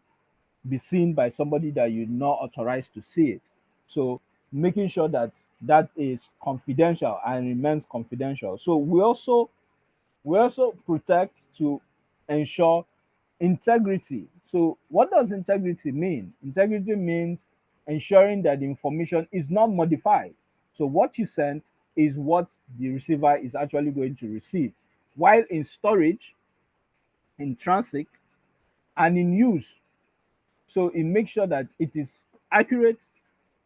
be seen by somebody that you're not authorized to see it. So making sure that that is confidential and remains confidential. So we also protect to ensure integrity. So what does integrity mean? Integrity means ensuring that the information is not modified. So what you sent is what the receiver is actually going to receive. While in storage, in transit, and in use. So it makes sure that it is accurate,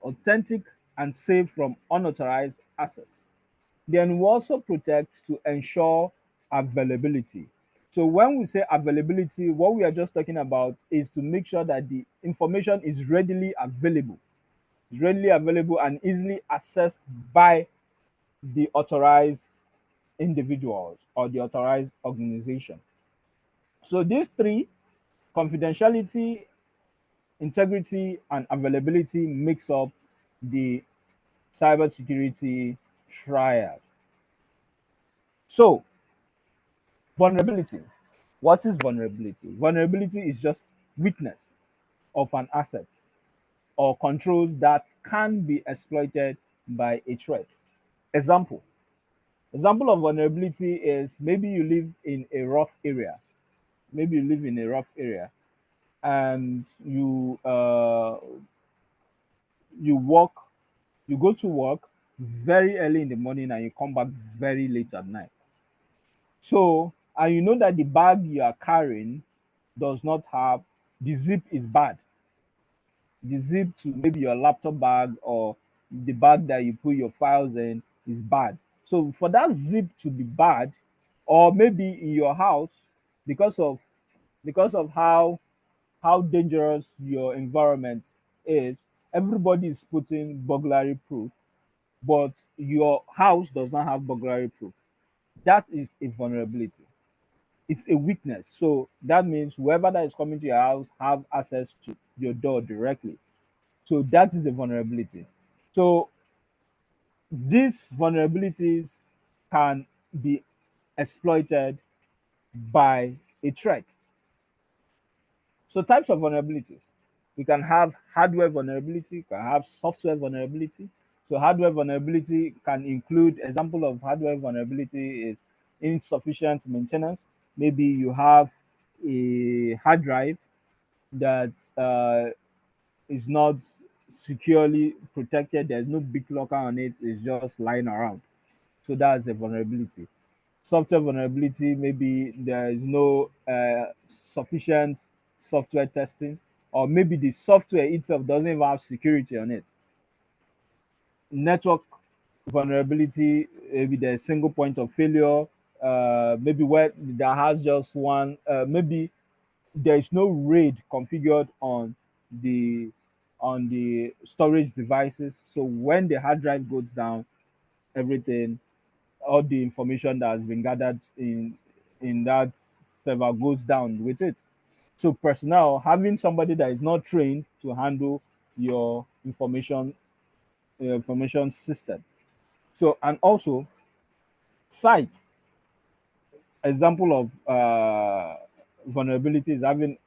authentic, and safe from unauthorized access. Then we also protect to ensure availability. So when we say availability, what we are just talking about is to make sure that the information is readily available and easily accessed by the authorized individuals or the authorized organization. So these three, confidentiality, integrity, and availability, makes up the cybersecurity triad. So vulnerability. What is vulnerability? Vulnerability is just weakness of an asset or controls that can be exploited by a threat. Example. Example of vulnerability is maybe you live in a rough area. Maybe you live in a rough area and you work, you go to work very early in the morning and you come back very late at night. So, and you know that the bag you are carrying does not have, the zip is bad. The zip to maybe your laptop bag or the bag that you put your files in is bad. So for that zip to be bad, or maybe in your house, because of how dangerous your environment is, everybody is putting burglary proof, but your house does not have burglary proof. That is a vulnerability. It's a weakness. So that means whoever that is coming to your house have access to your door directly. So that is a vulnerability. So these vulnerabilities can be exploited by a threat. So types of vulnerabilities. We can have hardware vulnerability, we can have software vulnerability. So hardware vulnerability can include, example of hardware vulnerability is insufficient maintenance. Maybe you have a hard drive that is not securely protected. There's no big locker on it. It's just lying around. So that's a vulnerability. Software vulnerability, maybe there is no sufficient software testing, or maybe the software itself doesn't even have security on it. Network vulnerability, maybe there's single point of failure, maybe where that has just one, maybe there is no RAID configured the on the storage devices. So when the hard drive goes down, everything, all the information that has been gathered in that server goes down with it. So personnel, having somebody that is not trained to handle your information system. So, and also site, example of vulnerability is having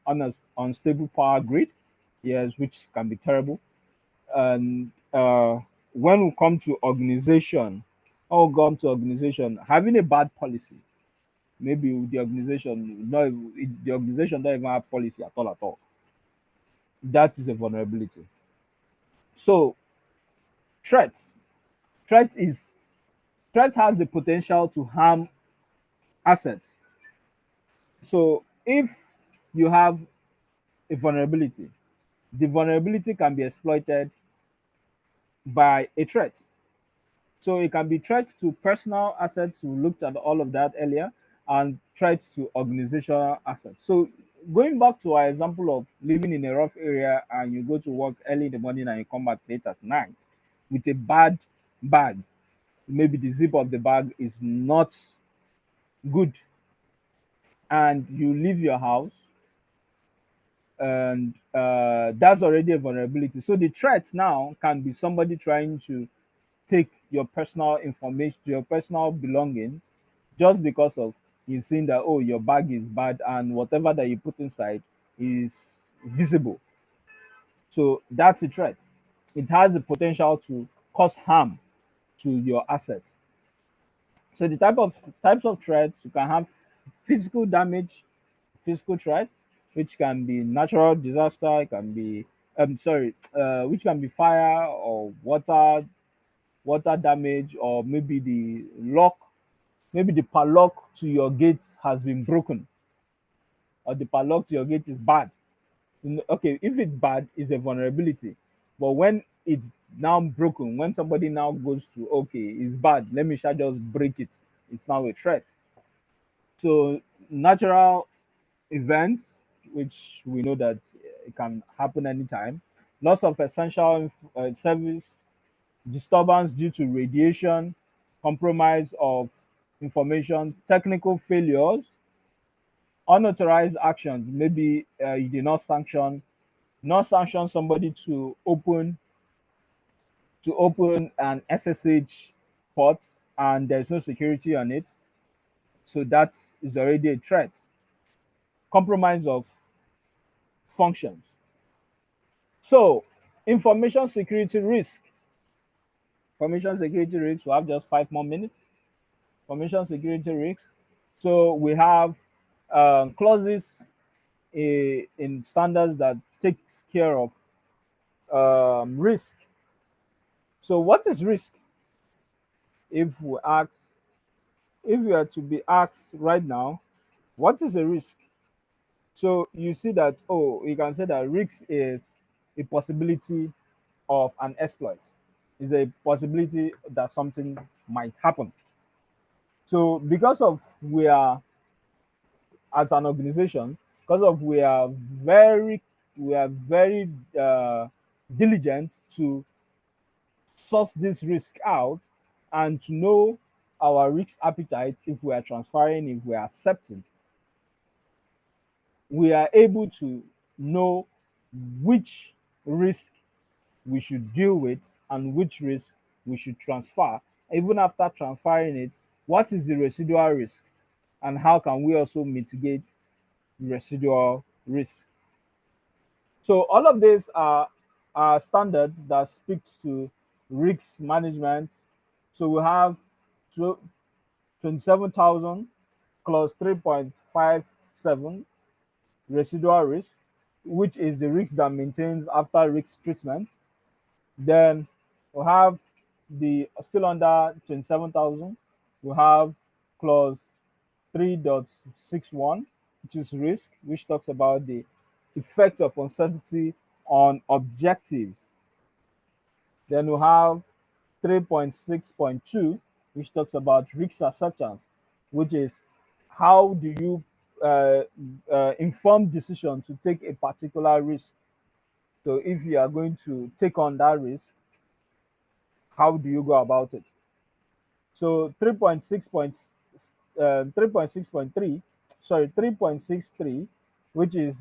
unstable power grid, yes, which can be terrible. And when we come to organization, having a bad policy, maybe the organization, no, the organization don't even have policy at all, at all. That is a vulnerability. So threats, threat is threat has the potential to harm assets. So if you have a vulnerability, the vulnerability can be exploited by a threat. So it can be threat to personal assets. We looked at all of that earlier, and threat to organizational assets. So going back to our example of living in a rough area and you go to work early in the morning and you come back late at night with a bad bag, maybe the zip of the bag is not good, and you leave your house, and that's already a vulnerability. So the threat now can be somebody trying to take your personal information, your personal belongings, just because of you seeing that, oh, your bag is bad and whatever that you put inside is visible. So that's a threat. It has the potential to cause harm to your assets. So the types of threats, you can have physical damage, physical threats, which can be natural disaster, it can be which can be fire or water damage, or maybe maybe the padlock to your gate has been broken, or the padlock to your gate is bad. Okay, if it's bad, it's a vulnerability. But when it's now broken, when somebody now goes to, okay, it's bad, let me just break it, it's now a threat. So natural events, which we know that it can happen anytime, loss of essential service, disturbance due to radiation, compromise of information, technical failures, unauthorized actions. Maybe you did not sanction somebody to open an SSH port, and there's no security on it. So that is already a threat. Compromise of functions. So information security risk. Information security risk. We have just 5 more minutes. Information security risks. So we have clauses in standards that takes care of risk. So what is risk? If we ask, if we are to be asked right now, what is a risk? So you see that, oh, you can say that risk is a possibility of an exploit. Is a possibility that something might happen. So because of we are, as an organization, because of we are very diligent to source this risk out and to know our risk appetite, if we are transferring, if we are accepting, we are able to know which risk we should deal with and which risk we should transfer. Even after transferring it, what is the residual risk, and how can we also mitigate residual risk? So all of these are standards that speaks to risk management. So we have 27,000 clause 3.57 residual risk, which is the risk that maintains after risk treatment. Then we have the still under 27,000, we have clause 3.61, which is risk, which talks about the effect of uncertainty on objectives. Then we have 3.6.2, which talks about risk acceptance, which is how do you inform decision to take a particular risk. So if you are going to take on that risk, how do you go about it? So 3.6.3, sorry, 3.63, which is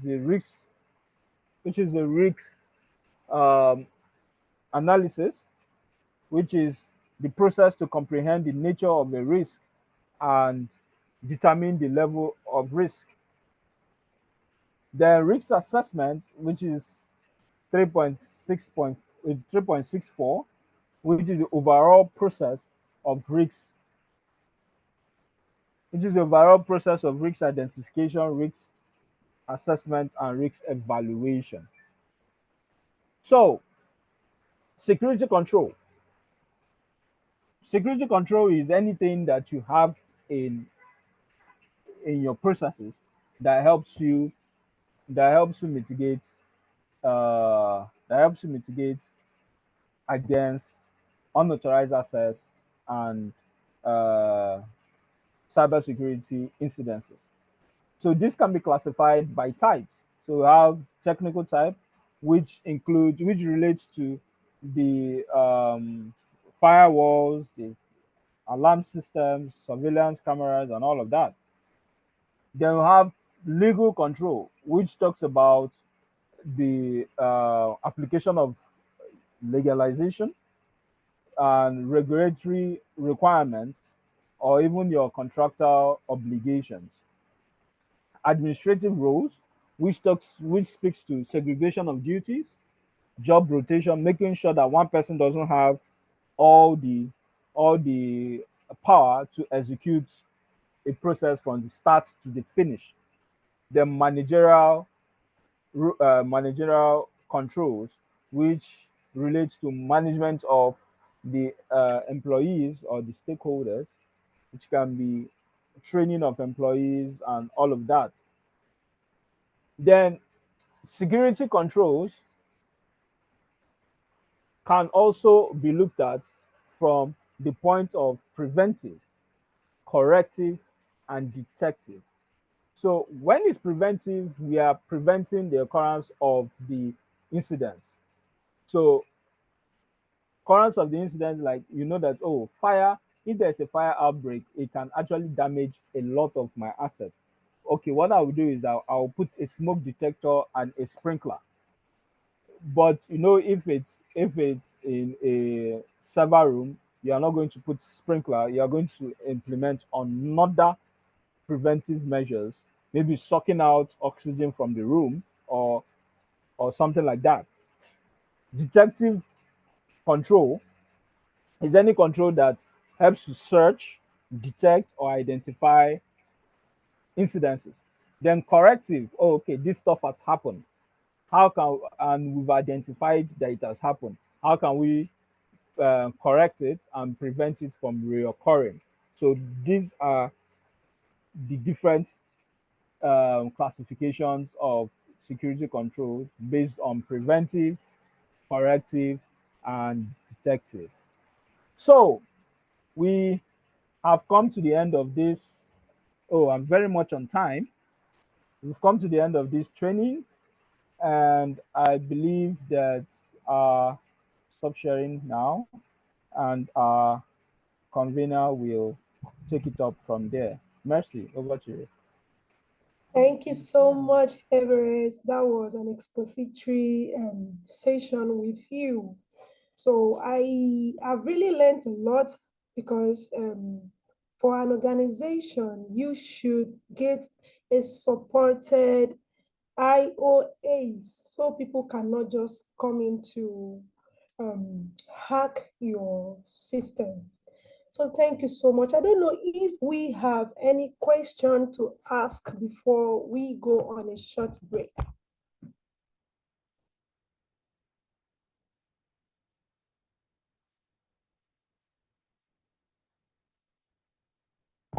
the risk um, analysis, which is the process to comprehend the nature of the risk and determine the level of risk. The risk assessment, which is 3.64, which is the overall process of risk, identification, risk assessment, and risk evaluation. So, security control. Security control is anything that you have in your processes that helps you mitigate against unauthorized access and cybersecurity incidences. So this can be classified by types. So we have technical type, which relates to the firewalls, the alarm systems, surveillance cameras, and all of that. Then we have legal control, which talks about the application of legalization and regulatory requirements, or even your contractual obligations. Administrative roles, which speaks to segregation of duties, job rotation, making sure that one person doesn't have all the power to execute a process from the start to the finish. The managerial controls, which relates to management of the employees or the stakeholders, which can be training of employees and all of that. Then security controls can also be looked at from the point of preventive, corrective, and detective. So when it's preventive, we are preventing the occurrence of the incidents. So occurrence of the incident, like that, oh, fire, if there's a fire outbreak, it can actually damage a lot of my assets. Okay, what I will do is I'll put a smoke detector and a sprinkler. But if it's in a server room, you are not going to put sprinkler, you are going to implement another preventive measures, maybe sucking out oxygen from the room or something like that. Detective control is any control that helps to search, detect, or identify incidences. Then corrective, oh, okay, this stuff has happened. And we've identified that it has happened. How can we correct it and prevent it from reoccurring? So these are the different classifications of security controls based on preventive, corrective, and detective. So we have come to the end of this. Oh, I'm very much on time. We've come to the end of this training, and I believe that stop sharing now, and our convener will take it up from there. Mercy, over to you. Thank you so much, Everest. That was an expository session with you. So I've really learned a lot because for an organization, you should get a supported IOAs so people cannot just come into hack your system. So thank you so much. I don't know if we have any question to ask before we go on a short break.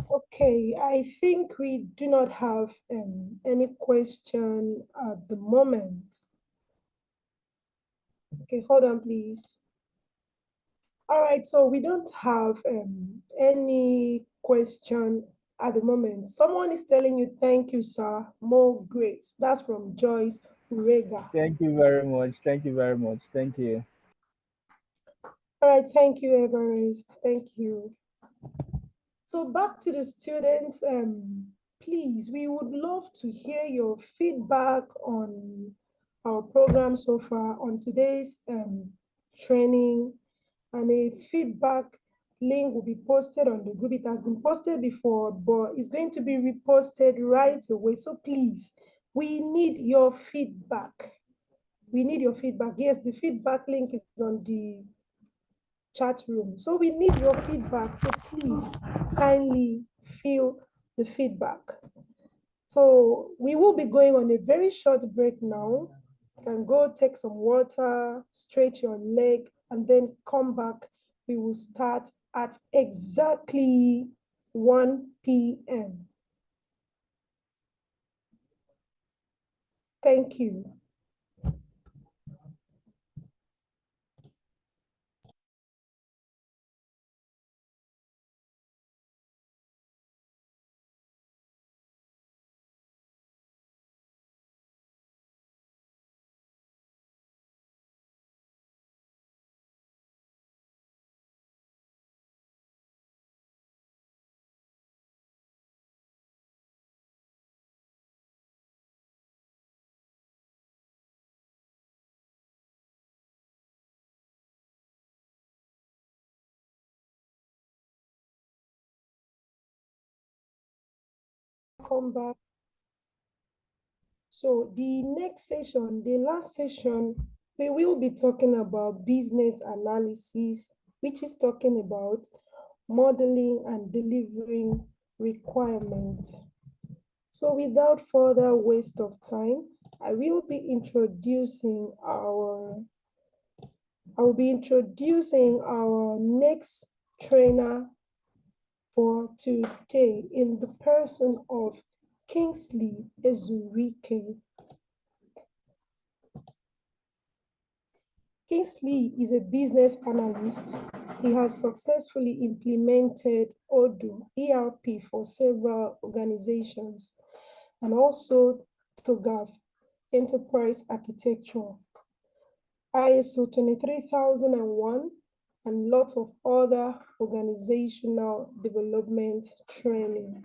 Okay, I think we do not have any question at the moment. Okay, hold on, please. All right, so we don't have any question at the moment. Someone is telling you, thank you, sir. More grace. That's from Joyce Urega. Thank you very much. Thank you very much. Thank you. All right, thank you, Everest. Thank you. So back to the students, please, we would love to hear your feedback on our program so far, on today's training, and a feedback link will be posted on the group. It has been posted before, but it's going to be reposted right away. So please, we need your feedback. We need your feedback. Yes, the feedback link is on the chat room. So we need your feedback. So please kindly fill the feedback. So we will be going on a very short break now. You can go take some water, stretch your leg, and then come back. We will start at exactly 1 p.m. Thank you. Come back. So the next session, the last session, we will be talking about business analysis, which is talking about modeling and delivering requirements. So without further waste of time, I will be introducing our next trainer for today in the person of Kingsley Ezurike. Kingsley is a business analyst. He has successfully implemented Odoo ERP for several organizations and also TOGAF, Enterprise Architecture, ISO 23001, and lots of other organizational development training.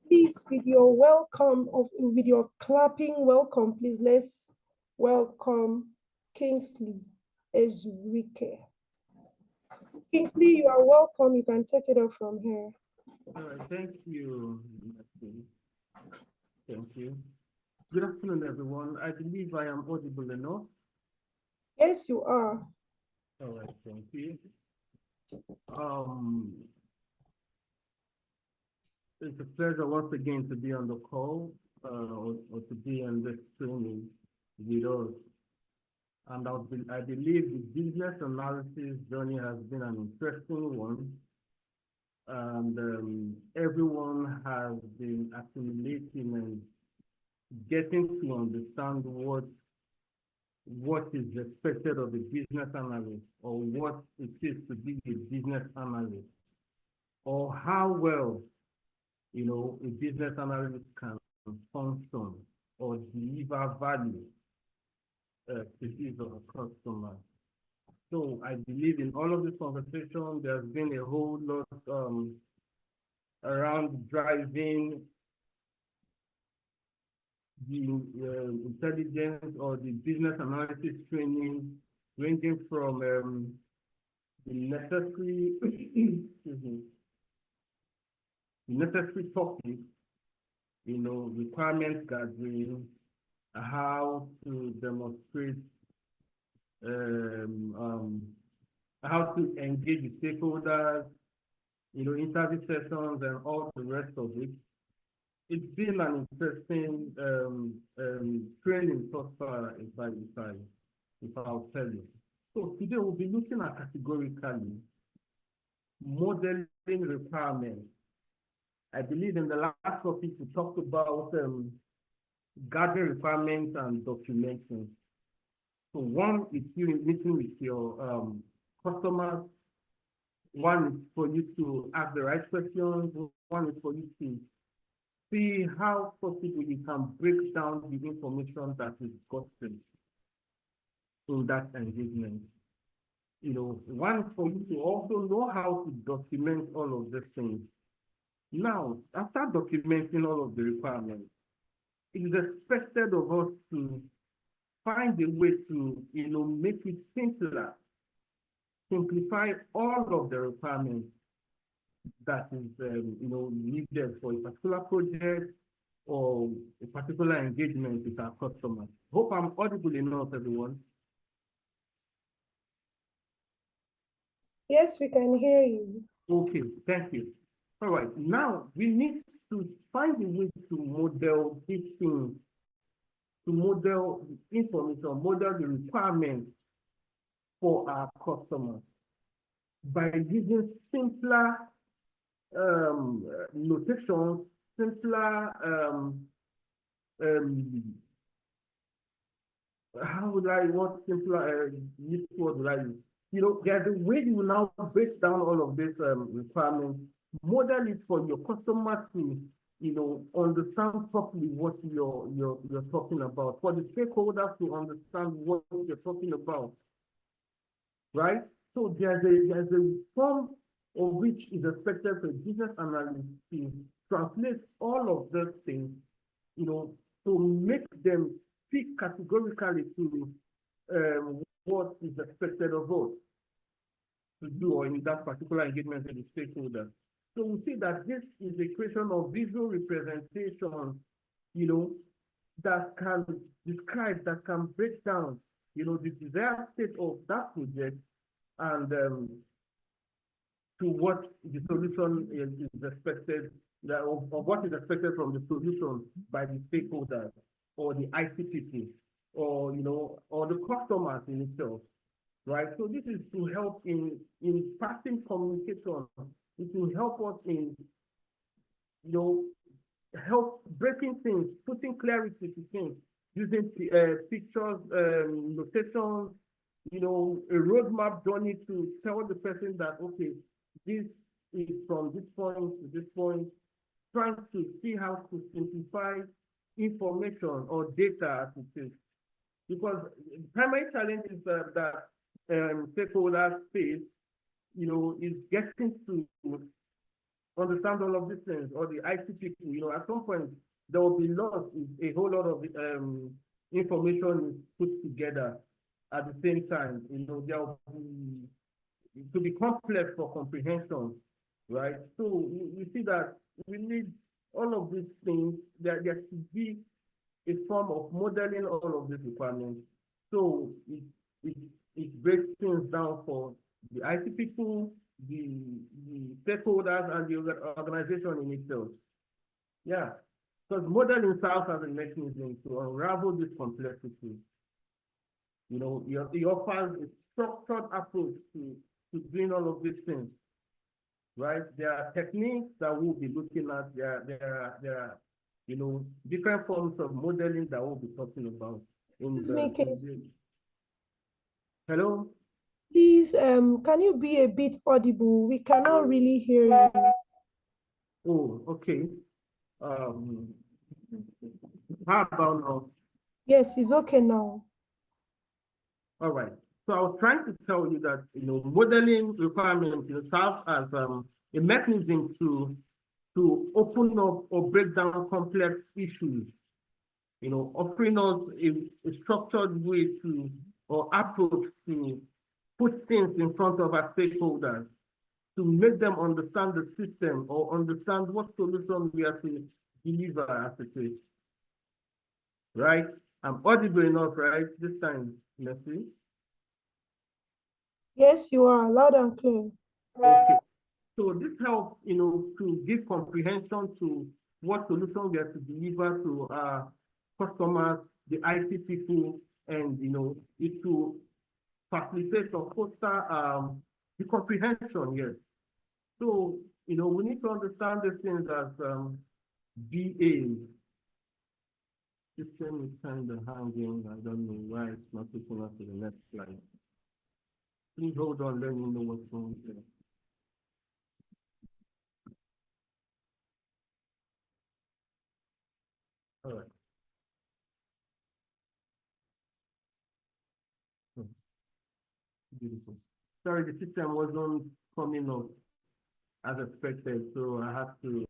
Please, with your clapping welcome, please let's welcome Kingsley Ezurike. Kingsley, you are welcome. You can take it up from here. All right, thank you. Thank you. Good afternoon, everyone. I believe I am audible enough. Yes, you are. All right, thank you. It's a pleasure once again to be on the call or to be on this training with us. And I believe the business analysis journey has been an interesting one. And everyone has been accumulating and getting to understand what is expected of a business analyst, or what it is to be a business analyst, or how well, a business analyst can function or deliver value to his or her customer. So I believe in all of this conversation, there's been a whole lot around driving the intelligence or the business analysis training, ranging from the necessary, the necessary topics, requirement gathering, how to demonstrate, how to engage with stakeholders, interview sessions and all the rest of it. It's been an interesting training so far, if I'll tell you. So today we'll be looking at categorically modeling requirements. I believe in the last topic we talked about gathering requirements and documenting. So one is you meeting with your customers one is for you to ask the right questions. One is for you to see how possible you can break down the information that is gotten in that engagement. One is for you to also know how to document all of these things. Now, after documenting all of the requirements, it is expected of us to find a way to, make it simpler, simplify all of the requirements that is, needed for a particular project or a particular engagement with our customers. Hope I'm audible enough, everyone. Yes, we can hear you. Okay, thank you. All right, now we need to find a way to model these things, to model the information, model the requirements for our customers by using simpler notations, simpler how would I what simpler word would I use? There's a way you now break down all of these requirements, model it for your customer to understand properly what you're talking about, for the stakeholders to understand what you're talking about, right? So there's a form of which is expected for a business analyst to translate all of those things, to make them speak categorically to what is expected of us to do or in that particular engagement with the stakeholder. So we see that this is a creation of visual representation, that can describe, that can break down, the desired state of that project and to what the solution is expected, or what is expected from the solution by the stakeholders or the IT people, or or the customers in itself, right? So this is to help in passing communication. It will help us in help breaking things, putting clarity to things, using pictures, notations, a roadmap journey to tell the person that, okay, this is from this point to this point, trying to see how to simplify information or data as it is. Because the primary challenge is that stakeholders face, is getting to understand all of these things, or the IT people, at some point there will be lost if a whole lot of information is put together at the same time. There will be, it could be complex for comprehension, right? So we see that we need all of these things. There should be a form of modeling all of these requirements. So it breaks things down for the IT people, the stakeholders, and the organization in itself. Yeah, because modeling serves as a mechanism to unravel this complexity. It offers a structured approach to doing all of these things, right? There are techniques that we'll be looking at. There are different forms of modeling that we'll be talking about. Hello? Please, can you be a bit audible? We cannot really hear you. Oh, okay. How about now? Yes, it's okay now. All right. So I was trying to tell you that modeling requirements serve as a mechanism to open up or break down complex issues. Offering us a structured way to or approach to put things in front of our stakeholders, to make them understand the system or understand what solution we are to deliver as it is. Right? I'm audible enough, right? This time, Messi. Yes, you are loud and clear. Okay. So this helps, to give comprehension to what solution we are to deliver to our customers, the IT people, and it to facilitate or foster the comprehension. Yes. So we need to understand these things as BAs. System is kind of hanging. I don't know why it's not taking us to the next slide. Please hold on. Let me know what's going on. All right. Hmm, beautiful. Sorry, the system wasn't coming up as expected, so I have to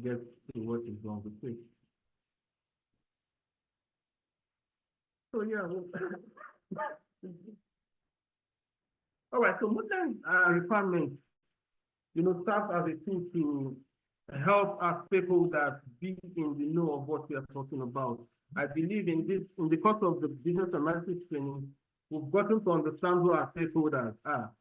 get to what is wrong with it. So yeah, all right. So modern requirements, serve as a tool to help our stakeholders be in the know of what we are talking about. I believe in the course of the business analysis training, we've gotten to understand who our stakeholders are,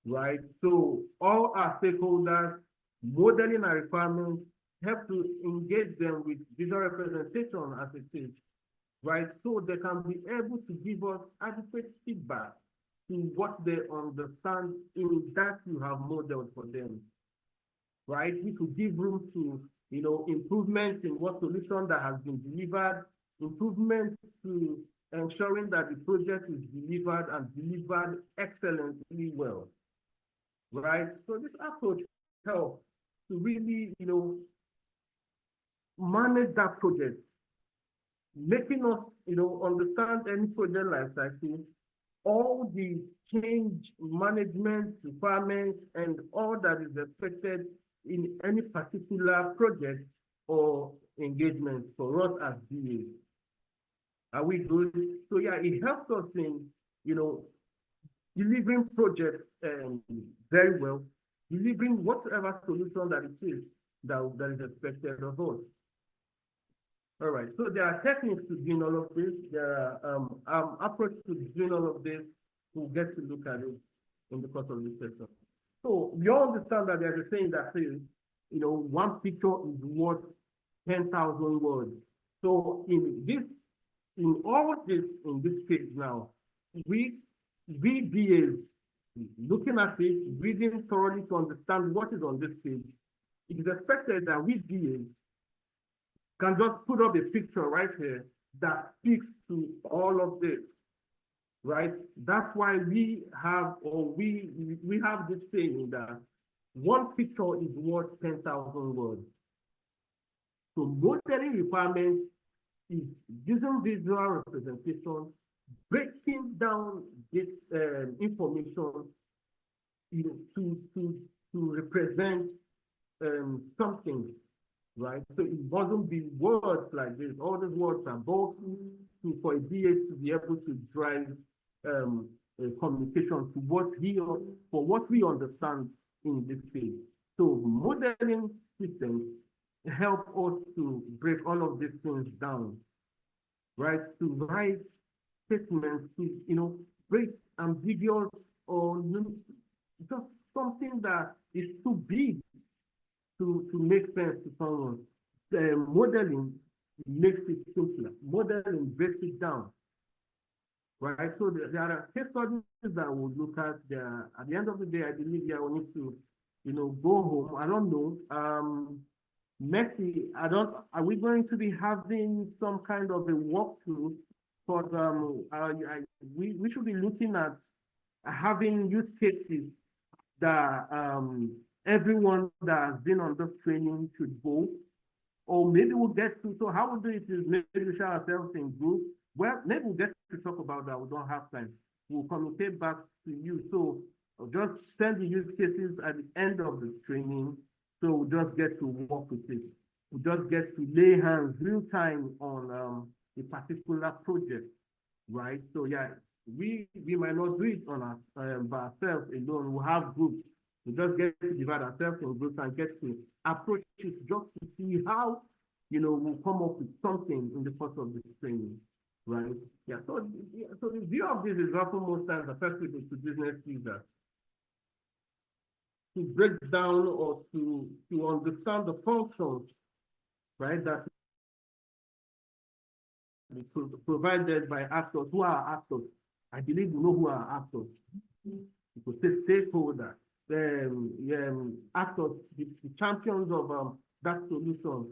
right? So all our stakeholders, modeling our requirements, help to engage them with visual representation as it is, right? So they can be able to give us adequate feedback to what they understand in that you have modeled for them, right? We could give room to, improvements in what solution that has been delivered, improvements to ensuring that the project is delivered and delivered excellently well, right? So this approach helps to really, manage that project, making us, understand any project life cycle, all the change management requirements and all that is expected in any particular project or engagement for us as BAs. Are we good? So yeah, it helps us in, delivering projects very well, delivering whatever solution that it is that is expected of us. All right, so there are techniques to doing all of this. There are approaches to doing all of this. We'll get to look at it in the course of this session. So we all understand that there's a saying that says, one picture is worth 10,000 words. So in this page now, we BAs looking at it, reading thoroughly to understand what is on this page. It is expected that we BAs can just put up a picture right here that speaks to all of this, right? That's why we have this saying that one picture is worth 10,000 words. So modeling requirements is using visual representation, breaking down this information to represent something, right? So it mustn't be words like this. All these words are both for a BA to be able to drive communication to what we understand in this field. So modeling systems help us to break all of these things down, right? To write statements, to break ambiguous or just something that is too big to make sense to someone. Modeling makes it simpler. Modeling breaks it down, right? So there are case studies that we'll look at. At the end of the day, I believe we need to, go home. I don't know. Messi, are we going to be having some kind of a walkthrough? But we should be looking at having use cases that everyone that has been on this training should go, or maybe we'll get to, so how we'll do it is maybe we share ourselves in groups. Well, maybe we'll get to talk about that, we don't have time. We'll communicate back to you. So just send the use cases at the end of the training, so we'll just get to work with it. We'll just get to lay hands real time on a particular project, right? So yeah, we might not do it on by ourselves alone. We'll have groups. We just get to divide ourselves in groups and get to approach it just to see how, we'll come up with something in the course of this training, right? Yeah. So the view of this is often most times accessible to business users to break down or to understand the functions, right, that is provided by actors. Who are actors? I believe we know who are actors. You could say stakeholders, actors, the champions of that solution,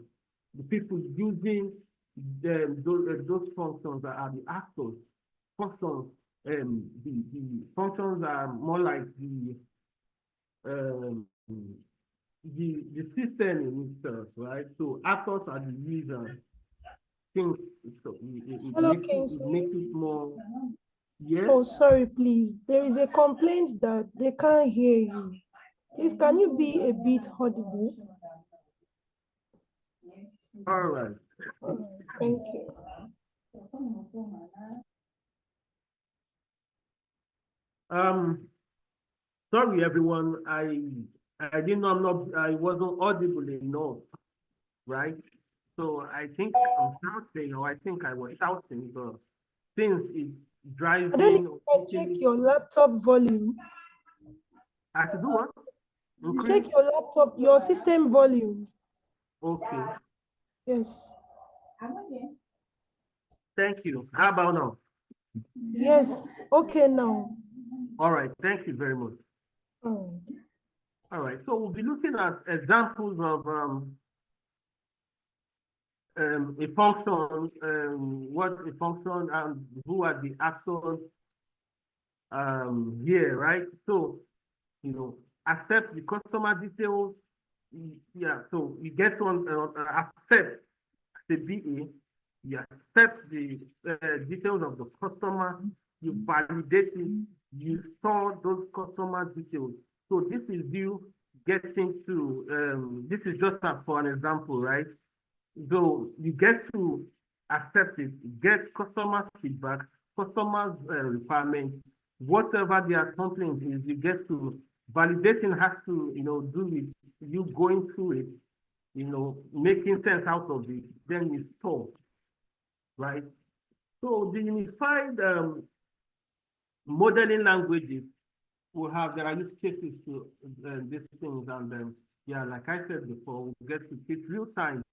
the people using those functions that are the actors. Functions, the functions are more like the the system in itself, right? So actors are the user. Things so Hello, it makes Kingsley. it more. Yes. Oh, sorry, please. There is a complaint that they can't hear you. Please, can you be a bit audible? All right. All right, thank you. Sorry everyone. I didn't know I wasn't audible enough, right? So I think I'm shouting, or I think I was shouting, but since it's I don't know if driving or you can check taking, your laptop volume. I should do what? Check Increase? your laptop, your system volume. Okay. Yes. Thank you. How about now? Yes. Okay, now. All right. Thank you very much. All right. All right. So we'll be looking at examples of a function, what a function and who are the actors here, right? So, accept the customer details. Yeah, so you get on accept the BA, you accept the details of the customer, you validate it, you store those customer details. So this is you getting to, this is just for an example, right? So you get to accept it, get customer feedback, customers' requirements, whatever their complaint is, you get to validating has to, do with you going through it, making sense out of it, then you store, right? So the unified modeling languages will have, there are use cases to these things, and yeah, like I said before, we get to take real time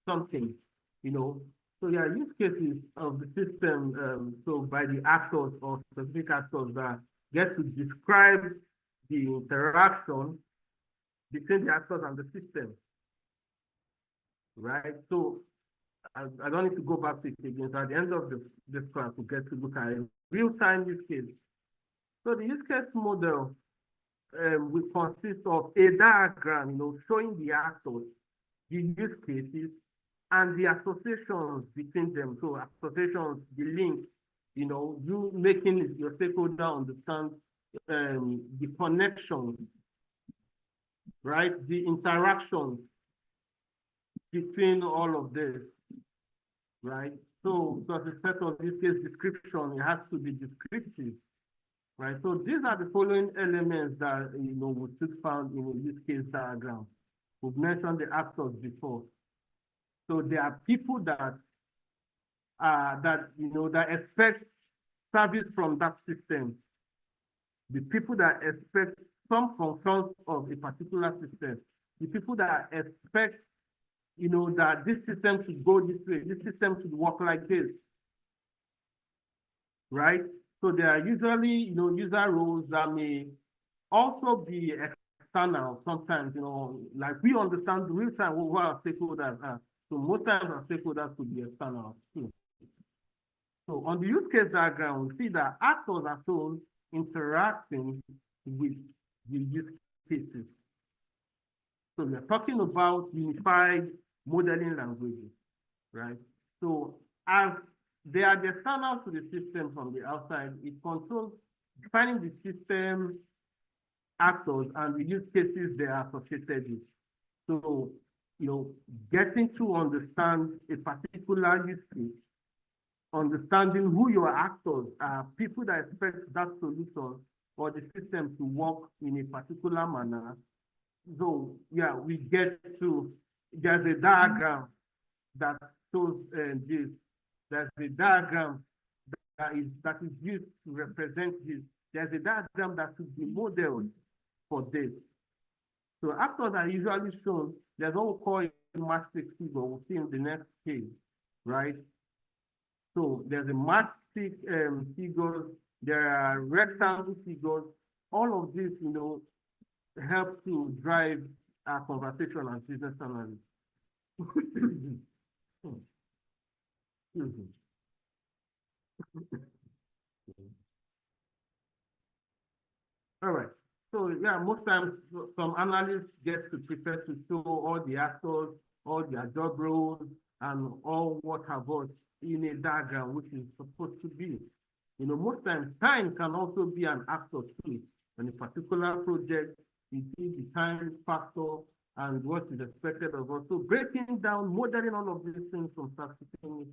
something, So there are use cases of the system, so by the actors or specific actors that get to describe the interaction between the actors and the system, right? So I don't need to go back to it again. So at the end of this class, we get to look at a real-time use case. So the use case model will consist of a diagram, showing the actors, the use cases, and the associations between them. So associations, the links, you making your stakeholder understand the connections, right? The interactions between all of this, right? So as a set of this case description, it has to be descriptive, right? So these are the following elements that, we took found in a use case diagram. We've mentioned the actors before. So there are people that that expect service from that system. The people that expect some functions of a particular system. The people that expect, that this system should go this way, this system should work like this, right? So there are usually, user roles that may also be external sometimes, like we understand the real time who our stakeholders are. So most times our stakeholders could be external too. So on the use case diagram, we see that actors are shown interacting with the use cases. So we're talking about unified modeling languages, right? So as they are the external to the system from the outside, it controls defining the system actors and the use cases they are associated with. So, getting to understand a particular use case, understanding who your actors are, people that expect that solution or the system to work in a particular manner. So yeah, we get to, there's a diagram that shows this. There's a diagram that is used to represent this. There's a diagram that should be modeled for this. So actors are usually shown, there's what we call a matrix figure, we'll see in the next page, right? So there's a matrix figure, there are rectangle figures, all of this, help to drive our conversation as business analysts. All right. So yeah, most times some analysts get to prefer to show all the actors, all their job roles, and all what have us in a diagram, which is supposed to be. You know, most times time can also be an actor too. In a particular project, we see the time factor and what is expected of us. So breaking down, modeling all of these things from start to finish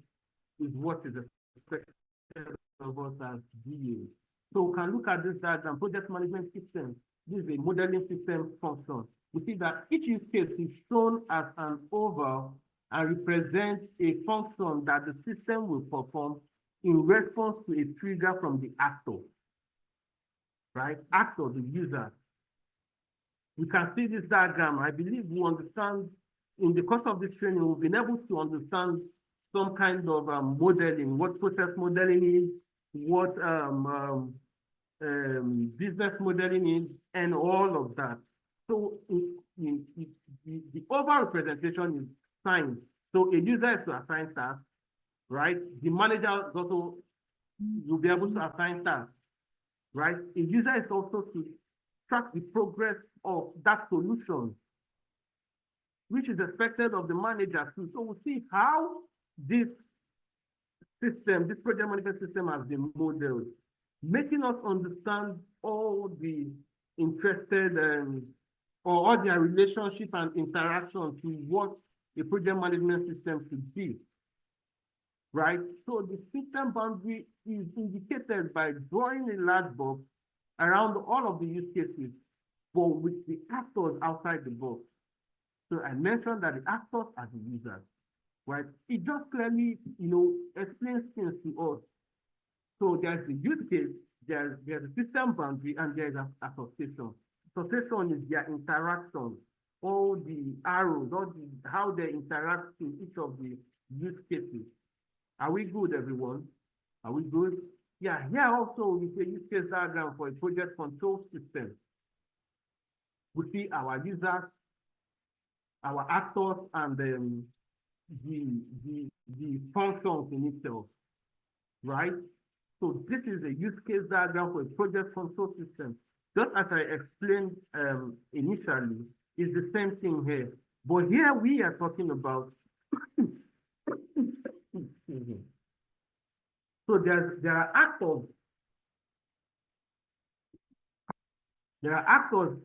is what is expected of us as DAs. So we can look at this diagram, project management system. This is a modeling system function. We see that each use case is shown as an oval and represents a function that the system will perform in response to a trigger from the actor, right? Actor, the user. We can see this diagram. I believe we understand in the course of this training, we've been able to understand some kind of modeling, what process modeling is, what business modeling is, and all of that. So the overall representation is signed. So a user is to assign tasks, right? The manager is also will be able to assign tasks, right? A user is also to track the progress of that solution, which is expected of the manager too. So we'll see how this system, this project management system has been modeled, making us understand all the interested or all their relationship and interaction to what a project management system should be, right? So the system boundary is indicated by drawing a large box around all of the use cases, but with the actors outside the box. So I mentioned that the actors are the users, right? It just clearly, explains things to us. So there's the use case, there's a system boundary, and there's an association. Association is their interaction, all the arrows, how they interact in each of the use cases. Are we good, everyone? Are we good? Yeah, here also we see a use case diagram for a project control system. We see our users, our actors, and the functions in itself, right? So this is a use case diagram for a project control system. Just as I explained initially, is the same thing here. But here we are talking about so there are actors. There are actors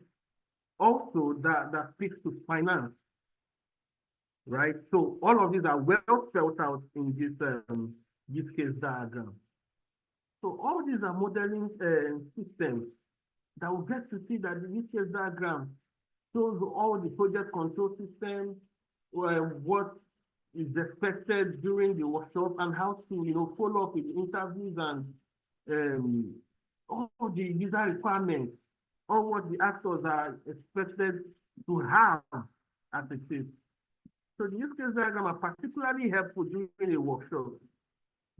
also that speaks to finance, right? So all of these are well spelled out in this use case diagram. So all these are modeling systems that will get to see that the use case diagram shows all the project control systems, what is expected during the workshop, and how to follow up with interviews and all the user requirements, all what the actors are expected to have as it is. So the use case diagram are particularly helpful during a workshop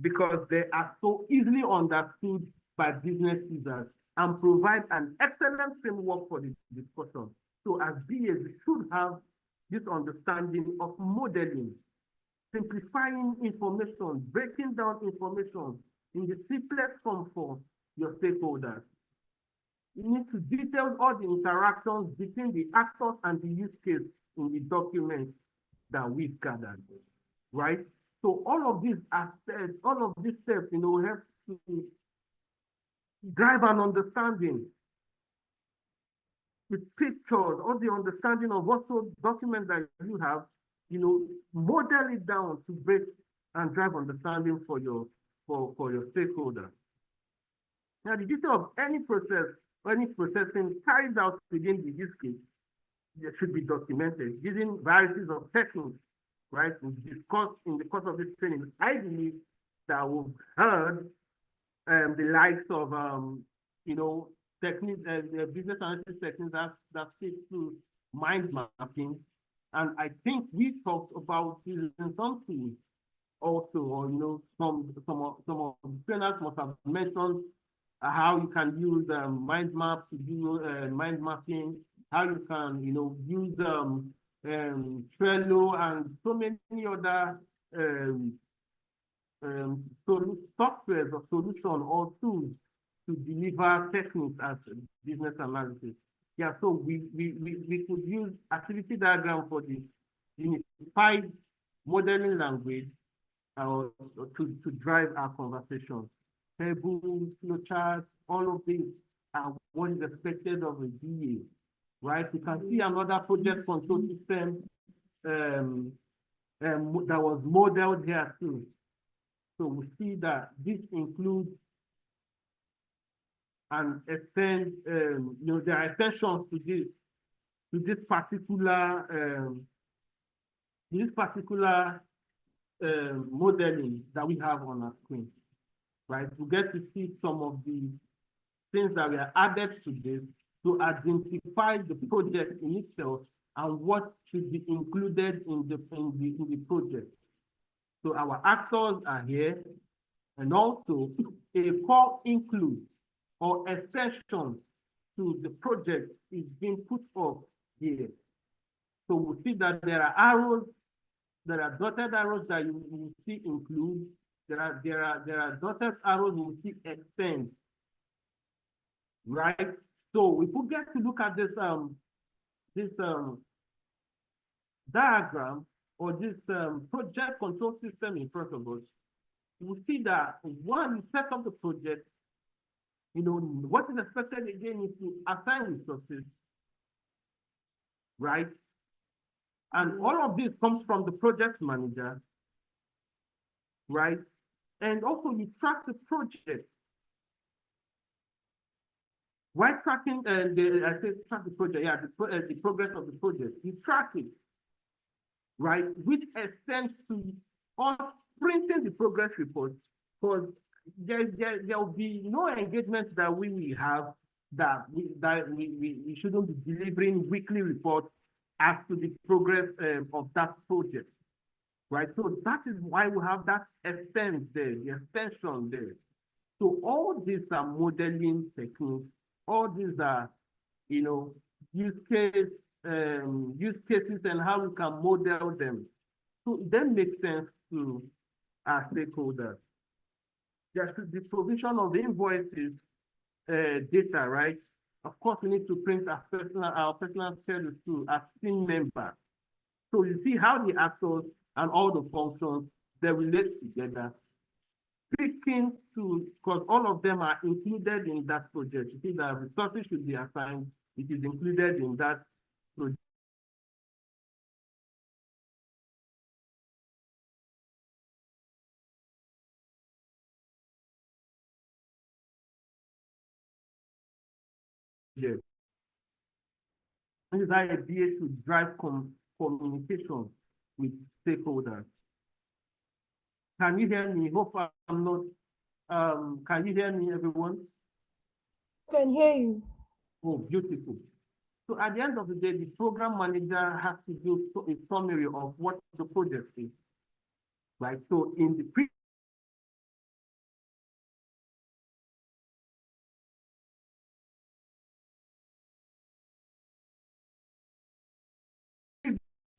because they are so easily understood by business users and provide an excellent framework for the discussion. So as BAs, we should have this understanding of modeling, simplifying information, breaking down information in the simplest form for your stakeholders. You need to detail all the interactions between the actors and the use case in the document that we've gathered, right? So all of these aspects, all of these steps, help to drive an understanding with pictures, all the understanding of what sort of document that you have, model it down to break and drive understanding for your stakeholders. Now, the detail of any process or any processing carried out within the use case should be documented using varieties of techniques, right? We discussed in the course of this training. I believe that we've heard the likes of techniques, business analysis techniques that speak to mind mapping, and I think we talked about using some tools also, or some of the trainers must have mentioned how you can use mind map to do mind mapping, how you can use Trello and so many other softwares or solutions or tools to deliver techniques as business analysis. Yeah, so we could use activity diagram for the unified modeling language to drive our conversations. Tables, flowcharts, all of these are what is expected of a DA, right? You can see another project control system that was modeled here too. So we see that this includes and extend, there are extensions to this particular modeling that we have on our screen, right? We get to see some of the things that were added to this to identify the project in itself and what should be included in the project. So our actors are here, and also a core include or extension to the project is being put up here. So we see that there are arrows, there are dotted arrows that you will see include. There are dotted arrows you will see extend. Right? So if we get to look at this diagram or this project control system in front of us, we see that one, you set up the project, what is expected again is to assign resources, right? And all of this comes from the project manager, right? And also you track the project. While tracking, I say track the project, yeah, the progress of the project, you track it, right? Which extends to us printing the progress report, because there will be no engagement that we will have that we shouldn't be delivering weekly reports as to the progress of that project, right? So that is why we have that extend there, the extension there. So all these are modeling techniques. All these are, use cases and how we can model them. So it then makes sense to our stakeholders. There should be provision of invoices data, right? Of course, we need to print our personal schedules too as team members. So you see how the actors and all the functions, they relate together. Speaking to, because all of them are included in that project. You see that resources should be assigned. It is included in that project. This is idea to drive communication with stakeholders. Can you hear me? Hope I'm not. Can you hear me, everyone? Can hear you. Oh, beautiful. So at the end of the day, the program manager has to do a summary of what the project is, right? So in the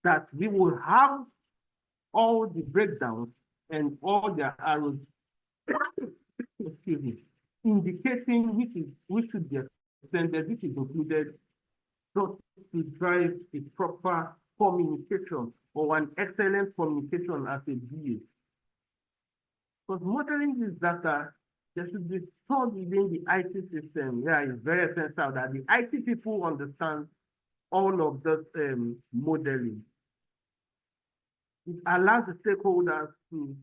that we will have all the breakdowns and all the arrows, excuse me, indicating which should be extended, which is included, just to drive a proper communication or an excellent communication as a BA. Because modeling this data, there should be stored within the IT system. Yeah, it's very essential that the IT people understand all of this modeling. It allows the stakeholders to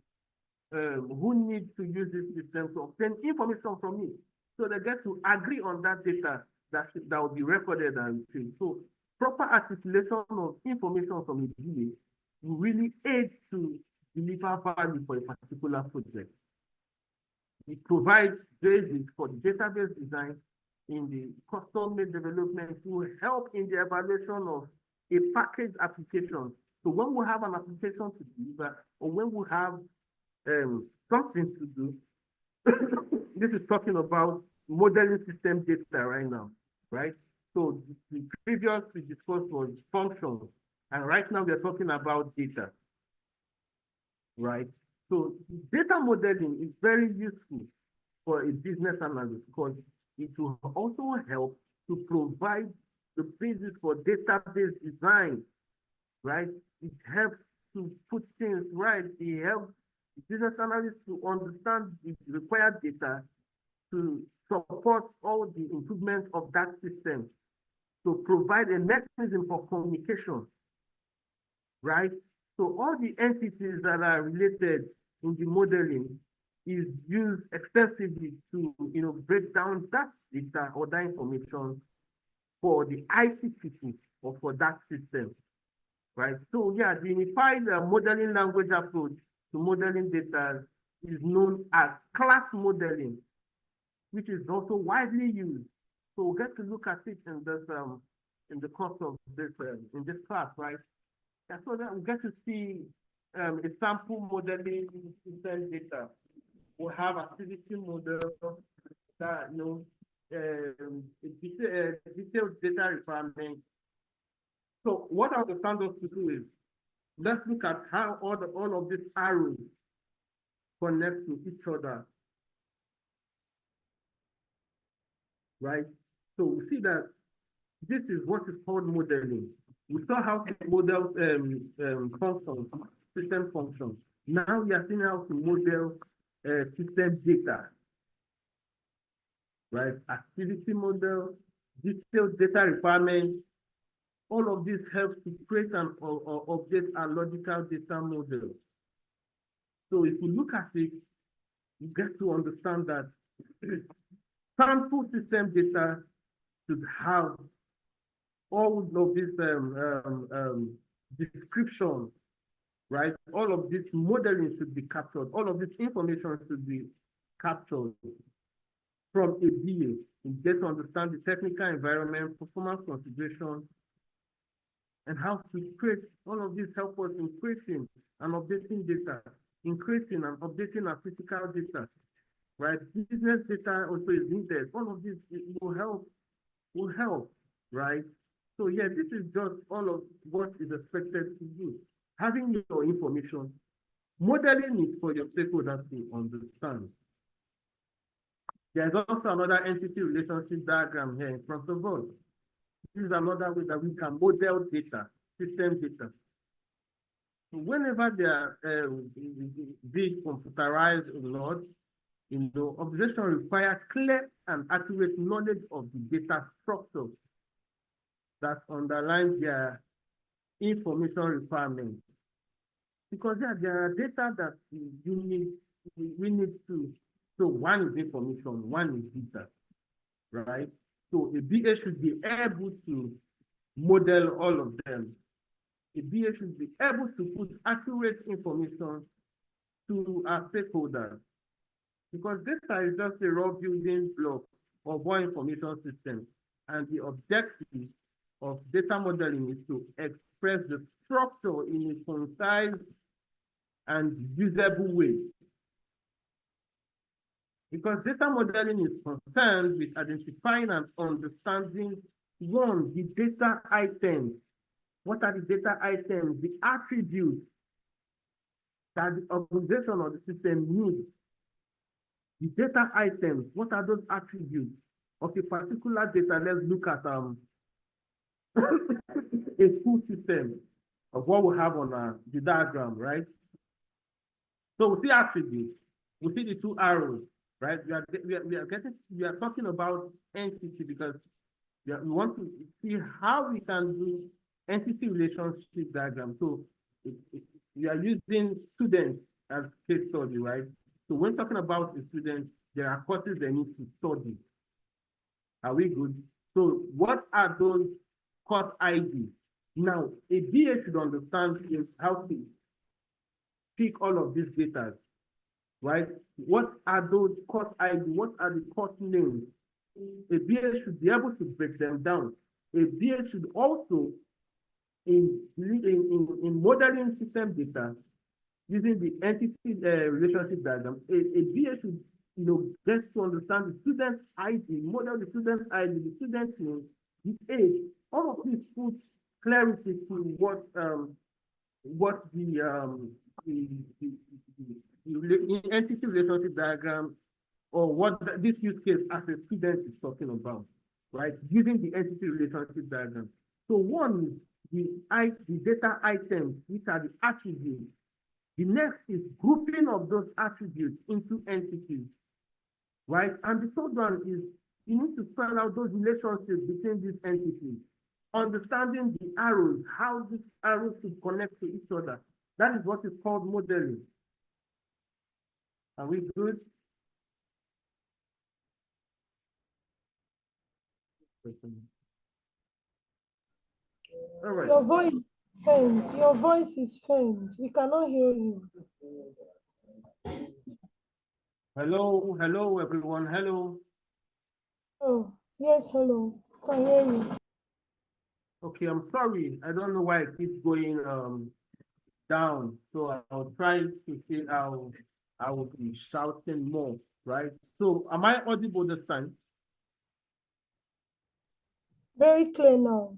who need to use this system to obtain information from it. So they get to agree on that data that will be recorded and changed. So proper articulation of information from a DA will really aid to deliver value for a particular project. It provides basis for the database design in the custom-made development to help in the evaluation of a packaged application. So when we have an application to deliver, or when we have something to do, this is talking about modeling system data right now, right? So the previous we discussed was functions, and right now we're talking about data, right? So data modeling is very useful for a business analyst because it will also help to provide the basis for database design, right? It helps to put things right. It helps business analysts to understand the required data to support all the improvement of that system, to provide a mechanism for communication, right? So all the entities that are related in the modeling is used extensively to break down that data or that information for the IT people or for that system, right? So yeah, the unified modeling language approach to modeling data is known as class modeling, which is also widely used. So we'll get to look at it in the course of this in this class, right? And so that we get to see a sample modeling system data. We'll have activity model that detailed data requirements. So what I understand us to do is let's look at how all of these arrows connect to each other, right? So we see that this is what is called modeling. We saw how to model functions, system functions. Now we are seeing how to model system data, right? Activity model, detailed data requirements. All of this helps to create and update a logical data model. So if you look at it, you get to understand that sample system data should have all of this description, right? All of this modeling should be captured. All of this information should be captured from a BA. You get to understand the technical environment, performance consideration, and how to create all of this help us in creating and updating data, in creating and updating our physical data, right? Business data also is needed. All of this will help, right? So yeah, this is just all of what is expected to do. Having your information, modeling it for your stakeholders to understand. There's also another entity relationship diagram here in front of us. This is another way that we can model data, system data. So whenever they are being computerized a lot, observation requires clear and accurate knowledge of the data structure that underlines their information requirements. Because there are data that we need to, so one is information, one is data, right? So a BA should be able to model all of them. A BA should be able to put accurate information to our stakeholders. Because data is just a raw building block of one information system. And the objective of data modeling is to express the structure in a concise and usable way. Because data modeling is concerned with identifying and understanding, one, the data items. What are the data items? The attributes that the organization or the system needs. The data items, what are those attributes of a particular data? Let's look at a full system of what we have on the diagram, right? So we see attributes, we see the two arrows, right? We are talking about entity because we want to see how we can do entity relationship diagram. So we are using students as case study, right? So when talking about a student, there are courses they need to study. Are we good? So what are those course IDs? Now, a BA should understand is how to pick all of these data, right? What are those course IDs? What are the course names? A BA should be able to break them down. A BA should also, in modeling system data, using the entity relationship diagram, a BA should get to understand the student ID, model the student ID, the student name, the age. All of this puts clarity to what the entity relationship diagram or what this use case as a student is talking about. right? Using the entity relationship diagram. So one is the data items, which are the attributes. The next is grouping of those attributes into entities, right? And the third one is you need to spell out those relationships between these entities, understanding the arrows, how these arrows should connect to each other. That is what is called modeling. Are we good? All right. Your voice faint. Your voice is faint. We cannot hear you. Hello, hello, everyone. Hello. Oh, yes, hello. Can hear you. Okay, I'm sorry. I don't know why it keeps going down. So I'll try to see how I will be shouting more, right? So am I audible this time? Very clear now.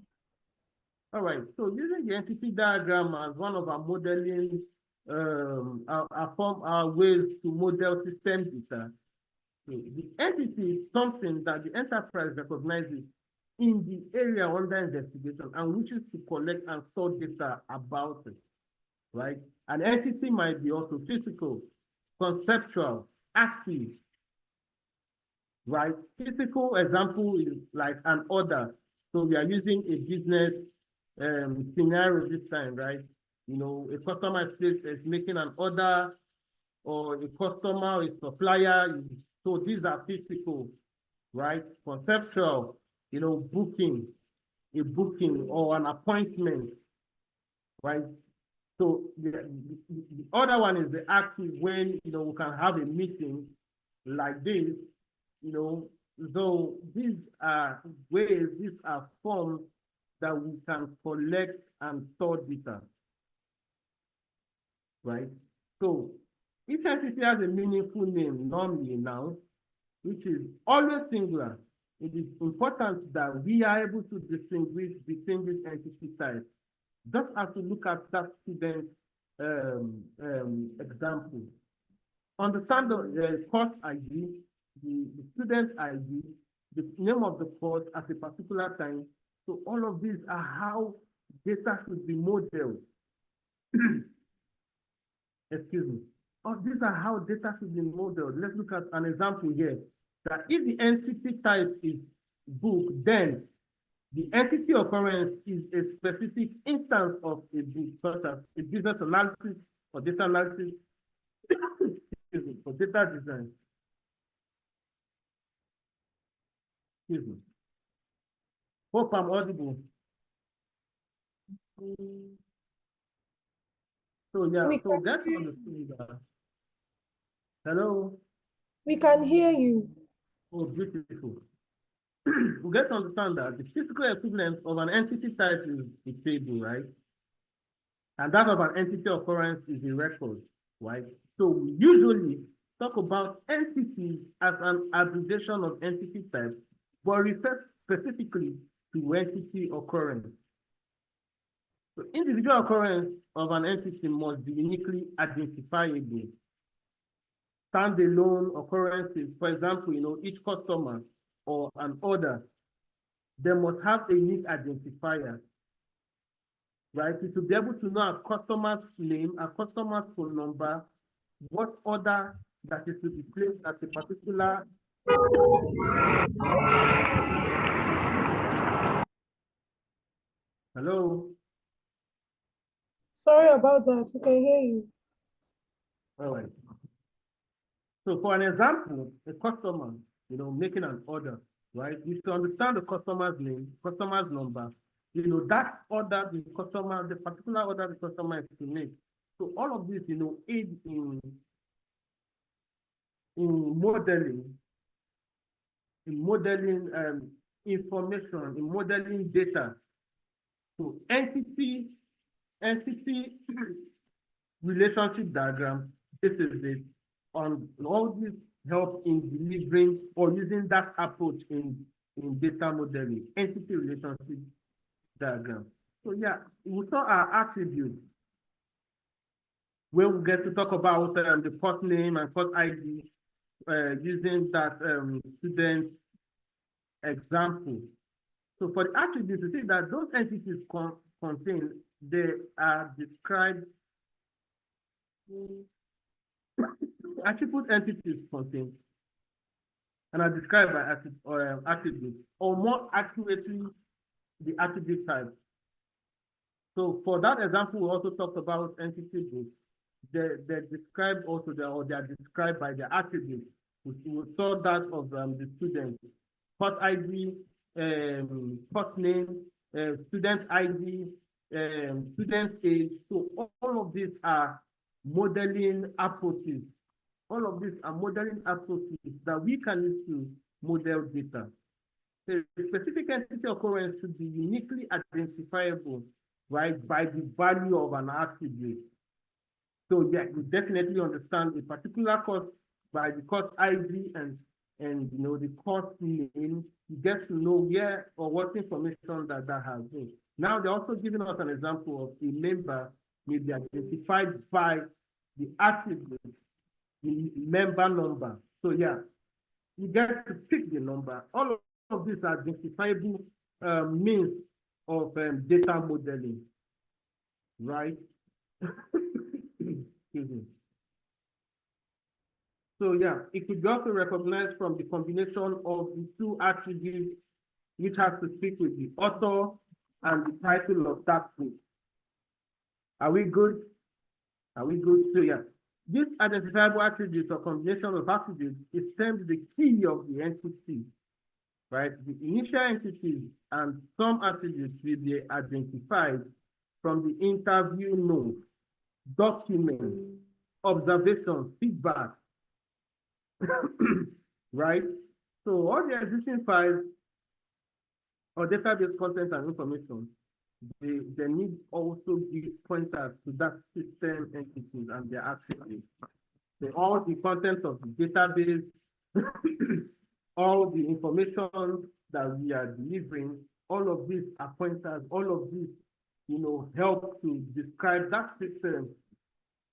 All right. So using the entity diagram as one of our modeling, our ways to model system data. So the entity is something that the enterprise recognizes in the area under investigation and wishes to collect and store data about it, right? An entity might be also physical, conceptual, active, right? Physical example is like an order. So we are using a business scenario this time, right? You know, a customer is making an order, or a customer is supplier. So these are physical, right? Conceptual, you know, a booking or an appointment, right? So the other one is the active, when, you know, we can have a meeting like this, you know. So these are ways, these are forms that we can collect and store data, right? So each entity has a meaningful name, normally now, which is always singular. It is important that we are able to distinguish between these entity types. Just as we look at that student example. Understand the course ID, the student ID, the name of the course at a particular time. So all of these are how data should be modeled. Excuse me. These are how data should be modeled. Let's look at an example here. That if the entity type is book, then the entity occurrence is a specific instance of a book, such as a business analysis or data analysis, excuse me, for data design. Excuse me. Hope I'm audible. So yeah, We so can, that's understood that. Hello. we can hear you. Oh, beautiful. We get to understand that the physical equivalent of an entity type is a table, right? And that of an entity occurrence is a record, right? So we usually talk about entities as an abbreviation of entity type, but refer specifically to entity occurrence. So individual occurrence of an entity must be uniquely identifiable. Standalone occurrences, for example, you know, each customer or an order, they must have a unique identifier, right? To be able to know a customer's name, a customer's phone number, what order that is to be placed at a particular. Hello? Sorry about that. We can hear you. All right. So for an example, a customer, you know, making an order, right? You should understand the customer's name, customer's number, you know, that order the customer, the particular order the customer is to make. So all of this, you know, aid in modeling, information, in modeling data. So entity relationship diagram, this is it. On all this help in delivering or using that approach in data modeling, entity relationship diagram. So yeah, we saw our attributes. When we get to talk about the course name and course ID, using that student example. So for the attributes, you see that those entities contain, they are described, attribute entities contain and are described by attributes, or more accurately, the attribute type. So for that example, we also talked about entity groups. They're described also, or they are described by their attributes. We saw that of the student, course ID, course name, student ID, student age. So all of these are modeling approaches. All of these are modeling approaches that we can use to model data. The specific entity occurrence should be uniquely identifiable, right, by the value of an attribute. So yeah, we definitely understand a particular course by the course ID and the course name. You get to know where or what information that has been. Now they're also giving us an example of a member may be identified by the attribute, the member number. So yeah, you get to pick the number. All of these are identifiable means of data modeling, right? Excuse me. So yeah, it could be also recognized from the combination of the two attributes which has to speak with the author and the title of that book. Are we good? Are we good? So yeah, this identifiable attributes or combination of attributes is termed the key of the entity, right? The initial entities and some attributes will be identified from the interview note, document, observation, feedback, right? So all the existing files or database content and information, they need also give pointers to that system entities and their attributes. So all the content of the database, all the information that we are delivering, all of these are pointers, all of these, help to describe that system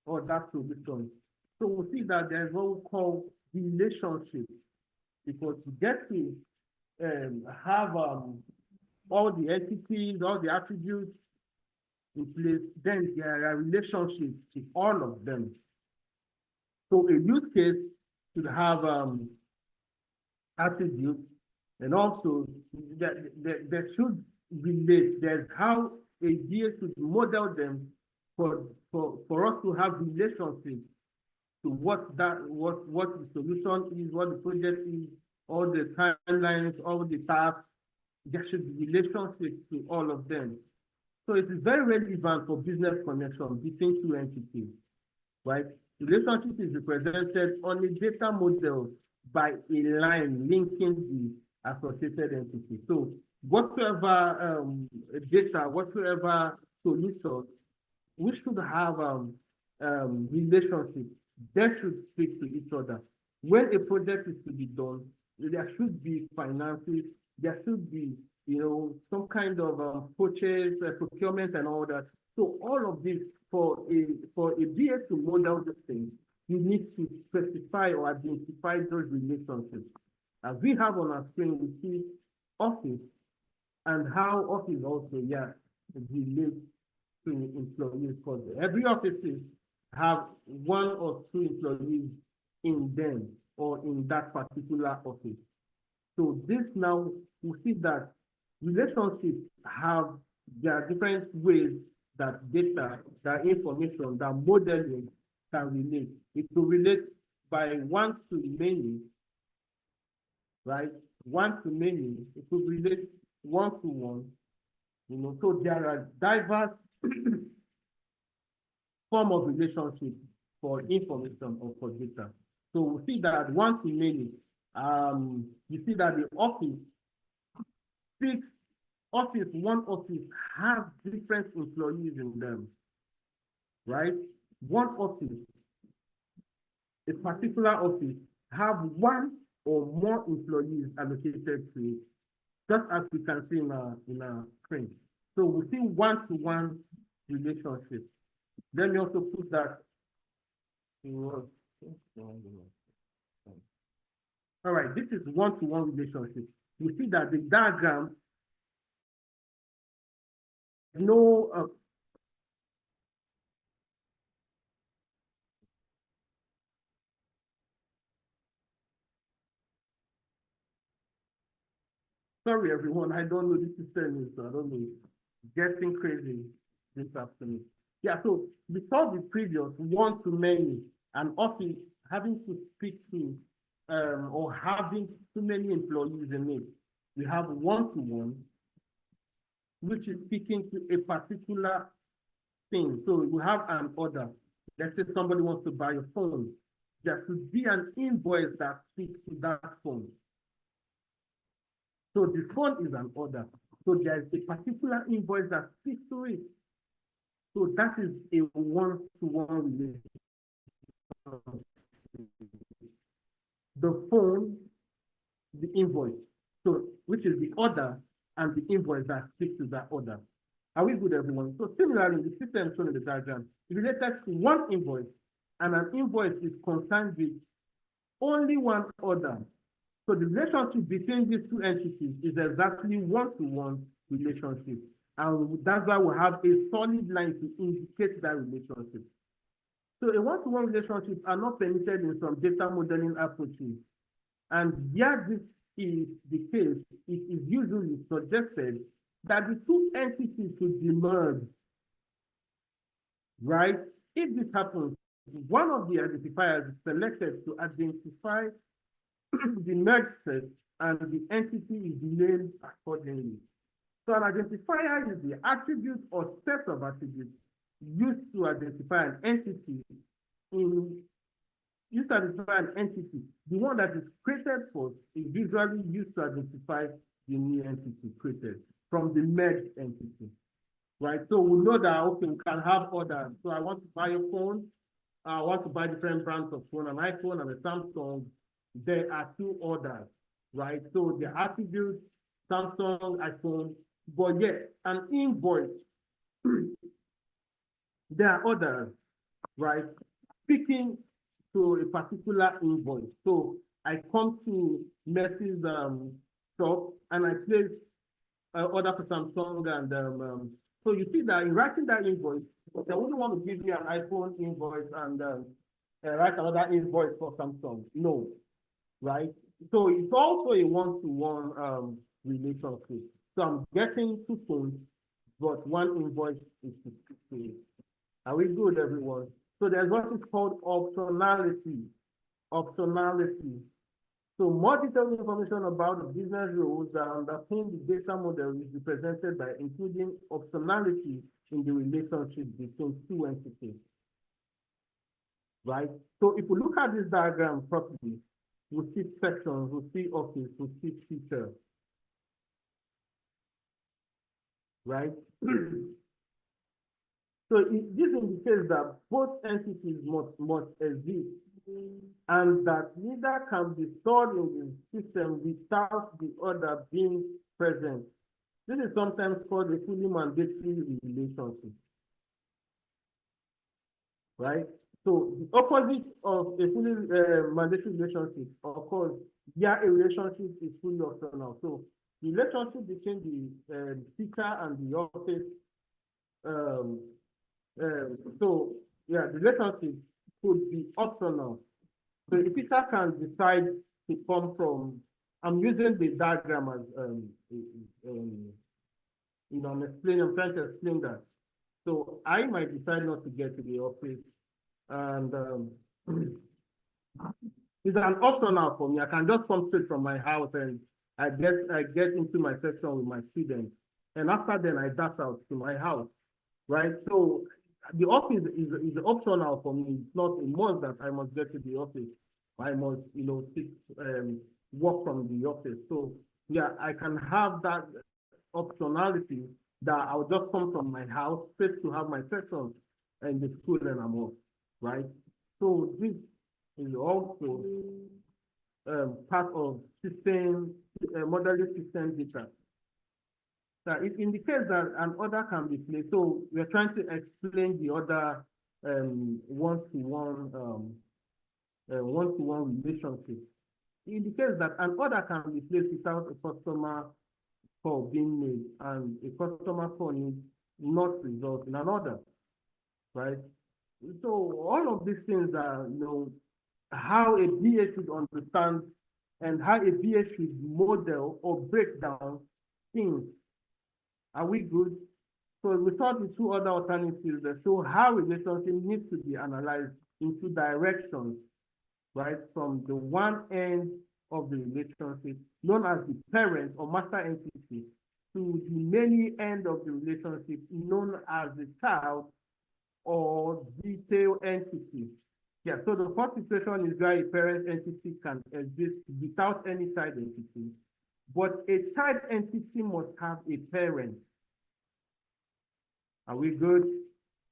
or that solution. So we see that there's what we call relationship, because to get to have all the entities, all the attributes in place, then there are relationships to all of them. So a use case should have attributes, and also there should relate. There's how a DA should model them for us to have relationships to what the solution is, what the project is, all the timelines, all the tasks. There should be relationships to all of them. So it is very relevant for business connection between two entities, right? Relationship is represented on a data model by a line linking the associated entity. So whatsoever data, whatsoever solution, we should have relationships that should speak to each other. When a project is to be done, there should be finances, there should be, some kind of purchase, procurement, and all that. So all of this for a BA to model this thing, you need to specify or identify those relationships. As we have on our screen, we see office and how office also, relates to employees. Because every office have one or two employees in them or in that particular office. So this now, we see that relationships have their different ways that data, that information, that modeling can relate. It will relate by one to many, right? One to many. It will relate one to one. So there are diverse form of relationship for information or for data. So we see that one to many. You see that the office, one office has different employees in them, right? One office, a particular office, have one or more employees allocated to it, just as we can see in our screen. So we see one-to-one relationship. Let me also put that all right, this is one-to-one relationship. you see that the diagram, no sorry everyone, I don't know, this system is, I don't know, getting crazy this afternoon. Yeah, so before the previous one-to-many, an office having to speak to or having too many employees in it, we have one-to-one, which is speaking to a particular thing. So we have an order. Let's say somebody wants to buy a phone. There should be an invoice that speaks to that phone. So the phone is an order. So there is a particular invoice that speaks to it. So that is a one-to-one relationship. The phone, the invoice. So which is the order and the invoice that speaks to that order. Are we good, everyone? So similarly, the system shown in the diagram is related to one invoice, and an invoice is concerned with only one order. So the relationship between these two entities is exactly one-to-one relationship. And that's why we have a solid line to indicate that relationship. So a one-to-one relationships are not permitted in some data modeling approaches. And where this is the case, it is usually suggested that the two entities should be merged, right? If this happens, one of the identifiers is selected to identify the merged set, and the entity is named accordingly. So an identifier is the attribute or set of attributes used to identify an entity The one that is created first is usually used to identify the new entity created from the merged entity, right? So we know that, okay, we can have orders. So I want to buy a phone. I want to buy different brands of phone, an iPhone and a Samsung. There are two orders, right? So the attributes, Samsung, iPhone, but yet an invoice, there are orders, right? Speaking to a particular invoice. So I come to Mercy's shop and I place order for Samsung, and so you see that in writing that invoice, they wouldn't want to give me an iPhone invoice and write another invoice for Samsung. No, right? So it's also a one-to-one relationship. So I'm getting two phones, but one invoice is to speak to it. Are we good, everyone? So there's what is called optionality. Optionality. So more detailed information about the business rules that underpin the data model is represented by including optionality in the relationship between two entities, right? So if we look at this diagram properly, we see sections, we see office, we see feature, right? So this indicates that both entities must exist, and that neither can be stored in the system without the other being present. This is sometimes called a fully mandatory relationship, right? So the opposite of a fully mandatory relationship, of course, a relationship is fully optional. So the relationship between the teacher and the office, the relationship could be optional. So the teacher can decide to come from, I'm using the diagram as, I'm trying to explain that. So I might decide not to get to the office, and it's an optional for me. I can just come straight from my house and I get into my section with my students. And after then I dash out to my house, right? So the office is optional for me. It's not a must that I must get to the office. I must, work from the office. So yeah, I can have that optionality that I'll just come from my house straight to have my session in the school and I'm off, right? So this is also part of system, modeling system data. That it indicates that an order can be placed. So we're trying to explain the other one-to-one relationship. indicates that an order can be placed without a customer call being made, and a customer call needs not result in an order, right? So all of these things are, how a BA should understand and how a BA should model or break down things. Are we good? So we saw the two other alternatives that show how relationship needs to be analyzed in two directions, right? From the one end of the relationship, known as the parent or master entity, to the many end of the relationship, known as the child or detail entity. Yeah, so the first situation is where a parent entity can exist without any child entity, but a child entity must have a parent. Are we good?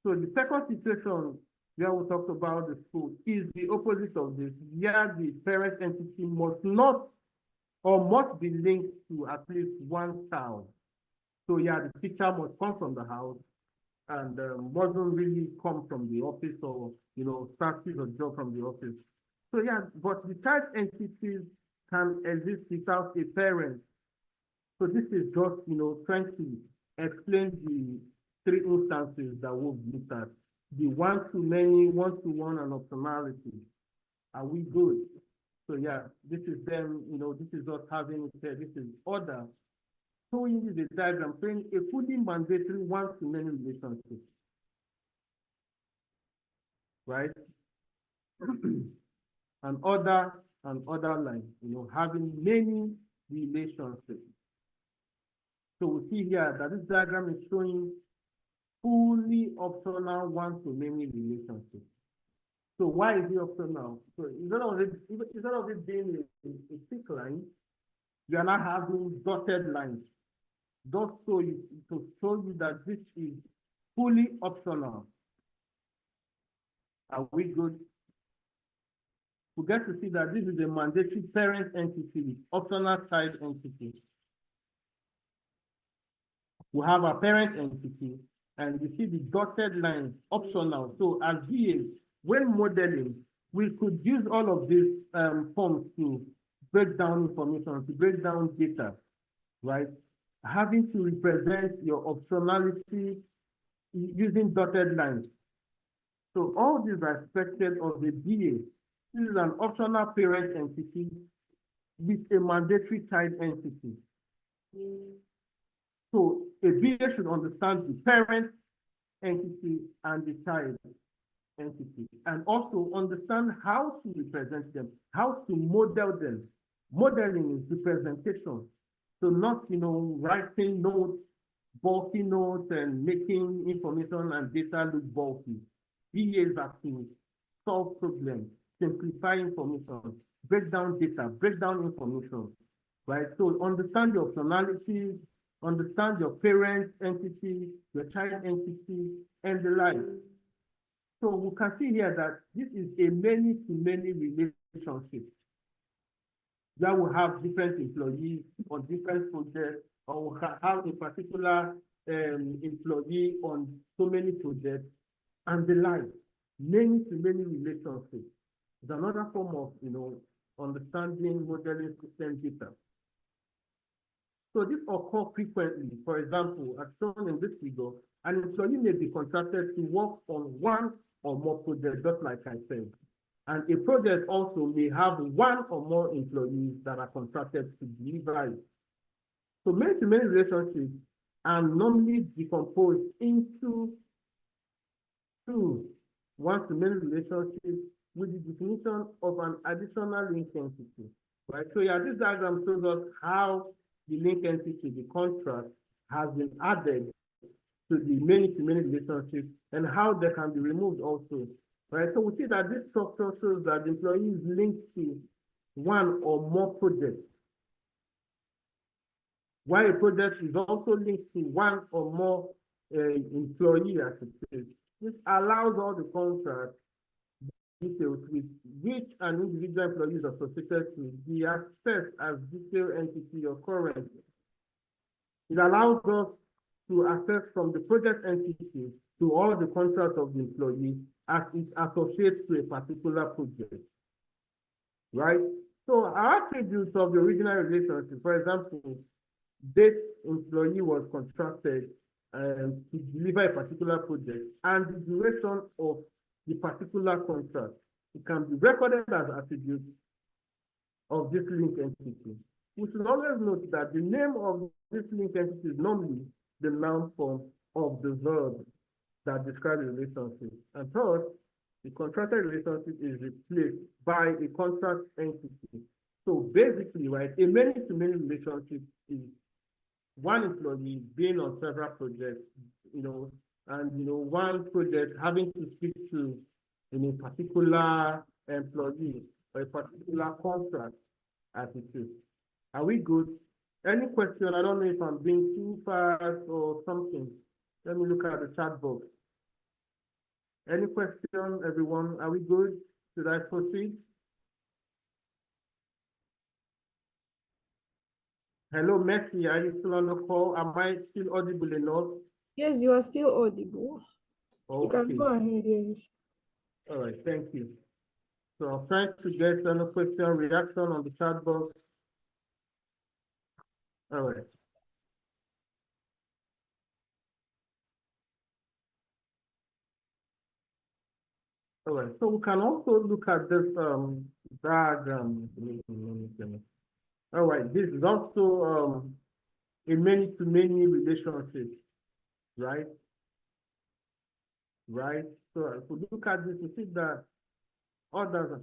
So the second situation where we talked about the school is the opposite of this, where the parent entity must not or must be linked to at least one child. So yeah, the teacher must come from the house and mustn't really come from the office or, start his or job from the office. So yeah, but the child entities can exist without a parent. So this is just, trying to explain the three instances that we've looked at: the one-to-many, one-to-one, and optionality. Are we good? So yeah, this is them, this is us having it there. This is order. Showing you the diagram, showing a fully mandatory one-to-many relationship. Right? and other lines, having many relationships. So we see here that this diagram is showing fully optional one-to-many relationships. So why is it optional? So instead of it being a thick line, we are now having dotted lines. Just to show you that this is fully optional. Are we good? We get to see that this is a mandatory parent entity with optional child entity. We have a parent entity, and you see the dotted lines, optional. So as VAs, when modeling, we could use all of these forms to break down information, to break down data, right? Having to represent your optionality using dotted lines. So all these are expected of the VA. This is an optional parent entity with a mandatory child entity. So a VA should understand the parent entity and the child entity, and also understand how to represent them, how to model them. Modeling is representation. So not, writing notes, bulky notes, and making information and data look bulky. VAs are to solve problems, simplify information, break down data, break down information, right? So understand your optionalities, understand your parent entity, your child entity, and the like. So we can see here that this is a many-to-many relationship. That will have different employees on different projects, or will have a particular employee on so many projects, and the like. Many-to-many relationships. It's another form of, understanding modeling system data. So this occurs frequently. For example, as shown in this figure, an employee may be contracted to work on one or more projects, just like I said. And a project also may have one or more employees that are contracted to deliver it. So many-to-many relationships are normally decomposed into two one-to-many relationships with the definition of an additional link entity. Right? So yeah, this diagram shows us how the link entity, the contract, has been added to the many-to-many relationships and how they can be removed also. Right? So we see that this structure shows that the employee is linked to one or more projects, while a project is also linked to one or more employee as it is. This allows all the contract details with which an individual employee is associated to be accessed as detailed entity or current. It allows us to access from the project entity to all the contracts of the employee as it associates to a particular project, right? So our attributes of the original relationship, for example, this employee was contracted to deliver a particular project, and the duration of the particular contract, it can be recorded as attributes of this link entity. We should always note that the name of this link entity is normally the noun form of the verb that describes the relationship. And third, the contracted relationship is replaced by a contract entity. So basically, right, a many-to-many relationship is one employee being on several projects, and one project having to speak to a particular employee or a particular contract as it is. Are we good? Any question? I don't know if I'm being too fast or something. Let me look at the chat box. Any question, everyone? Are we good? Should I proceed? Hello, Messi. Are you still on the call? Am I still audible enough? Yes, you are still audible. You can Okay. go ahead, yes. All right, thank you. So I'm trying to get any question, reaction on the chat box. All right. All right, so we can also look at this diagram. All right, this is also a many-to-many relationship, right? Right. So if we look at this, we see that others,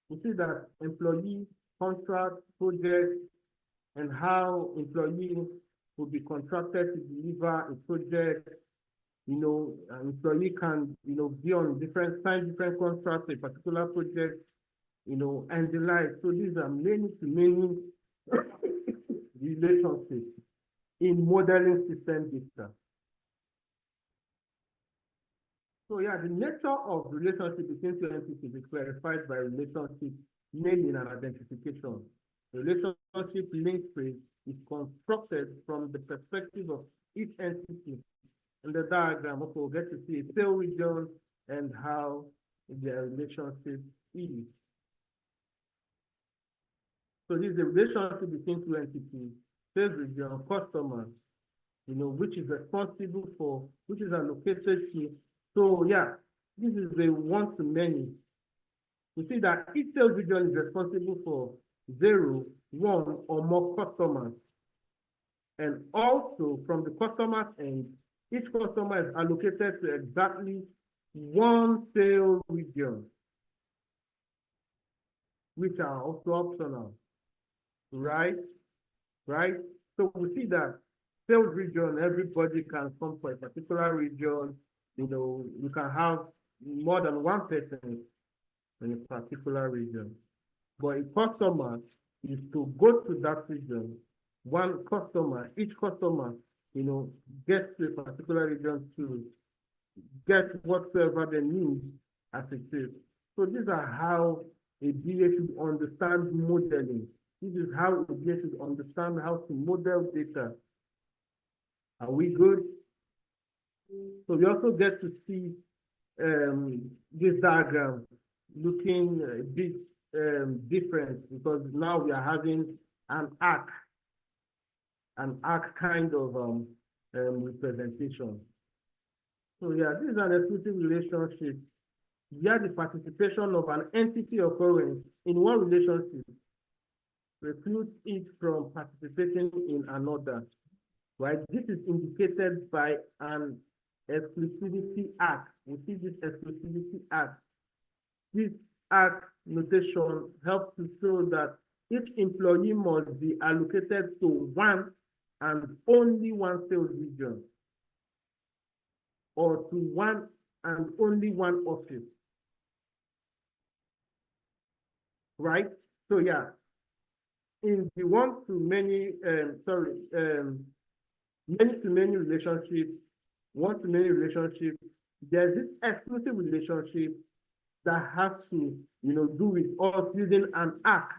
we see that employee, contract, project, and how employees will be contracted to deliver a project. An employee can, be on sign different contracts, a particular project, and the like. So these are many-to-many relationships in modeling system data. So yeah, the nature of relationship between two entities is clarified by relationship naming and identification. The relationship link phrase is constructed from the perspective of each entity. In the diagram, okay, we'll get to see a sale region and how their relationship is. So this is the relationship between two entities, sales region, customer, which is responsible for, which is allocated to. So yeah, this is the one-to-many. You see that each sales region is responsible for 0, 1, or more customers. And also from the customer's end, each customer is allocated to exactly one sales region, which are also optional, right? Right? So we see that sales region, everybody can come for a particular region. You can have more than one person in a particular region. But a customer is to go to that region. One customer, each customer, gets to a particular region to get whatsoever they need as it is. So these are how a BA should understand modeling. This is how a BA should understand how to model data. Are we good? So we also get to see this diagram looking a bit different, because now we are having an arc kind of representation. So yeah, this is an exclusive relationship where the participation of an entity occurring in one relationship precludes it from participating in another, right? This is indicated by an exclusivity act. We see this exclusivity act. This act notation helps to show that each employee must be allocated to one and only one sales region, or to one and only one office, right? So yeah, in the one-to-many, many-to-many relationship, one-to-many relationship, there's this exclusive relationship that has to, do with us using an arc,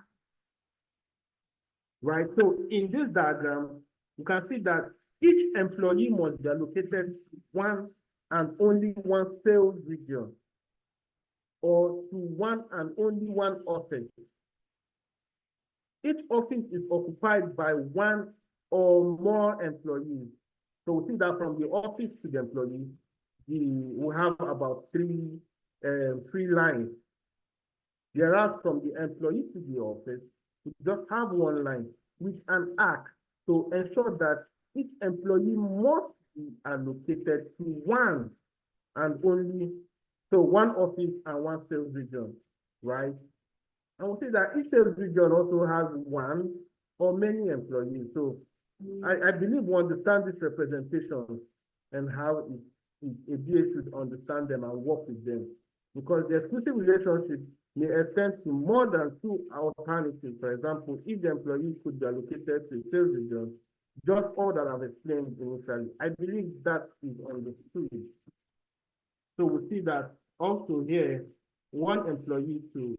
right? So in this diagram, you can see that each employee must be allocated one and only one sales region. or to one and only one office. Each office is occupied by one or more employees. So we see that from the office to the employee, we have about three lines. Whereas from the employee to the office, we just have one line, which an act to ensure that each employee must be allocated to one and only, so one office and one sales region, right? And we see that each sales region also has one or many employees. So I believe we understand this representation and how a BA should understand them and work with them. Because the exclusive relationship may extend to more than two alternatives. For example, if the employee could be allocated to a sales region, just all that I've explained initially, I believe that is understood. So we see that also here, one employee to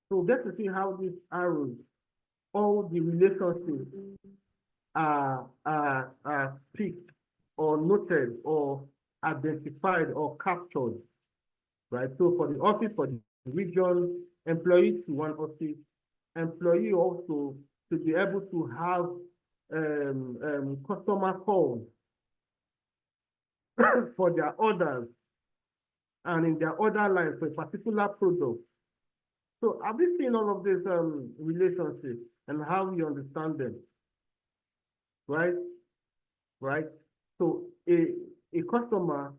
so get to see how these arrows, all the relationships are picked or noted or identified or captured, right? So for the office, for the region, employee to one office, employee also to be able to have customer calls for their orders and in their order line for a particular product. So have we seen all of these relationships and how we understand them? Right? Right? So a customer,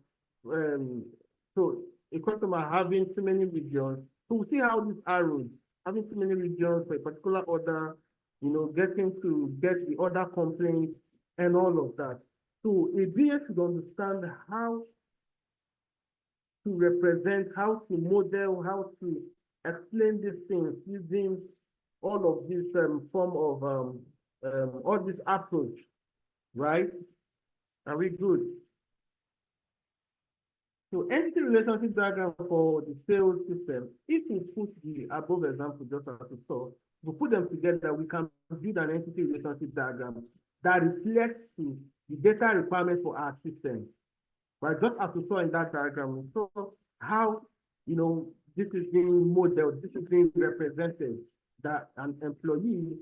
a customer having too many regions. So we see how these arrows, having too many regions for a particular order, getting to get the order complaint and all of that. So a BA should understand how to represent, how to model, how to explain these things using all of this form of all this approach, right? Are we good? So entity relationship diagram for the sales system, if we put the above example just as we saw, we put them together, we can build an entity relationship diagram that reflects to the data requirements for our system. Right, just as we saw in that diagram, we saw how this is being modeled, this is being represented, that an employee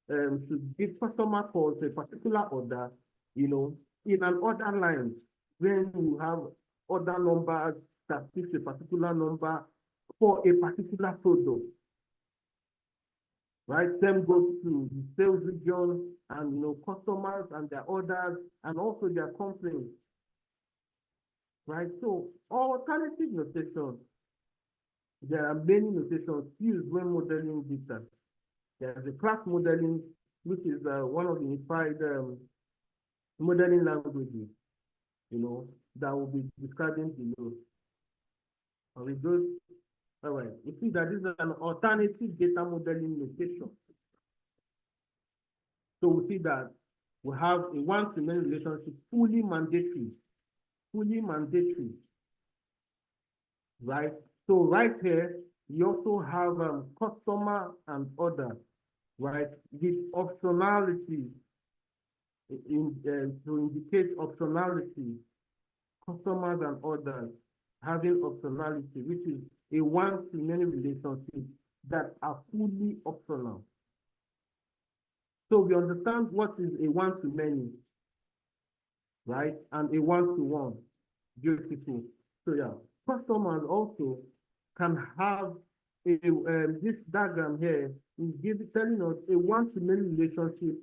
should give customer calls to a particular order, in an order line, when you have order numbers that fix a particular number for a particular product. Right, same goes to the sales region and customers and their orders and also their complaints. Right, so alternative notations, there are many notations used when modeling data. There's a class modeling, which is one of the unified modeling languages, that will be describing below. Are we good? All right, you see that this is an alternative data modeling notation. So we see that we have a one-to-many relationship, fully mandatory, right? So right here, you also have customer and order, right? With optionality, to indicate optionality, customers and orders having optionality, which is a one-to-many relationship that are fully optional. So we understand what is a one-to-many, right? And a one-to-one, beautiful. So yeah, customers also can have this diagram here is telling us a one-to-many relationship,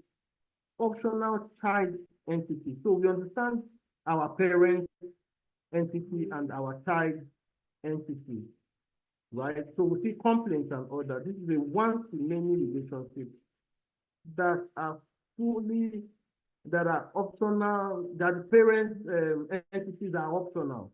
optional child entity. So we understand our parent entity and our child entity, right? So we see complaints and order. This is a one-to-many relationship that are optional, that the parent entities are optional.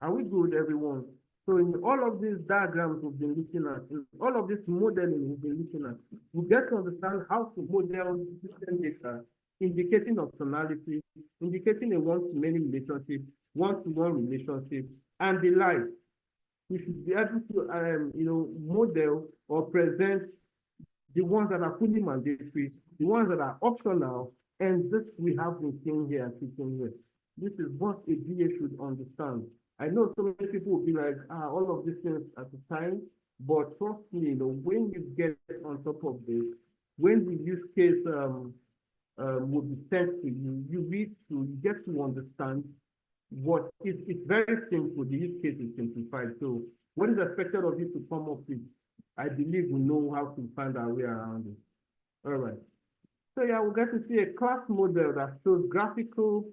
Are we good, everyone? So in all of these diagrams we've been looking at, in all of this modeling we've been looking at, we get to understand how to model system data, indicating optionality, indicating a one-to-many relationship, one-to-one relationship, and the like. we should be able to, model or present the ones that are fully mandatory, the ones that are optional, and this we have been seeing here and teaching here. This is what a BA should understand. I know so many people will be like, all of these things at the time, but trust me, when you get on top of this, when the use case will be sent to you, you get to understand what it's very simple. The use case is simplified. So what is expected of you to come up with? I believe we know how to find our way around it. All right. So yeah, we get to see a class model that shows graphically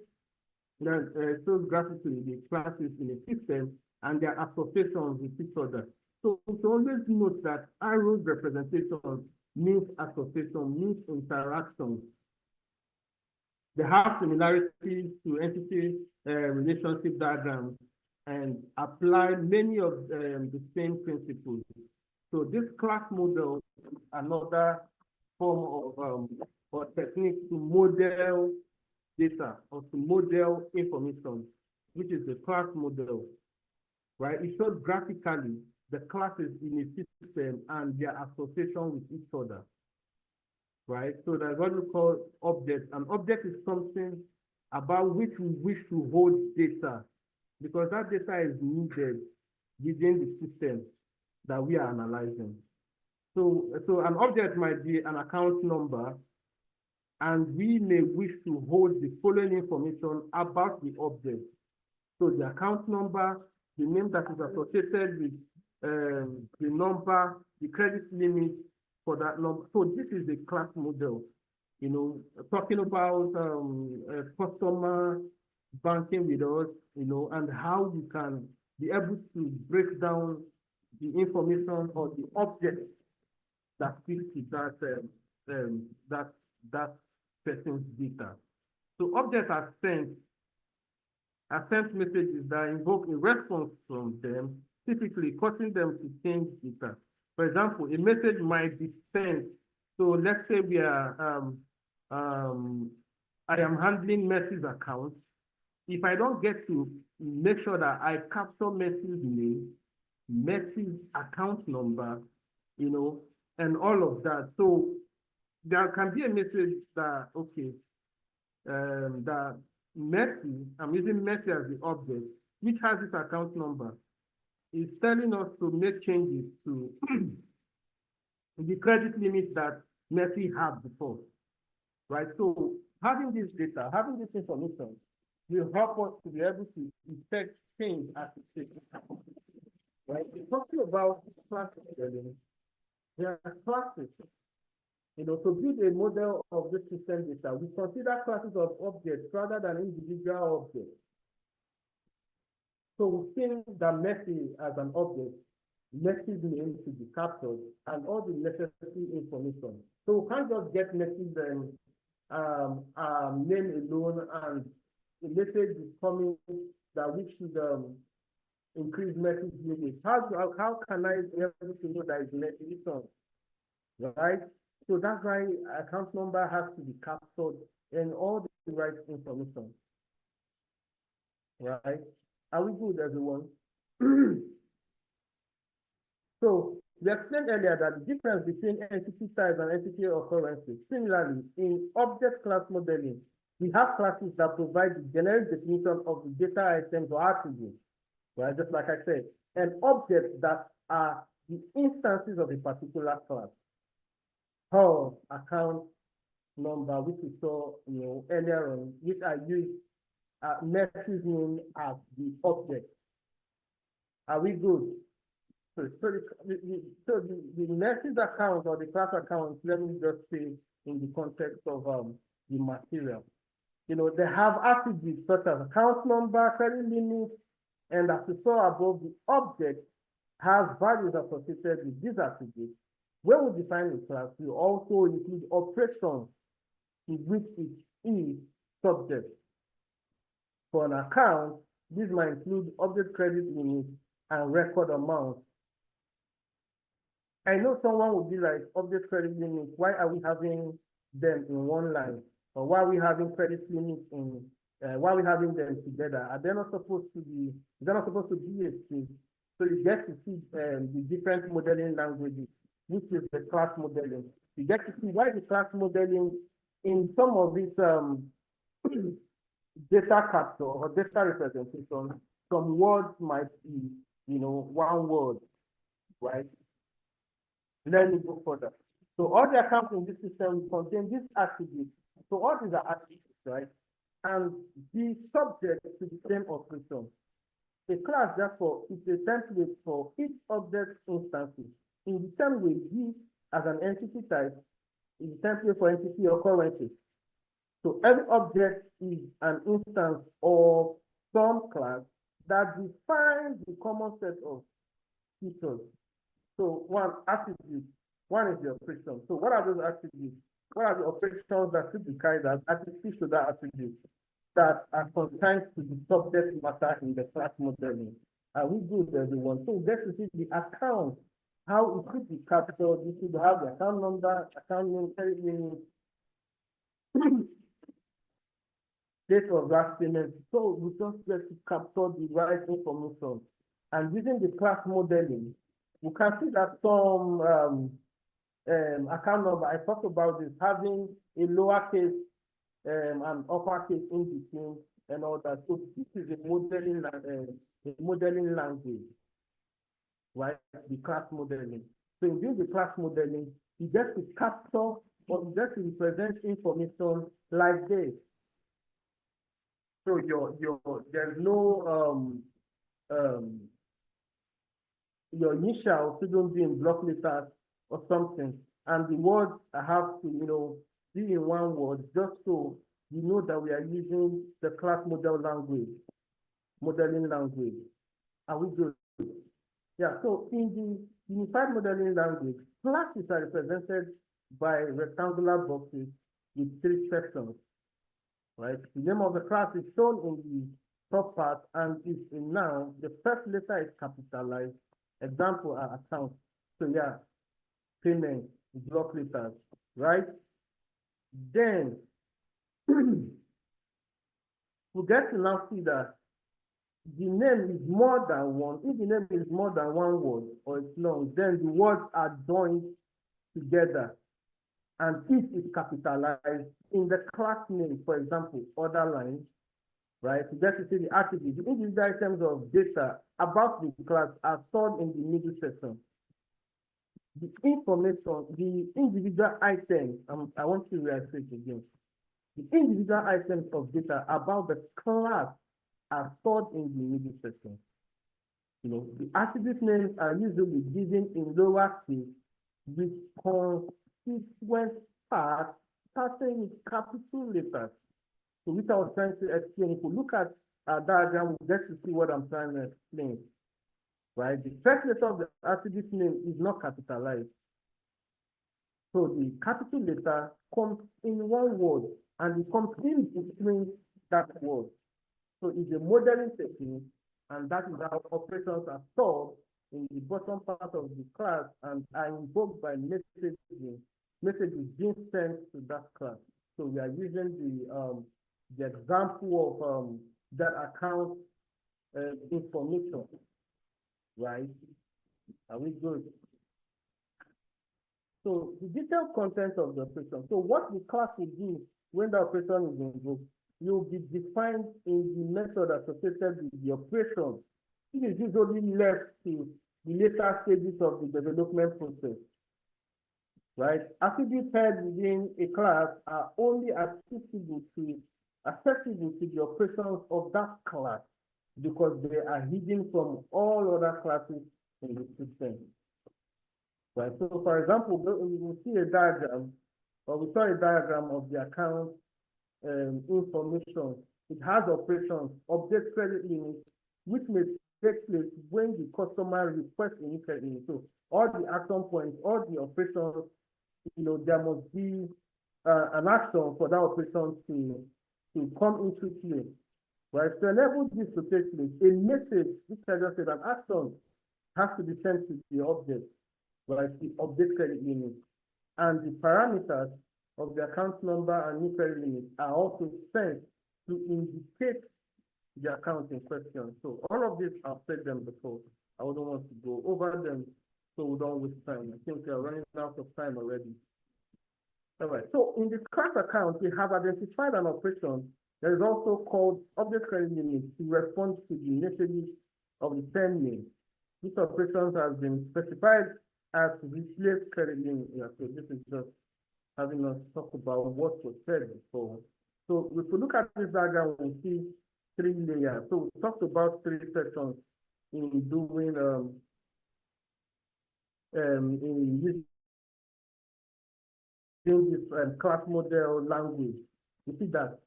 the classes in a system and their associations with each other. So to always note that arrows representation means association, means interaction. They have similarities to entity relationship diagrams and apply many of the same principles. So this class model is another form of or technique to model data or to model information, which is the class model, right? It shows graphically the classes in a system and their association with each other, right? So that's what we call object. An object is something about which we wish to hold data, because that data is needed within the system that we are analyzing. So an object might be an account number, and we may wish to hold the following information about the object. So the account number, the name that is associated with the number, the credit limit for that number. So this is the class model, talking about customer banking with us, and how we can be able to break down the information or the object that fits with that person's data. So objects are sent messages that invoke a response from them, typically causing them to change data. For example, a message might be sent. So let's say we are I am handling Mercy's account. If I don't get to make sure that I capture Mercy's name, Mercy's account number, and all of that. So there can be a message that, okay, that Mercy, I'm using Mercy as the object, which has this account number, is telling us to make changes to the credit limit that Mercy had before, right? So having this data, having this information will help us to be able to effect change as it takes, right? We're talking about classes. There are classes. To build a model of this system data, we consider classes of objects rather than individual objects. So we think that Mercy as an object, Mercy's name should be captured and all the necessary information. So we can't just get Mercy's name alone and a message is coming that we should increase Mercy's limit. How can I be able to know that it's Mercy, right? So that's why account number has to be captured and all the right information, right? Are we good, everyone? So we explained earlier that the difference between entity types and entity occurrences. Similarly, in object class modeling, we have classes that provide the generic definition of the data items or attributes, right? Just like I said, and objects that are the instances of a particular class. Account number, which we saw earlier on, which I use Mercy's name as the object. Are we good? So the Mercy's account or the class account, let me just say in the context of the material. They have attributes such as account number, credit limit, and as we saw above, the object has values associated with these attributes. When we define a class, we also include operations in which it is subject. For an account, this might include object credit limit and record amount. I know someone would be like, object credit limit, why are we having them in one line? Or why are we having credit limits why are we having them together? Are they not supposed to be, they're not supposed to be a space? So you get to see the different modeling languages, which is the class modeling. You get to see why the class modeling in some of these data capture or data representation, some words might be, one word, right? Let me go further. So all the accounts in this system contain these attributes. So all these are attributes, right? And the subject to the same operation. A class, therefore, is a template for each object instances. In the same way, this as an entity type is a template for entity occurrences. So every object is an instance of some class that defines the common set of features. So one attribute, one is the operation. So what are those attributes? What are the operations that should be carried out attributes to that attribute that are confined to the subject matter in the class modeling? And we do everyone. So we get to see the account, how it could be captured. You should have the account number, account name, credit limit, date of last payment. So we just get to capture the right information. And using the class modeling, we can see that some account number, I talked about this, having a lowercase and uppercase in between and all that. So this is a modeling language, right? The class modeling. So in doing the class modeling, you get to capture or you get to represent information like this. So there's no your initial shouldn't be in block letters or something, and the words I have to be in one word, just so you know that we are using the class modeling language. Are we good? Yeah, so in the unified modeling language, classes are represented by rectangular boxes with 3 sections, right? The name of the class is shown in the top part and is a noun. The first letter is capitalized. Example are account. So yeah, payment, block letters, right? Then we get to now see that the name is more than one. If the name is more than one word or it's long, then the words are joined together. And if it's capitalized in the class name, for example, order line, right? You get to see the attributes. The individual items of data about the class are stored in the middle section. The information, the individual items, I want to reiterate again. The individual items of data about the class are stored in the middle section. The attribute names are usually given in lowercase with constituent parts starting with capital letters. So which I was trying to explain. If we look at a diagram, we get to see what I'm trying to explain. Right? The first letter of the attribute name is not capitalized. So the capital letter comes in one word and it comes in between that word. So it's a modeling technique, and that is how operations are stored in the bottom part of the class and are invoked by messages being sent to that class. So we are using the example of that account information, right? Are we good? So the detailed content of the operation. So what the class will do when the operation is invoked, will be defined in the method associated with the operation. It is usually left to the later stages of the development process, right? Attributes held within a class are only accessible to the operations of that class because they are hidden from all other classes in the system. Right. So for example, we will see a diagram, or we saw a diagram of the account information. It has operations, object credit limit, which may take place when the customer requests a new credit limit. So all the action points, all the operations, there must be an action for that operation to come into play. Right. To enable this to take place, a message, which I just said, an action has to be sent to the object, right? The object credit limit. And the parameters of the account number and new credit limit are also sent to indicate the account in question. So all of this, I've said them before. I wouldn't want to go over them so we don't waste time. I think we are running out of time already. All right, so in the class account, we have identified an operation that is also called object credit limit to respond to the messages of the 10 name. This operation has been specified as replace credit limit. Yeah, so this is just having us talk about what was said before. So if we look at this diagram, we see 3 layers. So we talked about 3 sections in doing in using this class model language. You see that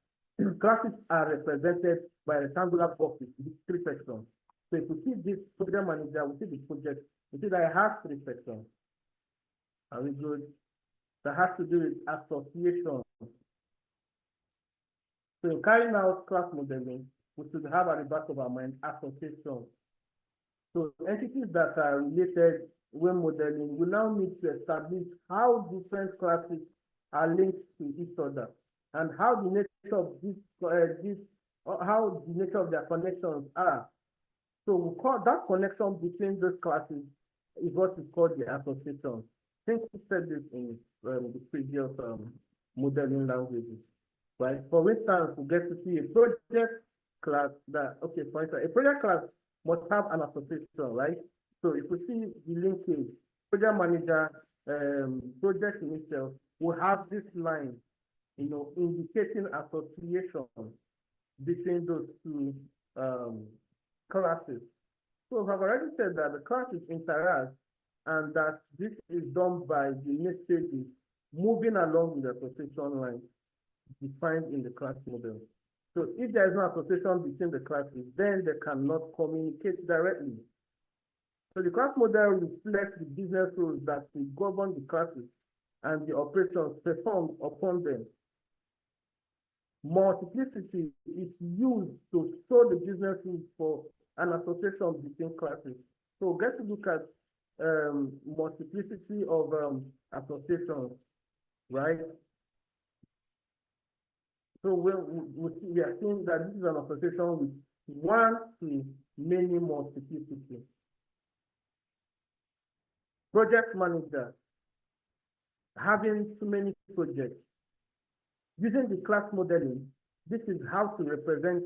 classes are represented by rectangular boxes with 3 sections. So if we see this program manager, we see the project, we see that it has 3 sections. Are we good? That has to do with association. So in carrying out class modeling, we should have at the back of our mind association. So entities that are related when modeling, we now need to establish how different classes are linked to each other and how the nature of how the nature of their connections are. So we call that connection between those classes is what is called the association. I think we said this in the previous modeling languages, right? For instance, we get to see a project class that, okay, for instance, a project class must have an association, right? So if we see the linkage, project manager, project initial, we have this line, you know, indicating association between those 2 classes. So I've already said that the classes interact and that this is done by the messages moving along with the association line defined in the class model. So if there is no association between the classes, then they cannot communicate directly. So the class model reflects the business rules that will govern the classes and the operations performed upon them. Multiplicity is used to show the business rules for an association between classes. So we get to look at multiplicity of associations, right? So we are seeing that this is an association with 1 to many multiplicity. Project manager having too many projects. Using the class modeling, this is how to represent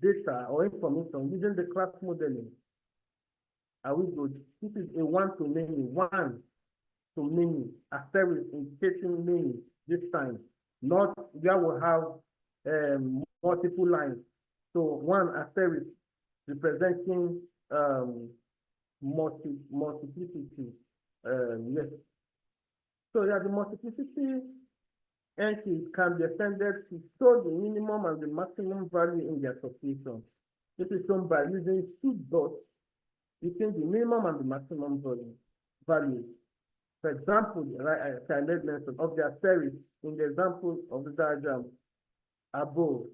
data or information using the class modeling. Are we good? This is a 1 to many, 1 to many, asterisk indicating many this time, not where we have multiple lines. So 1 asterisk representing multiplicity. Yes. So yeah, the multiplicity entries can be extended to show the minimum and the maximum value in the association. This is shown by using 2 dots between the minimum and the maximum values. For example, I made mention of the asterisk in the example of the diagram above,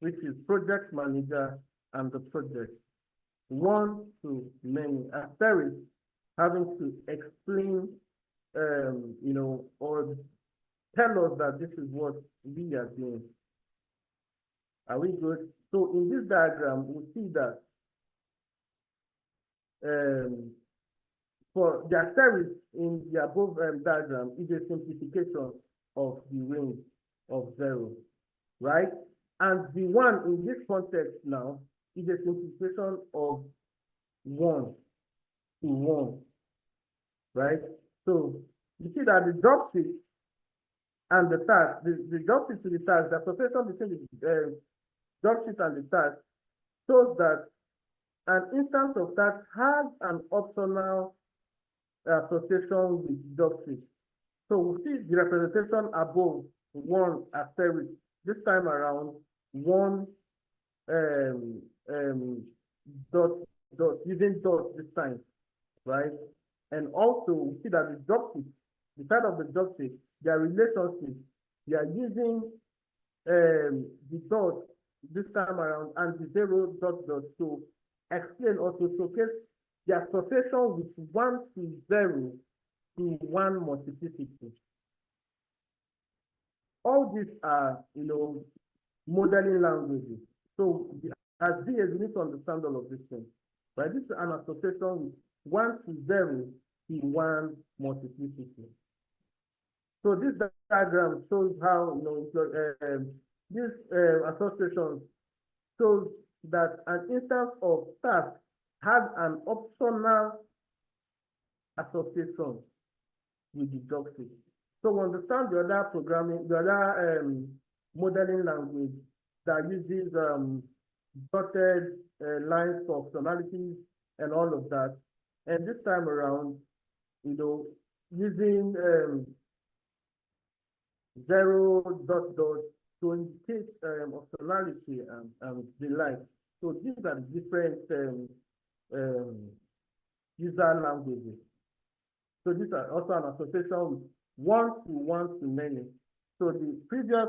which is project manager and the project. 1 to many, asterisk having to explain, you know, or tell us that this is what we are doing. Are we good? So in this diagram, we see that for the asterisk in the above diagram is a simplification of the range of 0, right? And the 1 in this context now is a simplification of 1 to 1, right? So you see that the job sheet and the task, the job sheet to the task, the association between the job sheet and the task shows that an instance of task has an optional association with job sheet. So we see the representation above 1 asterisk. This time around 1 dot using dot this time, right? And also we see that the job sheet, the side of the job sheet, their relationship, they are using the dot this time around and the 0 dot to explain or to showcase the association with 1 to 0 to 1 multiplicity. All these are, you know, modeling languages. So as DS, we need to understand all of these things. right? This is an association with 1 to 0 to 1 multiplicity. So this diagram shows how, this association shows that an instance of task has an optional association with the doctrine. So we understand the other programming, the other modeling language that uses dotted lines for optionalities and all of that. And this time around, using 0 dot dot to indicate optionality and the like. So these are different user languages. So these are also an association with 1 to 1 to many. So the previous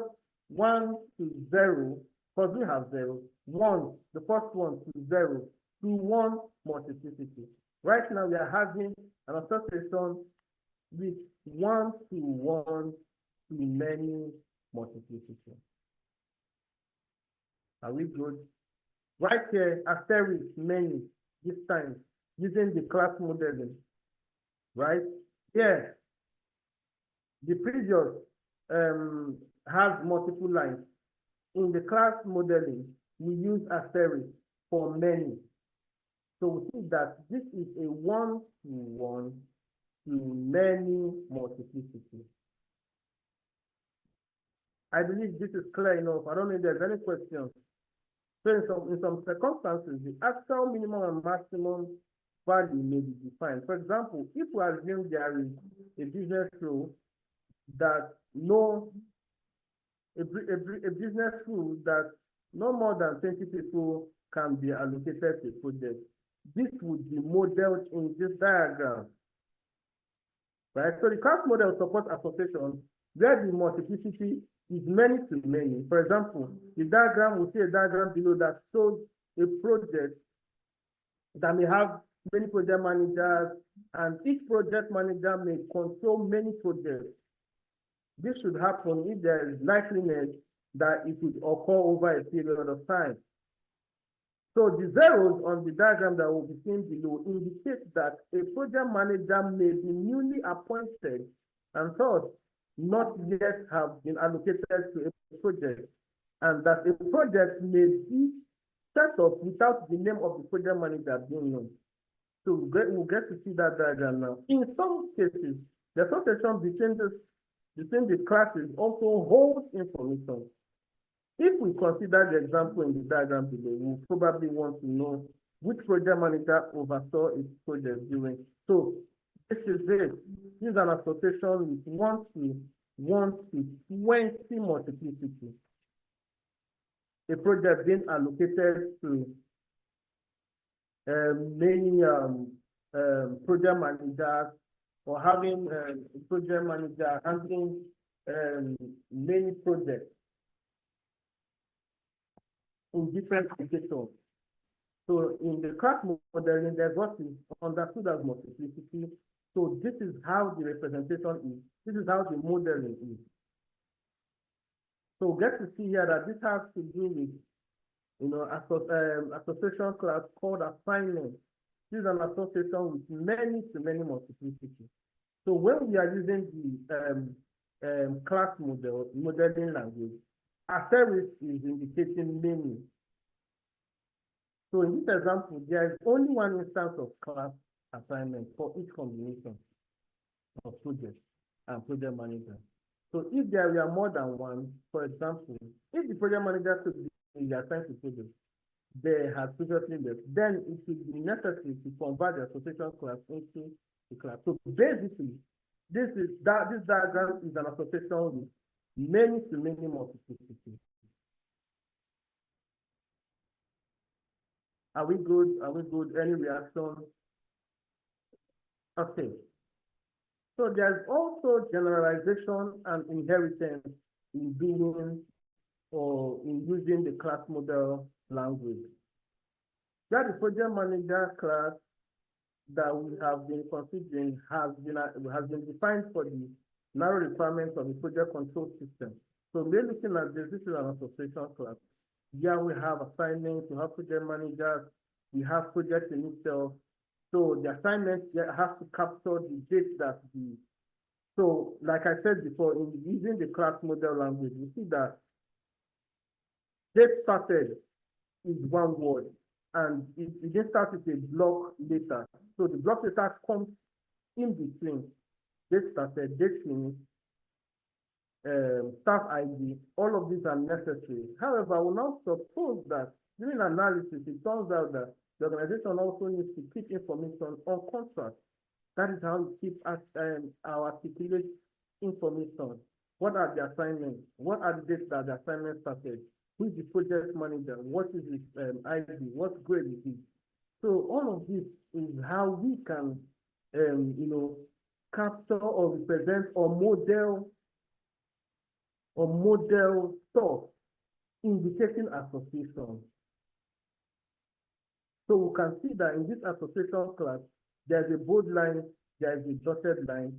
1 to 0, because we have 0, 1, the first one to 0 to 1 multiplicity. Right now we are having an association with 1 to 1 to many multiplicity. Are we good? Right here, asterisk many this time using the class modeling. Right here, the previous has multiple lines. In the class modeling, we use asterisk for many. So we see that this is a 1 to 1 to many multiplicity. I believe this is clear enough. I don't know if there's any questions. So in some circumstances, the actual minimum and maximum value may be defined. For example, if we assume there is a business rule that a business rule that no more than 20 people can be allocated to a project, this would be modeled in this diagram. Right? So the class model supports association where the multiplicity is many to many. For example, the diagram, we see a diagram below that shows a project that may have many project managers, and each project manager may control many projects. This should happen if there is likeliness that it would occur over a period of time. So the zeros on the diagram that will be seen below indicate that a project manager may be newly appointed and thus not yet have been allocated to a project, and that a project may be set up without the name of the project manager being known. So we'll get to see that diagram now. In some cases, the association between the classes also holds information. If we consider the example in the diagram below, we'll probably want to know which project manager oversaw its project during. So this is it. This is an association with 1 to 20 multiplicity. A project being allocated to many project managers, or having a project manager handling many projects in different applications. So in the class modeling, there's what is understood as multiplicity. So this is how the representation is. This is how the modeling is. So get to see here that this has to do with, association class called assignment. This is an association with many to many multiplicity. So when we are using the class modeling language, asterisk is indicating many. So in this example, there is only one instance of class assignment for each combination of projects and project managers. So if there were more than one, for example, if the project manager could be assigned to projects they had previously left, then it would be necessary to convert the association class into a class. So basically, this diagram is an association with many to many multiplicity. Are we good? Are we good? Any reaction? Okay. So there's also generalization and inheritance in doing or in using the class model language. That the project manager class that we have been considering has been defined for the narrow requirements of the project control system. So we're looking at this. This is an association class. Here we have assignments, we have project managers, we have project in itself. So the assignment has to capture the date that the, so like I said before, in using the class model language, we see that date started is one word, and it just starts with a block later. So the block later comes in between date started, date finished, staff ID, all of these are necessary. However, I will now suppose that during analysis, it turns out that the organization also needs to keep information on contracts. That is how we keep our articulate information. What are the assignments? What are the dates that the assignment started? Who is the project manager? What is his ID? What grade is he? So all of this is how we can, capture or represent or model stuff indicating association. So we can see that in this association class, there's a bold line, there's a dotted line,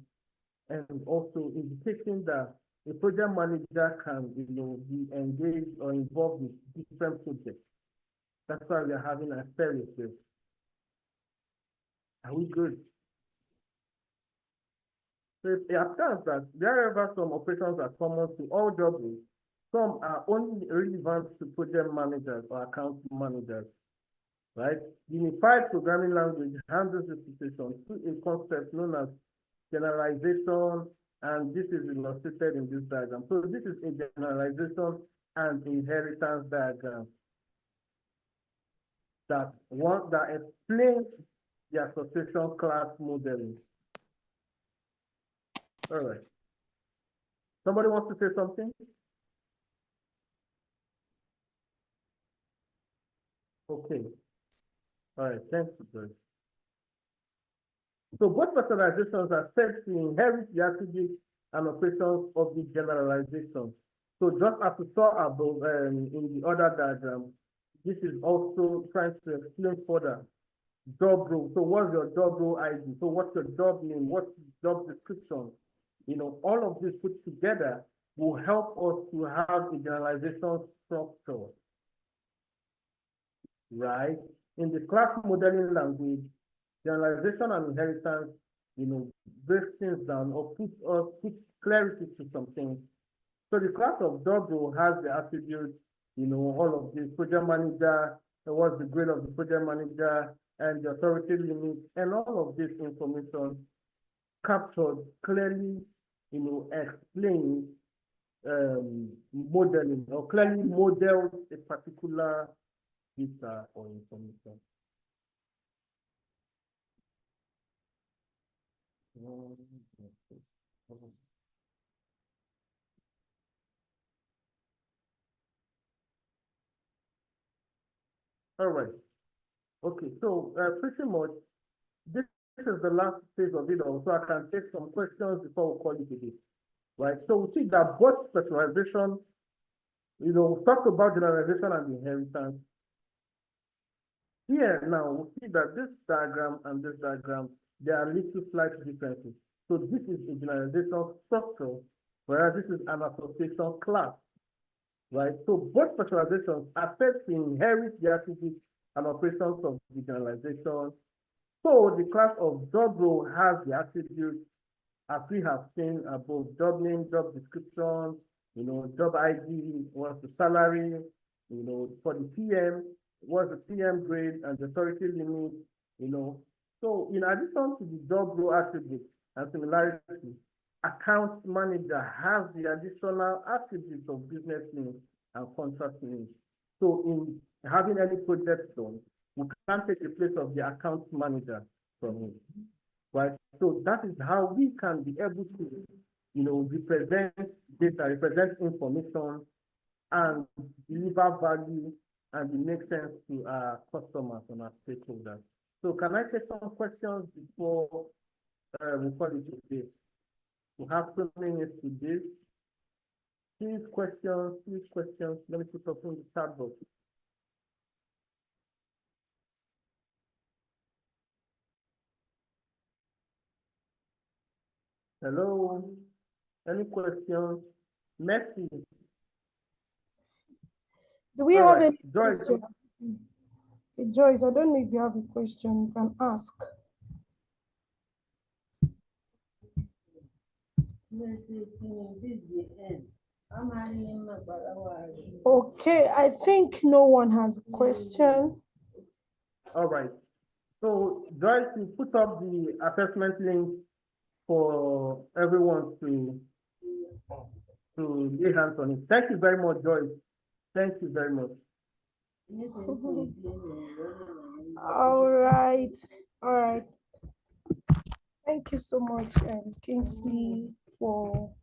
and also indicating that a project manager can, be engaged or involved with different projects. That's why we are having a series here. Are we good? So it appears that wherever some operations are common to all job roles, some are only relevant to project managers or account managers, right? Unified programming language handles the situation through a concept known as generalization, and this is illustrated in this diagram. So this is a generalization and inheritance diagram that explains the association class modeling. All right. Somebody wants to say something? Okay. All right, thanks, Bruce. So both personalizations are said to inherit the attributes and operations of the generalization. So just as we saw above in the other diagram, this is also trying to explain further job role. So what's your job role ID? So what's your job name? What's the job description? All of this put together will help us to have a generalization structure, right? In the class modeling language, generalization and inheritance, break things down or put clarity to some things. So the class of job role has the attributes, all of the project manager, what's the grade of the project manager, and the authority limit, and all of this information captured clearly, explains modeling or clearly models a particular data or information. All right. Okay, so pretty much this is the last phase of it all, so I can take some questions before we call it a day. Right, so we see that both specialization, we talked about generalization and inheritance. Here now, we see that this diagram and this diagram, there are little slight differences. So this is a generalization structure, whereas this is an association class, right? So both specializations are said to inherit the attributes and operations of the generalization. So the class of job role has the attributes as we have seen above: job name, job description, job ID, what's the salary, for the PM, what's the PM grade and the authority limit, So in addition to the job role attributes and similarity, account manager has the additional attributes of business needs and contract needs. So in having any project done, we can't take the place of the account manager from it. Right, so that is how we can be able to, represent data, represent information, and deliver value and make sense to our customers and our stakeholders. So, can I take some questions before we call it a day? We have 2 minutes to this. Please questions. Let me put up in the chat box. Hello, any questions? Messi. Do we All have right, any question? Okay, Joyce, I don't know if you have a question, you can ask. Okay, I think no one has a question. All right. So Joyce, you put up the assessment link for everyone to lay hands on it. Thank you very much, Joyce. Thank you very much. All right, all right. Thank you so much, Kingsley, for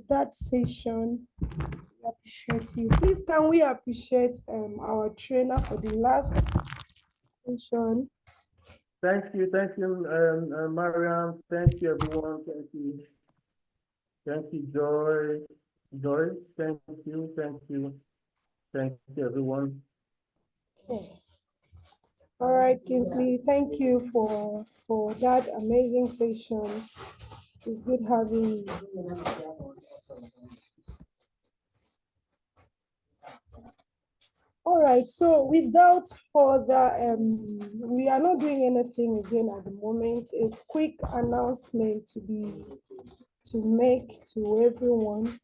that session. We appreciate you. Please, can we appreciate our trainer for the last session? Thank you, Mariam. Thank you, everyone. Thank you, Joy. Thank you, everyone. Okay. All right, Kingsley, thank you for that amazing session. It's good having you. All right, so without further, we are not doing anything again at the moment. A quick announcement to make to everyone.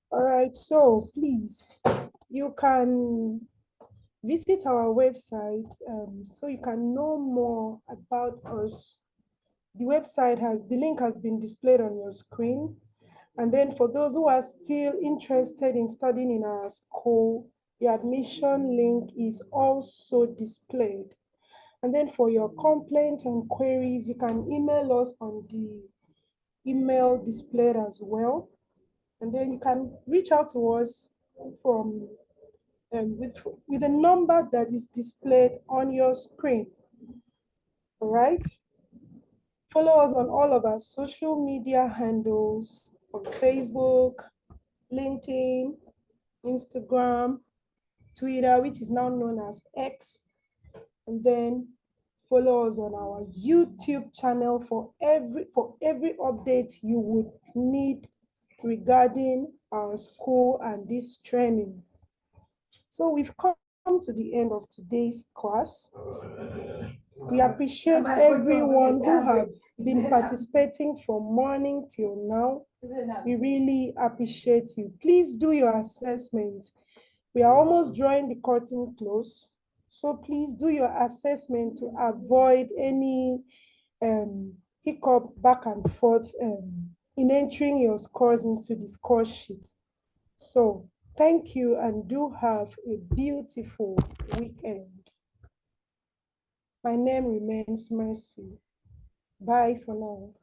All right, so please, you can visit our website so you can know more about us. The website the link has been displayed on your screen. And then for those who are still interested in studying in our school, the admission link is also displayed. And then for your complaints and queries, you can email us on the email displayed as well. And then you can reach out to us from with a number that is displayed on your screen. All right. Follow us on all of our social media handles on Facebook, LinkedIn, Instagram, Twitter, which is now known as X, and then follow us on our YouTube channel for every update you would need regarding our school and this training. So we've come to the end of today's class. We appreciate everyone who have been participating from morning till now. We really appreciate you. Please do your assessment. We are almost drawing the curtain close. So please do your assessment to avoid any hiccup back and forth in entering your scores into the score sheet. So thank you and do have a beautiful weekend. My name remains Mercy. Bye for now.